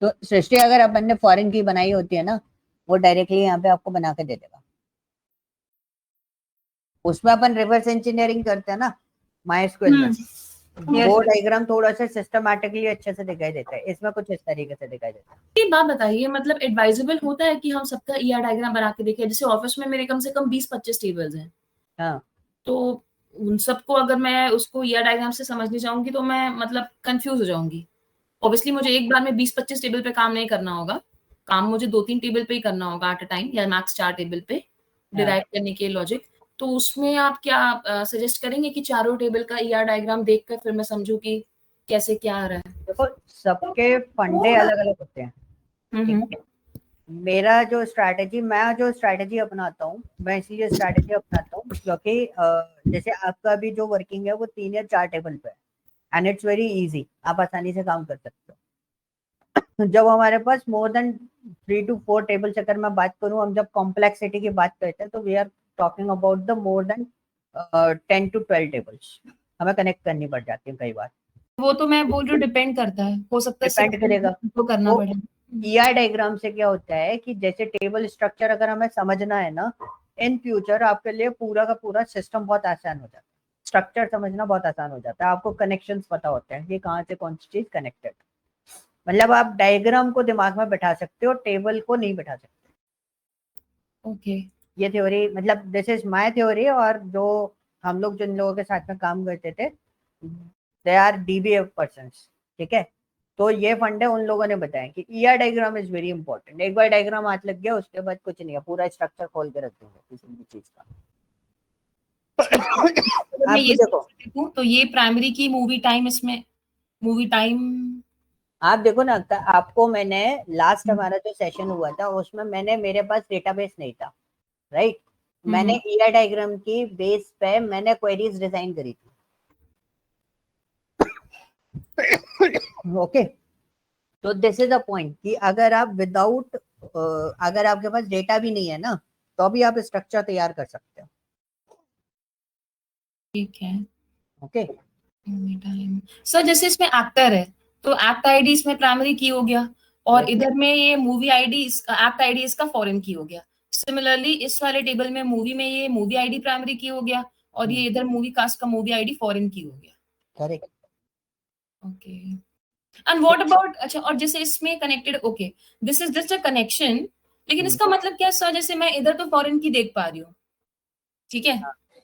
तो सृष्टि, अगर अपन ने फॉरेन की बनाई होती है ना, वो डायरेक्टली यहाँ पे आपको बना के दे देगा। उसमें अपन रिवर्स इंजीनियरिंग करते हैं ना माई स्क्वेल में, Yes, वो yes. डायग्राम थोड़ा सा सिस्टमैटिकली अच्छे से दिखाई देता है, इसमें कुछ इस तरीके से दिखाई देता है। एक बात बताइए, मतलब एडवाइजेबल होता है कि हम सबका ईआर डायग्राम बना के देखें? जैसे ऑफिस में मेरे कम से कम 20-25 टेबल्स हैं, हाँ, तो उन सबको अगर मैं उसको ईआर डायग्राम से समझने जाऊंगी तो मैं मतलब कंफ्यूज हो जाऊंगी। ऑब्वियसली मुझे एक बार में 20-25 टेबल पे काम नहीं करना होगा, काम मुझे 2-3 टेबल पे ही करना होगा एट अ टाइम, या मैक्स 4 टेबल पे हाँ। डिराइव करने के लॉजिक। तो उसमें आप क्या सजेस्ट करेंगे कि चारों टेबल का ईआर डायग्राम देखकर फिर मैं समझूं कि कैसे क्या आ रहा है? देखो, सबके फंडे अलग अलग होते हैं, ठीक हम्म। है। मेरा जो स्ट्रैटेजी, मैं जो स्ट्रैटेजी अपनाता हूँ, मैं इसलिए स्ट्रैटेजी अपनाता हूँ क्योंकि जैसे आपका भी जो वर्किंग है वो 3 या 4 टेबल पे है, एंड इट्स वेरी इजी, आप आसानी से काम कर सकते हो। जब हमारे पास मोर देन 3 to 4 टेबल्स, अगर मैं बात करूँ, हम जब कॉम्प्लेक्सिटी की बात करते हैं तो we are talking about the more than 10 to 12 tables हमें कनेक्ट करनी पड़ जाती है कई बार। वो तो मैं बोल रही हूँ डिपेंड करता है, हो सकता है डिपेंड करेगा। तो करना तो पड़े। ईआर डायग्राम से क्या होता है कि जैसे टेबल स्ट्रक्चर अगर हमें समझना है ना, इन फ्यूचर आपके लिए पूरा का पूरा सिस्टम बहुत आसान हो जाता है, स्ट्रक्चर समझना बहुत आसान हो जाता है, आपको कनेक्शंस पता होते हैं कि कहाँ से कौन सी चीज कनेक्टेड। मतलब आप डायग्राम को दिमाग में बैठा सकते हो, टेबल को नहीं बैठा सकते। ओके। ये थ्योरी, मतलब दिस इज माय थ्योरी, और जो हम लोग जिन लोगों के साथ में काम करते थे, दे आर डीबीए पर्सन्स, ठीक है। तो ये फंडे उन लोगों ने बताया कि ER diagram is very important. एक बार डायग्राम हाथ लग गया, उसके बाद कुछ नहीं है, पूरा स्ट्रक्चर खोल के रख देंगे किसी भी चीज का। ठीक है। अगर मैं आप भी ये देखो, देखूं तो ये प्राइमरी की मूवी टाइम, इसमें मूवी टाइम। आप देखो ना, आपको मैंने लास्ट हमारा जो सेशन हुआ था उसमें मैंने, मेरे पास डेटाबेस नहीं था, राइट। मैंने ईआर डायग्राम की बेस पे मैंने क्वेरीज डिजाइन करी थी, ओके। तो दिस इज अ पॉइंट कि अगर आप विदाउट, अगर आपके पास डेटा भी नहीं है ना, तो भी आप स्ट्रक्चर तैयार कर सकते हो, ठीक है। ओके। मूवी टाइम सर, जैसे इसमें एक्टर है तो एक्ट आईडी इसमें प्राइमरी की हो गया, और Yes. इधर में ये मूवी आईडी, एक्ट आईडी इसका फॉरेन की हो गया। सिमिलरली इस वाले टेबल में मूवी में ये मूवी आईडी प्राइमरी की हो गया, और ये इधर मूवी कास्ट का मूवी आईडी फॉरेन की हो गया। Correct. Okay. And what about, अच्छा, और जैसे इसमें connected, okay, this is just a connection, लेकिन इसका मतलब क्या सर? जैसे मैं इधर तो फॉरेन की देख पा रही हूँ, ठीक है,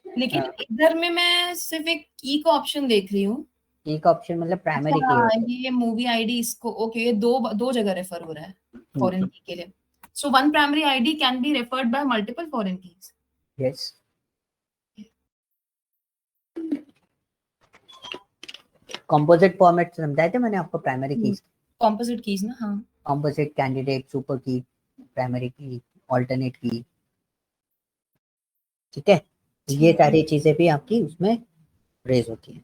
लेकिन इधर में मैं सिर्फ एक की का ऑप्शन देख रही हूँ। एक ऑप्शन मतलब प्राइमरी की हाँ, होती है। ये मूवी आईडी इसको, ओके, ये दो दो जगह रेफर हो रहा है फॉरेन की के लिए। So one primary ID can be referred by multiple foreign keys. Yes, composite format समझाए थे मैंने आपको, प्राइमरी की, कॉम्पोजिट कीज ना, हाँ। कंपोजिट, कैंडिडेट, सुपर की, प्राइमरी की, ऑल्टरनेट की, ठीक है, ये सारी चीजें भी आपकी उसमें रेज होती है।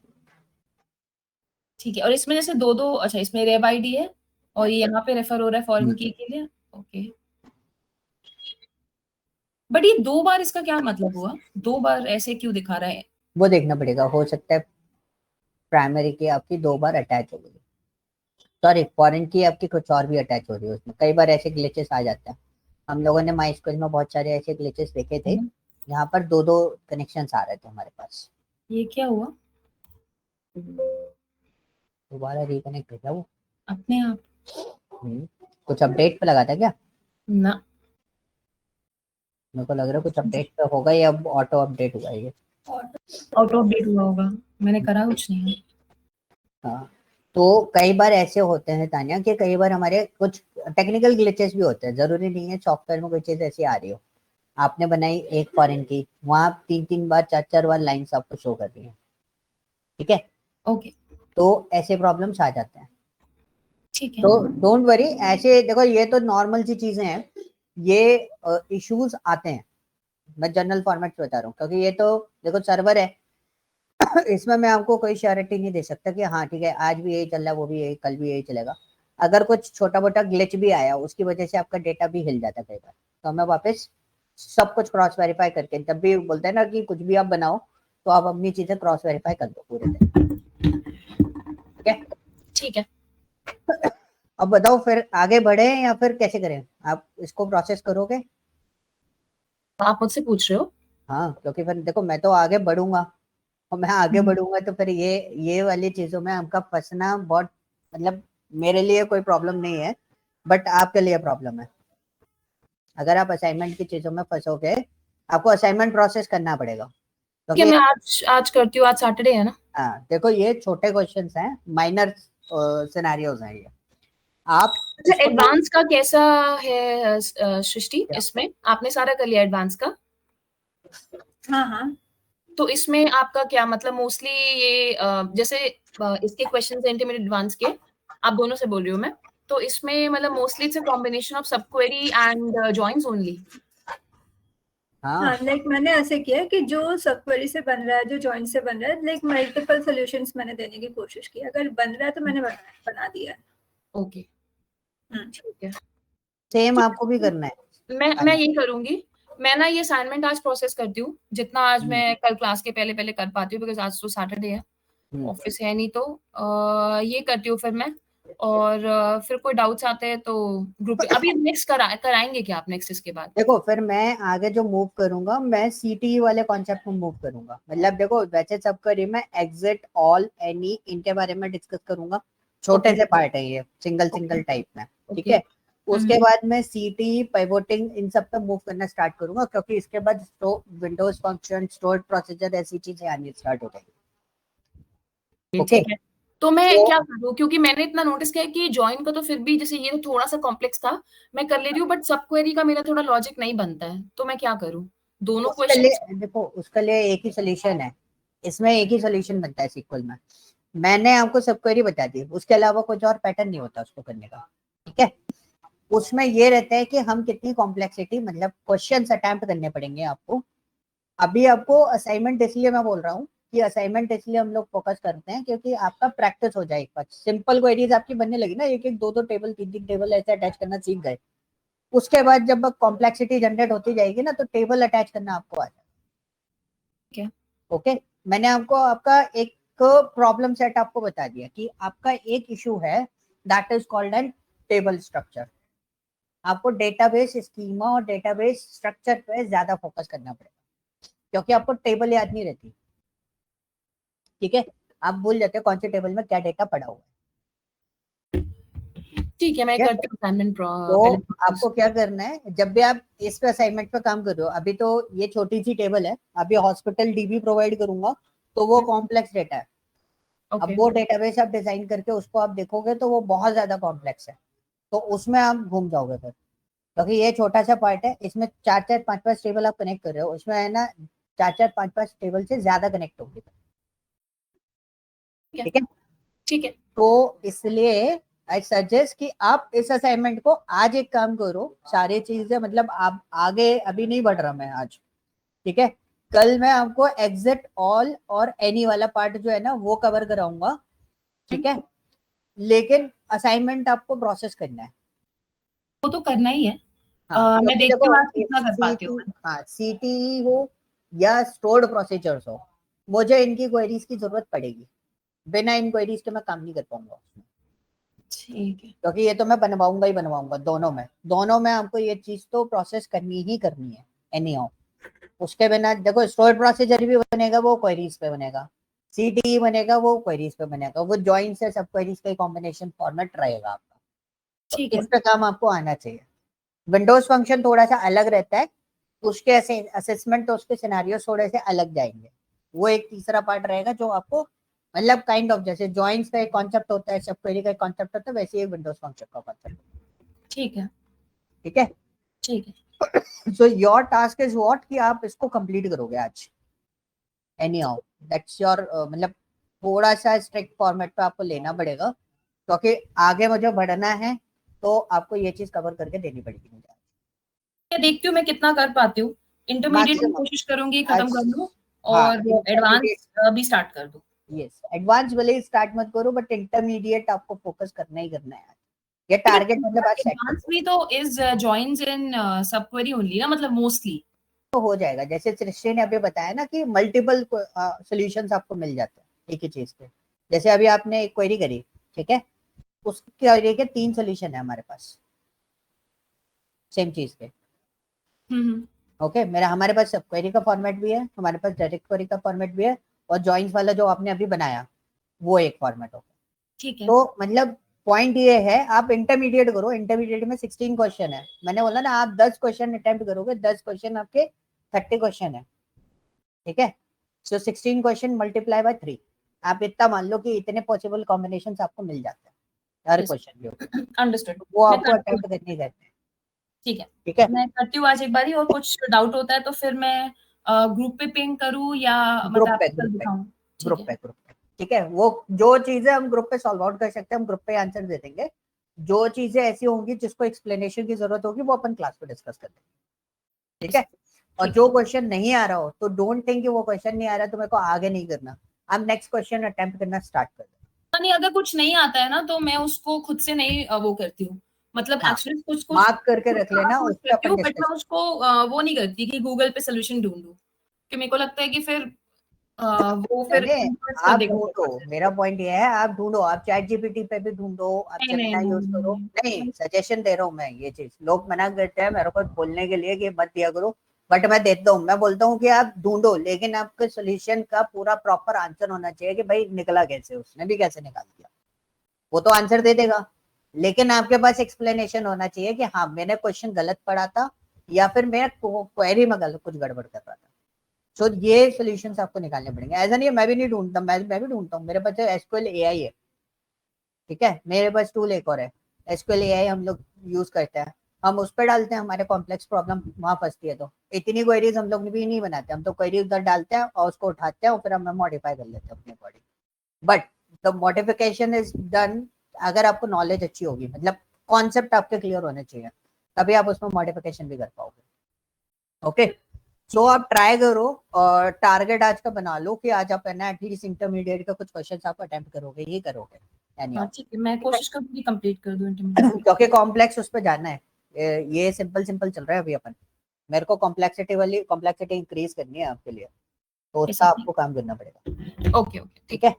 ठीक है, और इसमें जैसे दो दो, अच्छा इसमें रेब आईडी है और ये यहाँ पे रेफर हो रहा है फॉरेन की के लिए, ओके। बट ये 2 बार इसका क्या मतलब हुआ, 2 बार ऐसे क्यों दिखा रहा है? वो देखना पड़ेगा, हो सकता है प्राइमरी की आपकी 2 बार अटैच हो गई, सॉरी फॉरेन की आपकी कुछ और भी अटैच हो रही है उसमें। कई बार ऐसे ग्लिचेस आ जाते हैं, हम लोगों ने माई स्कूल में बहुत सारे ऐसे ग्लिचेस देखे थे, यहाँ पर 2-2 कनेक्शन आ रहे थे हमारे पास। ये क्या हुआ? दोबारा रिकनेक्ट हो गया वो अपने आप? कुछ अपडेट पे लगा था क्या? ना, मेरे को लग रहा है कुछ अपडेट पे होगा, या अब ऑटो अपडेट हुआ है ये। ऑटो अपडेट हुआ होगा, मैंने करा कुछ नहीं। हाँ, तो कई बार ऐसे होते हैं तानिया कि कई बार हमारे कुछ टेक्निकल ग्लिचेस भी होते हैं, जरूरी नहीं है सॉफ्टवेयर में कोई चीज ऐसी आ रही हो। आपने बनाई एक फॉरेन की, वहां 3-3 बार 4-4 बार लाइन्स आपको शो कर रही है, ठीक है, ओके, तो ऐसे प्रॉब्लम्स आ जाते हैं। ठीक है। तो डोंट वरी, ऐसे देखो ये तो नॉर्मल सी चीजें हैं, ये इश्यूज आते हैं, मैं जनरल फॉर्मेट बता रहा हूँ, क्योंकि ये तो देखो सर्वर है इसमें मैं आपको कोई श्योरिटी नहीं दे सकता कि हाँ ठीक है आज भी यही चल रहा है, वो भी यही, कल भी यही चलेगा। अगर कुछ छोटा मोटा ग्लिच भी आया उसकी वजह से आपका डेटा भी हिल जाता है कई बार, तो हमें वापस सब कुछ क्रॉस वेरीफाई करके, जब भी बोलते हैं ना कि कुछ भी आप बनाओ तो आप अपनी चीजें क्रॉस वेरीफाई कर दो पूरे दिन, ठीक है। ठीक है, अब बताओ फिर आगे बढ़े या फिर कैसे करें, आप इसको प्रोसेस करोगे? आप मुझसे पूछ रहे हो? हाँ, क्योंकि फिर देखो मैं तो आगे बढ़ूंगा, और मैं आगे बढ़ूंगा तो फिर ये वाली चीजों में आपका फंसना बहुत, मतलब मेरे लिए कोई प्रॉब्लम नहीं है, बट आपके लिए प्रॉब्लम है। अगर आप असाइनमेंट की चीजों में फंसोगे, आपको असाइनमेंट प्रोसेस करना पड़ेगा, ठीक है, क्योंकि मैं आज करती हूँ, आज सैटरडे है ना। हाँ देखो ये छोटे क्वेश्चंस हैं, माइनर सिनेरियोज हैं ये, आप अच्छा, इसको एडवांस का कैसा है सृष्टि? इसमें आपने सारा कर लिया एडवांस का? हाँ हाँ। तो इसमें आपका क्या मतलब, मोस्टली ये जैसे इसके क्वेश्चंस इंटरमीडिएट एडवांस के, आप दोनों से बोल रही हूँ मैं, तो इसमें मतलब mostly it's a combination of सब क्वेरी एंड जॉइंस ओनली। हाँ हाँ, लाइक मैंने ऐसे किया कि जो सब क्वेरी से बन रहा है, जो जॉइंट से बन रहा है, लाइक मल्टीपल सॉल्यूशंस मैंने देने की कोशिश की, अगर बन रहा है तो मैंने बना दिया है। ओके, ठीक है। सेम आपको भी करना है। मैं यही करूंगी। मैं ना ये असाइनमेंट आज प्रोसेस करती हूँ, जितना आज मैं कल क्लास के पहले पहले कर पाती हूँ, बिकॉज आज तो सैटरडे है, ऑफिस है नहीं, तो ये करती हूँ फिर मैं। और फिर कोई डाउट्स आते हैं तो ग्रुप पे अभी नेक्स्ट कराएंगे क्या आप नेक्स्ट इसके बाद? देखो फिर मैं आगे जो मूव करूंगा, मैं सीटी वाले कॉन्सेप्ट में मूव करूंगा, मतलब देखो वैसे सब करी मैं एग्जिट ऑल एनी इनके बारे में डिस्कस करूंगा, छोटे से पार्ट है ये, सिंगल सिंगल टाइप में, ठीक है। उसके बाद मैं सीटी पिवोटिंग इन सब पे मूव करना स्टार्ट करूंगा, क्योंकि इसके बाद विंडोज फंक्शन, स्टोर्ड प्रोसीजर, ऐसी चीजें आनी स्टार्ट हो जाएगी, ओके। ठीक है, तो मैं क्या करूँ, क्योंकि मैंने इतना नोटिस किया कि ज्वाइन का तो फिर भी जैसे ये तो थोड़ा सा कॉम्प्लेक्स था, मैं कर ले रही हूँ, बट सब क्वेरी का मेरा थोड़ा लॉजिक नहीं बनता है, तो मैं क्या करूँ? दोनों उसके क्वेश्चन? लिए देखो, उसके लिए एक ही सोल्यूशन है, इसमें एक ही सोल्यूशन बनता है सीक्वल में, मैंने आपको सब क्वेरी बता दी, उसके अलावा कुछ और पैटर्न नहीं होता उसको करने का, ठीक है। उसमें ये रहता है कि हम कितनी कॉम्प्लेक्सिटी, मतलब क्वेश्चंस अटेम्प्ट करने पड़ेंगे आपको। अभी आपको असाइनमेंट इसलिए मैं बोल रहा हूँ कि असाइनमेंट इसलिए हम लोग फोकस करते हैं क्योंकि आपका प्रैक्टिस हो जाए, एक बार सिंपल क्वेरीज आपकी बनने लगी ना, एक एक दो दो टेबल, तीन तीन टेबल ऐसे अटैच करना सीख गए, उसके बाद जब कॉम्प्लेक्सिटी जनरेट होती जाएगी ना, तो टेबल अटैच करना आपको आ जाए, ओके। मैंने आपको आपका एक प्रॉब्लम सेट आपको बता दिया कि आपका एक इशू है, that is called N table structure. आपको डेटाबेस स्कीमा और डेटाबेस स्ट्रक्चर पे ज्यादा फोकस करना पड़ेगा, क्योंकि आपको टेबल याद नहीं रहती, ठीक है, आप भूल जाते हो कौन से टेबल में क्या डेटा पड़ा हुआ है। ठीक है, मैं करती हूँ असाइनमेंट तो आपको क्या करना है, जब भी आप इस पे असाइनमेंट पे काम कर रहे हो, अभी तो ये छोटी सी टेबल है, अभी हॉस्पिटल डीबी प्रोवाइड करूंगा तो वो कॉम्प्लेक्स डेटा है, अब वो डेटाबेस आप डिजाइन करके उसको आप देखोगे तो वो बहुत ज्यादा कॉम्प्लेक्स है, तो उसमें आप घूम जाओगे फिर, क्योंकि ये छोटा सा पार्ट है, इसमें 4-4 5-5 टेबल आप कनेक्ट कर रहे हो, उसमें है ना 4-4 5-5 टेबल से ज्यादा कनेक्ट होंगे, ठीक है। ठीक है, तो इसलिए आई सजेस्ट कि आप इस असाइनमेंट को आज एक काम करो, सारी चीजें मतलब आप आगे, अभी नहीं बढ़ रहा मैं आज, ठीक है, कल मैं आपको एग्जिट ऑल और एनी वाला पार्ट जो है ना वो कवर कराऊंगा, ठीक है, लेकिन असाइनमेंट आपको प्रोसेस करना है। वो तो करना ही है। हाँ, मैं क्योंकि देखती देखो हूँ आज कितना कर पाती हूँ। हाँ सीटी हो या स्टोर्ड प्रोसीजर्स हो, मुझे इनकी क्वेरीज की जरूरत पड़ेगी, बिना इन क्वेरीज के मैं काम नहीं कर पाऊंगा उसमें, ठीक है। क्योंकि ये तो मैं बनवाऊंगा ही बनवाऊंगा दोनों में आपको ये चीज तो प्रोसेस करनी ही करनी है एनी हाउ। उसके बिना देखो स्टोर्ड प्रोसीजर भी बनेगा वो क्वेरीज पे बनेगा, सीटी बनेगा वो क्वेरीज पे बनेगा, वो जॉइन से सब क्वेरीज का कॉम्बिनेशन फॉर्मेट रहेगा आपका, ठीक तो है। इस पे काम आपको आना चाहिए। विंडोज फंक्शन थोड़ा सा अलग रहता है, उसके ऐसे असेसमेंट तो उसके सिनेरियो थोड़े से अलग जाएंगे, वो एक तीसरा पार्ट रहेगा जो आपको मतलब काइंड ऑफ जैसे जॉइंस का एक कॉन्सेप्ट होता है, सब क्वेरी का एक कॉन्सेप्ट होता है, वैसे ही विंडोज फंक्शन का कॉन्सेप्ट। ठीक है। ठीक है, ठीक है। So your task is what कि आप इसको कंप्लीट करोगे आज एनी हाउ, दैट्स योर मतलब थोड़ा सा स्ट्रिक्ट फॉर्मेट पे आपको लेना पड़ेगा, क्योंकि आगे मुझे बढ़ना है तो आपको ये चीज कवर करके देनी पड़ेगी मुझे। मैं देखती हूँ मैं कितना कर पाती हूँ। इंटरमीडिएट में मैक्सिमम कोशिश करूंगी खत्म कर लूँ हाँ और इंटरमीडिएट, एडवांस भी स्टार्ट कर दूँ। यस एडवांस भले ही स्टार्ट मत करो बट इंटरमीडिएट आपको फोकस करना ही करना है। ये टारगेट मतलब आज सेट एडवांस भी तो इज जॉइंस इन सब क्वेरी ओनली ना, मतलब मोस्टली तो हो जाएगा, जैसे सृष्टि ने अभी बताया ना कि मल्टीपल सॉल्यूशंस आपको मिल जाते हैं एक ही चीज के। जैसे अभी आपने एक क्वेरी करी, ठीक है, उस क्वेरी के 3 सॉल्यूशन है हमारे पास सेम चीज के। ओके मेरा हमारे पास सब क्वेरी का फॉर्मेट भी है, हमारे पास डायरेक्ट क्वेरी का फॉर्मेट भी है, और जॉइंस वाला जो आपने अभी बनाया वो एक फॉर्मेट होगा। ठीक है। तो मतलब पॉइंट ये है आप इंटरमीडिएट करो, इंटरमीडिएट में 16 क्वेश्चन है, मैंने बोला ना आप 10 क्वेश्चन अटेम्प्ट करोगे, 10 क्वेश्चन आपके 30 क्वेश्चन है, ठीक है, सो 16 क्वेश्चन मल्टीप्लाई बाय 3, आप इतना मान लो कि इतने पॉसिबल कॉम्बिनेशन आपको मिल जाते हैं हर क्वेश्चन के ऊपर, अंडरस्टूड। वो मैं आपको करती हूँ। अटेम्प्ट करने रहते हैं। ठीक है। ठीक है, मैं करती हूँ आज एक बारी, और कुछ डाउट होता है तो फिर मैं ग्रुप पे पिंग करूँ या मतलब ग्रुप पे आपको कल ग्रुप पे दिखाऊँ? ठीक ग्रुप है। पे ग्रुप पे ठीक है, वो जो चीजें हम ग्रुप पे सॉल्व आउट कर सकते हैं हम ग्रुप पे आंसर दे देंगे, जो चीजें ऐसी होंगी जिसको एक्सप्लेनेशन की जरूरत होगी वो अपन क्लास पे डिस्कस कर देंगे। ठीक है, और ठीक जो है। क्वेश्चन नहीं आ रहा हो तो डोंट थिंक कि वो क्वेश्चन नहीं आ रहा तो मेरे को आगे नहीं करना, आप नेक्स्ट क्वेश्चन अटेम्प्ट करना स्टार्ट कर दो। नहीं, अगर कुछ नहीं आता है ना तो मैं उसको खुद से नहीं वो करती हूँ, मतलब हाँ एक्चुअली कुछ कुछ मार्क करके रख लेना, उस पर करती अपन हूँ, बट डिस्कस। मैं उसको वो नहीं करती कि गूगल पे सोल्यूशन ढूंढूं, कि मेरे को लगता है कि फिर वो फिर नहीं influence कर आप देगा ढूंढो, process मेरा को। पॉइंट ये है आप ढूंढो, आप चैट जीपीटी पे भी ढूंढो, आप नहीं नहीं जेमिनी नहीं यूज करो, नहीं नहीं। सजेशन दे रहा हूँ मैं, ये चीज लोग मना करते हैं मेरे को बोलने के लिए कि मत दिया करो, बट मैं देता हूँ, मैं बोलता हूँ कि आप ढूंढो लेकिन आपके सोल्यूशन का पूरा प्रॉपर आंसर होना चाहिए कि भाई निकला कैसे, उसने भी कैसे निकाल दिया, वो तो आंसर दे देगा, लेकिन आपके पास एक्सप्लेनेशन होना चाहिए कि हाँ मैंने क्वेश्चन गलत पढ़ा था या फिर मैं क्वेरी में गलत कुछ गड़बड़ कर रहा था। सो ये सॉल्यूशंस आपको निकालने पड़ेंगे, ऐसा नहीं है मैं भी नहीं ढूंढता, मैं भी ढूंढता हूँ, मेरे पास एसक्यूएल एआई है, ठीक है, मेरे पास टूल एक और है एसक्यूएल एआई, हम लोग यूज करते हैं, हम उस पर डालते हैं हमारे कॉम्प्लेक्स प्रॉब्लम वहां फंसती है तो इतनी क्वेरीज हम लोग भी नहीं बनाते, हम तो क्वेरी उधर डालते हैं और उसको उठाते हैं और फिर हम मॉडिफाई कर लेते हैं अपने according, but the modification is done अगर आपको नॉलेज अच्छी होगी, मतलब कॉन्सेप्ट आपके क्लियर होने चाहिए तभी आप उसमें मॉडिफिकेशन भी कर पाओगे। ओके सो आप ट्राई करो और टारगेट आज का बना लो कि आज आप है ना एटलीस्ट इंटरमीडिएट का कुछ क्वेश्चन आप अटेम्प्ट करोगे ही करोगे हाँ ठीक है, मैं कोशिश करूंगी कंप्लीट कर दूं इंटरमीडिएट। क्योंकि कॉम्प्लेक्स उस पर जाना है, ये सिंपल सिंपल चल रहा है अभी अपन, मेरे को कॉम्प्लेक्सिटी इंक्रीज करनी है आपके लिए, तो उसका आपको काम करना पड़ेगा। ओके ओके ठीक है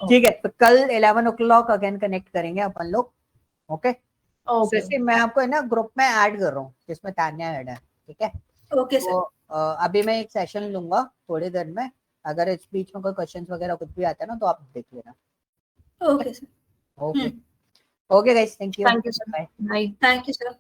ठीक है, तो कल 11 o'clock अगेन कनेक्ट करेंगे अपन लोग। ओके ओके मैं आपको है ना ग्रुप में ऐड कर रहा हूँ जिसमें तान्या ऐड है, ठीक है, ओके तो सर। अभी मैं एक सेशन लूंगा थोड़ी देर में, अगर इस बीच में कोई क्वेश्चन वगैरह कुछ भी आता है ना तो आप देख लेना। Okay sir. Okay okay guys, thank you, thank you sir. Bye. Bye. Thank you sir.